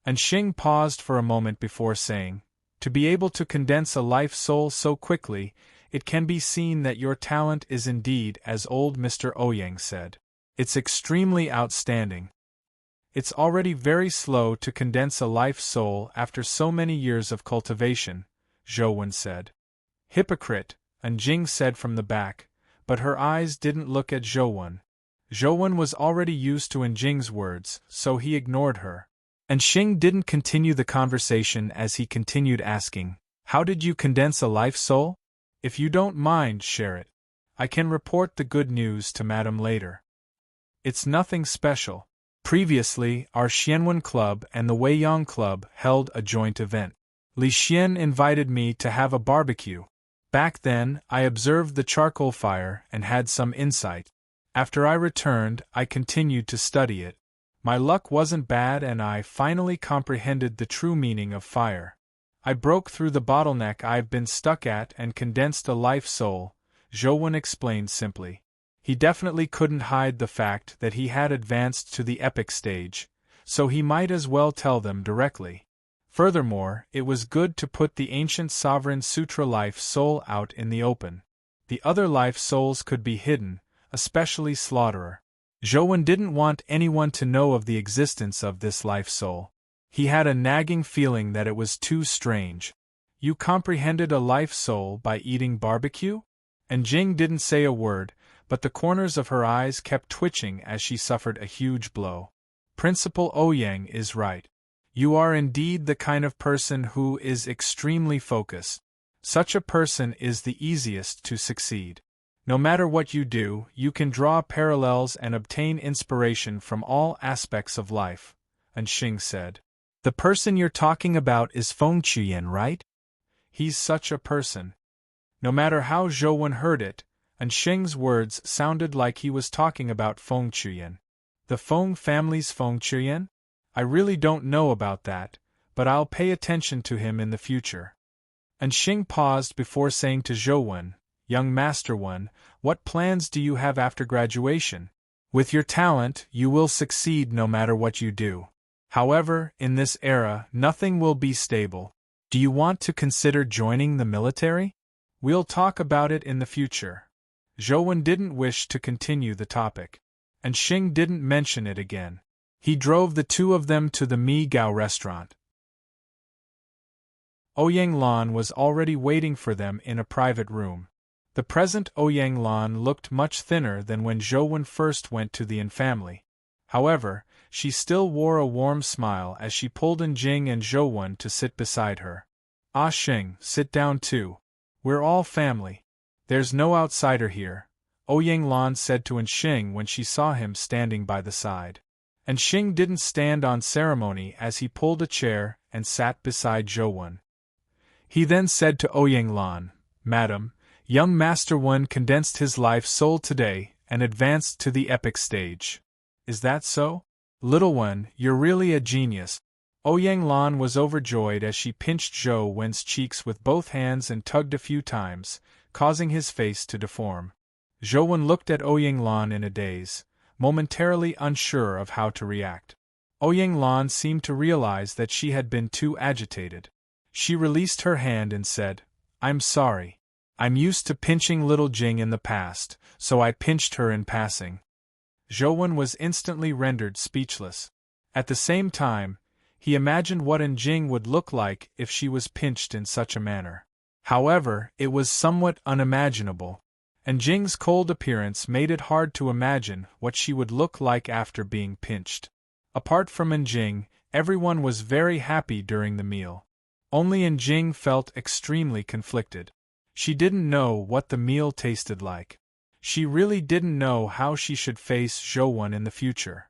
And Xing paused for a moment before saying, "To be able to condense a life soul so quickly, it can be seen that your talent is indeed, as old Mr. Ouyang said. It's extremely outstanding. It's already very slow to condense a life soul after so many years of cultivation," Zhou said. "Hypocrite," Jing said from the back, but her eyes didn't look at Zhou. Zhou was already used to Jing's words, so he ignored her. And Xing didn't continue the conversation as he continued asking, "How did you condense a life soul? If you don't mind, share it. I can report the good news to Madam later." "It's nothing special. Previously, our Xianwen Club and the Weiyang Club held a joint event. Li Xian invited me to have a barbecue. Back then, I observed the charcoal fire and had some insight. After I returned, I continued to study it. My luck wasn't bad and I finally comprehended the true meaning of fire. I broke through the bottleneck I've been stuck at and condensed a life soul," Zhou explained simply. He definitely couldn't hide the fact that he had advanced to the epic stage, so he might as well tell them directly. Furthermore, it was good to put the ancient sovereign sutra life soul out in the open. The other life souls could be hidden, especially Slaughterer. Zhou didn't want anyone to know of the existence of this life soul. He had a nagging feeling that it was too strange. "You comprehended a life soul by eating barbecue?" And Jing didn't say a word, but the corners of her eyes kept twitching as she suffered a huge blow. "Principal Ouyang is right. You are indeed the kind of person who is extremely focused. Such a person is the easiest to succeed. No matter what you do, you can draw parallels and obtain inspiration from all aspects of life," and Xing said. "The person you're talking about is Feng Qian, right? He's such a person." No matter how Zhou heard it, and Xing's words sounded like he was talking about Feng Qian. "The Feng family's Feng Qian? I really don't know about that, but I'll pay attention to him in the future." And Xing paused before saying to Zhou, "Young Master One, what plans do you have after graduation? With your talent, you will succeed no matter what you do. However, in this era, nothing will be stable. Do you want to consider joining the military? We'll talk about it in the future." Zhou didn't wish to continue the topic. And Xing didn't mention it again. He drove the two of them to the Mi Gao restaurant. Ouyang Lan was already waiting for them in a private room. The present Ouyang Lan looked much thinner than when Zhou first went to the Yin family. However, she still wore a warm smile as she pulled in Jing and Zhou to sit beside her. "Ah Xing, sit down too. We're all family. There's no outsider here," Ouyang Lan said to Xing when she saw him standing by the side. And Xing didn't stand on ceremony as he pulled a chair and sat beside Zhou. He then said to Ouyang Lan, "Madam, young Master One condensed his life soul today and advanced to the epic stage. Is that so? Little one, you're really a genius." Ouyang Lan was overjoyed as she pinched Zhou Wen's cheeks with both hands and tugged a few times, causing his face to deform. Zhou Wen looked at Ouyang Lan in a daze, momentarily unsure of how to react. Ouyang Lan seemed to realize that she had been too agitated. She released her hand and said, "I'm sorry. I'm used to pinching little Jing in the past, so I pinched her in passing. Zhou was instantly rendered speechless. At the same time, he imagined what Jing would look like if she was pinched in such a manner. However, it was somewhat unimaginable, and Jing's cold appearance made it hard to imagine what she would look like after being pinched. Apart from Jing, everyone was very happy during the meal. Only Jing felt extremely conflicted. She didn't know what the meal tasted like. She really didn't know how she should face Zhou in the future.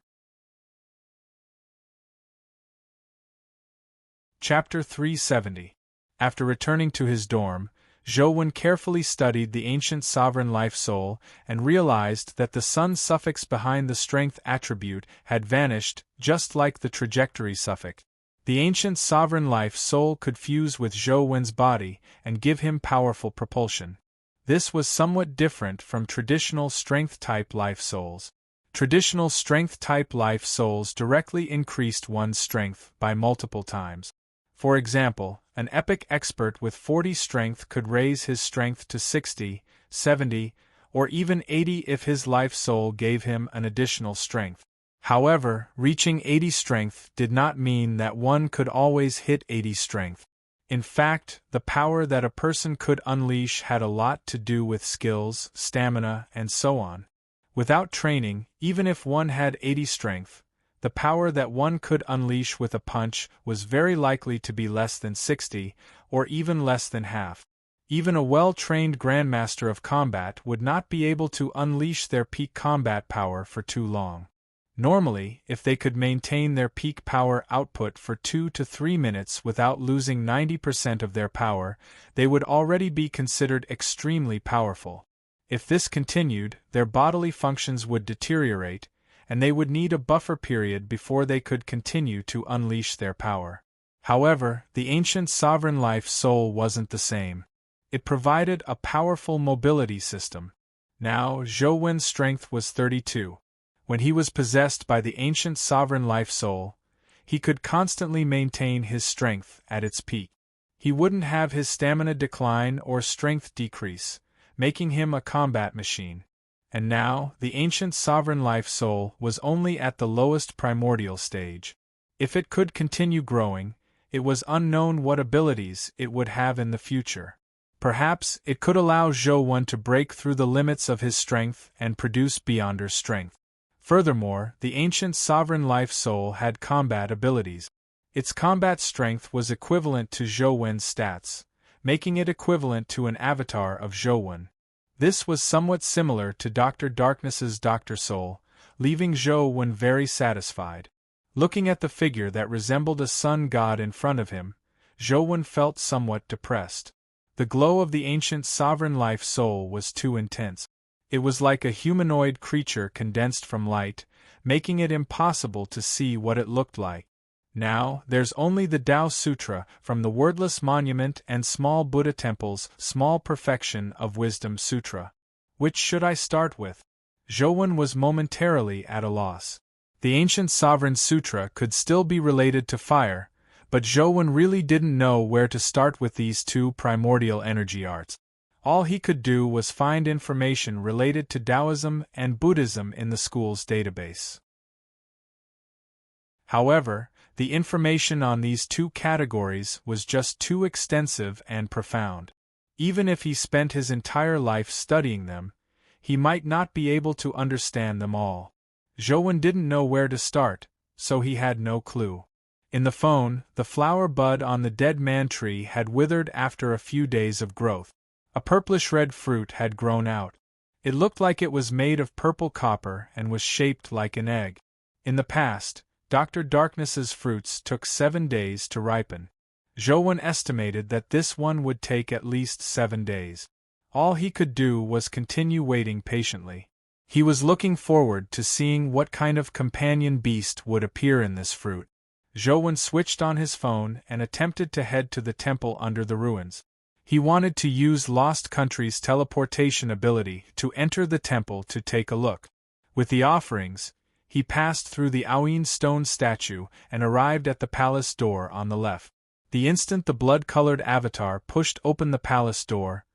Chapter 370. After returning to his dorm, Zhou carefully studied the ancient sovereign life soul and realized that the sun suffix behind the strength attribute had vanished, just like the trajectory suffix. The ancient sovereign life soul could fuse with Zhou body and give him powerful propulsion. This was somewhat different from traditional strength-type life souls. Traditional strength-type life souls directly increased one's strength by multiple times. For example, an epic expert with 40 strength could raise his strength to 60, 70, or even 80 if his life soul gave him an additional strength. However, reaching 80 strength did not mean that one could always hit 80 strength. In fact, the power that a person could unleash had a lot to do with skills, stamina, and so on. Without training, even if one had 80 strength, the power that one could unleash with a punch was very likely to be less than 60, or even less than half. Even a well-trained grandmaster of combat would not be able to unleash their peak combat power for too long. Normally, if they could maintain their peak power output for 2 to 3 minutes without losing 90% of their power, they would already be considered extremely powerful. If this continued, their bodily functions would deteriorate, and they would need a buffer period before they could continue to unleash their power. However, the ancient sovereign life soul wasn't the same. It provided a powerful mobility system. Now, Zhou strength was 32. When he was possessed by the ancient sovereign life soul, he could constantly maintain his strength at its peak. He wouldn't have his stamina decline or strength decrease, making him a combat machine. And now, the ancient sovereign life soul was only at the lowest primordial stage. If it could continue growing, it was unknown what abilities it would have in the future. Perhaps it could allow Zhou to break through the limits of his strength and produce beyonder strength. Furthermore, the ancient sovereign life soul had combat abilities. Its combat strength was equivalent to Zhou stats, making it equivalent to an avatar of Zhou. This was somewhat similar to Dr. Darkness's Dr. Soul, leaving Zhou very satisfied. Looking at the figure that resembled a sun god in front of him, Zhou felt somewhat depressed. The glow of the ancient sovereign life soul was too intense. It was like a humanoid creature condensed from light, making it impossible to see what it looked like. Now, there's only the Tao Sutra from the Wordless Monument and Small Buddha Temple's Small Perfection of Wisdom Sutra. Which should I start with? Zhou was momentarily at a loss. The ancient Sovereign Sutra could still be related to fire, but Zhou really didn't know where to start with these two primordial energy arts. All he could do was find information related to Taoism and Buddhism in the school's database. However, the information on these two categories was just too extensive and profound. Even if he spent his entire life studying them, he might not be able to understand them all. Zhou didn't know where to start, so he had no clue. In the phone, the flower bud on the dead man tree had withered after a few days of growth. A purplish-red fruit had grown out. It looked like it was made of purple copper and was shaped like an egg. In the past, Dr. Darkness's fruits took 7 days to ripen. Zhou estimated that this one would take at least 7 days. All he could do was continue waiting patiently. He was looking forward to seeing what kind of companion beast would appear in this fruit. Zhou switched on his phone and attempted to head to the temple under the ruins. He wanted to use Lost Country's teleportation ability to enter the temple to take a look. With the offerings, he passed through the Aoyin stone statue and arrived at the palace door on the left. The instant the blood-colored avatar pushed open the palace door,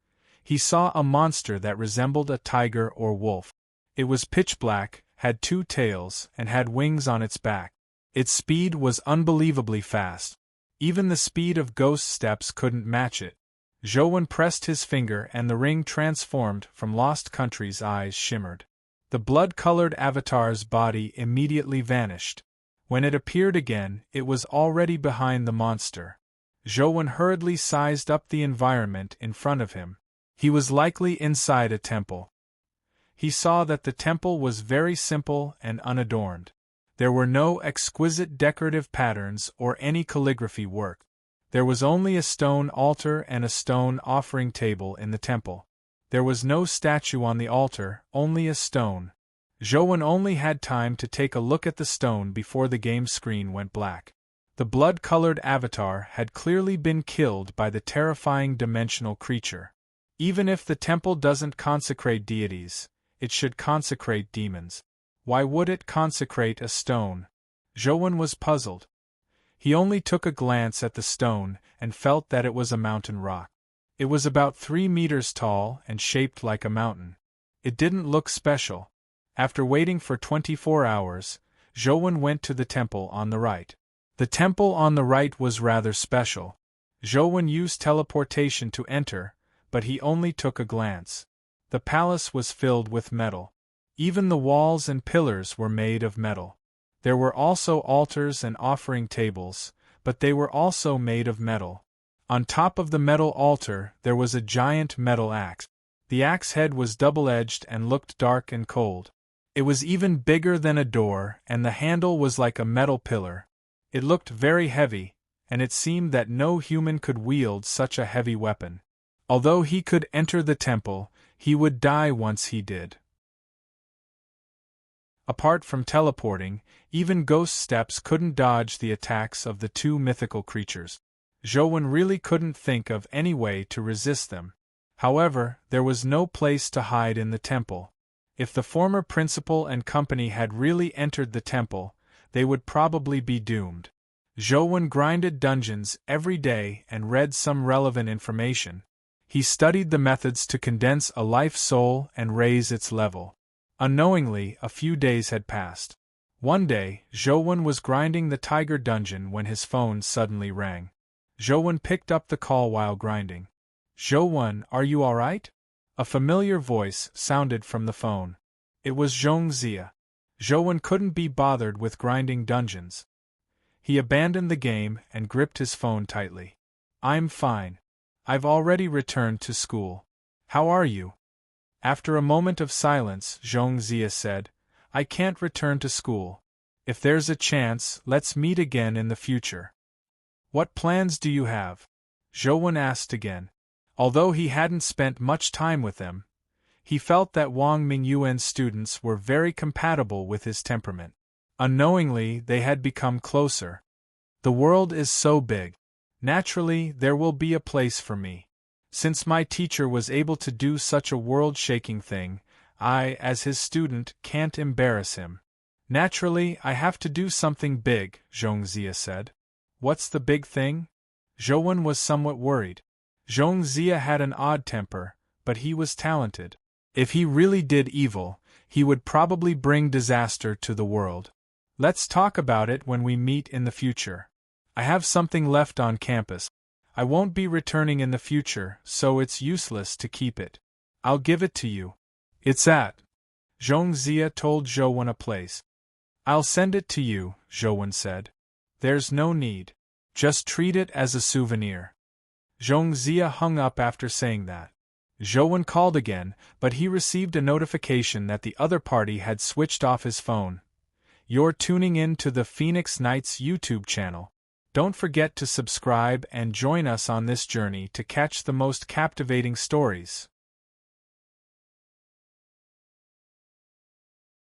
He saw a monster that resembled a tiger or wolf. It was pitch black, had 2 tails, and had wings on its back. Its speed was unbelievably fast. Even the speed of ghost steps couldn't match it. Zhou pressed his finger and the ring transformed from Lost Country's eyes shimmered. The blood-colored avatar's body immediately vanished. When it appeared again, it was already behind the monster. Zhou hurriedly sized up the environment in front of him. He was likely inside a temple. He saw that the temple was very simple and unadorned. There were no exquisite decorative patterns or any calligraphy work. There was only a stone altar and a stone offering table in the temple. There was no statue on the altar, only a stone. Zhou only had time to take a look at the stone before the game screen went black. The blood-colored avatar had clearly been killed by the terrifying dimensional creature. Even if the temple doesn't consecrate deities, it should consecrate demons. Why would it consecrate a stone? Zhou was puzzled. He only took a glance at the stone and felt that it was a mountain rock. It was about 3 meters tall and shaped like a mountain. It didn't look special. After waiting for 24 hours, Zhou went to the temple on the right. The temple on the right was rather special. Zhou used teleportation to enter, but he only took a glance. The palace was filled with metal. Even the walls and pillars were made of metal. There were also altars and offering tables, but they were also made of metal. On top of the metal altar there was a giant metal axe. The axe head was double-edged and looked dark and cold. It was even bigger than a door, and the handle was like a metal pillar. It looked very heavy, and it seemed that no human could wield such a heavy weapon. Although he could enter the temple, he would die once he did. Apart from teleporting, even ghost steps couldn't dodge the attacks of the 2 mythical creatures. Zhou really couldn't think of any way to resist them. However, there was no place to hide in the temple. If the former principal and company had really entered the temple, they would probably be doomed. Zhou grinded dungeons every day and read some relevant information. He studied the methods to condense a life soul and raise its level. Unknowingly, a few days had passed. One day, Zhou was grinding the tiger dungeon when his phone suddenly rang. Zhou picked up the call while grinding. "Zhou, are you alright?" A familiar voice sounded from the phone. It was Zhongzia. Zhou couldn't be bothered with grinding dungeons. He abandoned the game and gripped his phone tightly. "I'm fine. I've already returned to school. How are you?" After a moment of silence, Zhongzia said, "I can't return to school. If there's a chance, let's meet again in the future." "What plans do you have?" Zhou asked again. Although he hadn't spent much time with them, he felt that Wang Mingyuan's students were very compatible with his temperament. Unknowingly, they had become closer. "The world is so big. Naturally, there will be a place for me. Since my teacher was able to do such a world-shaking thing, I, as his student, can't embarrass him. Naturally, I have to do something big," Zhongzia said. "What's the big thing?" Zhou was somewhat worried. Zhongzia had an odd temper, but he was talented. If he really did evil, he would probably bring disaster to the world. "Let's talk about it when we meet in the future. I have something left on campus. I won't be returning in the future, so it's useless to keep it. I'll give it to you." "It's at." Zhongzia told Zhou a place. "I'll send it to you," Zhou said. "There's no need. Just treat it as a souvenir." Zhongzia hung up after saying that. Zhou called again, but he received a notification that the other party had switched off his phone. "You're tuning in to the Phoenix Nights YouTube channel. Don't forget to subscribe and join us on this journey to catch the most captivating stories."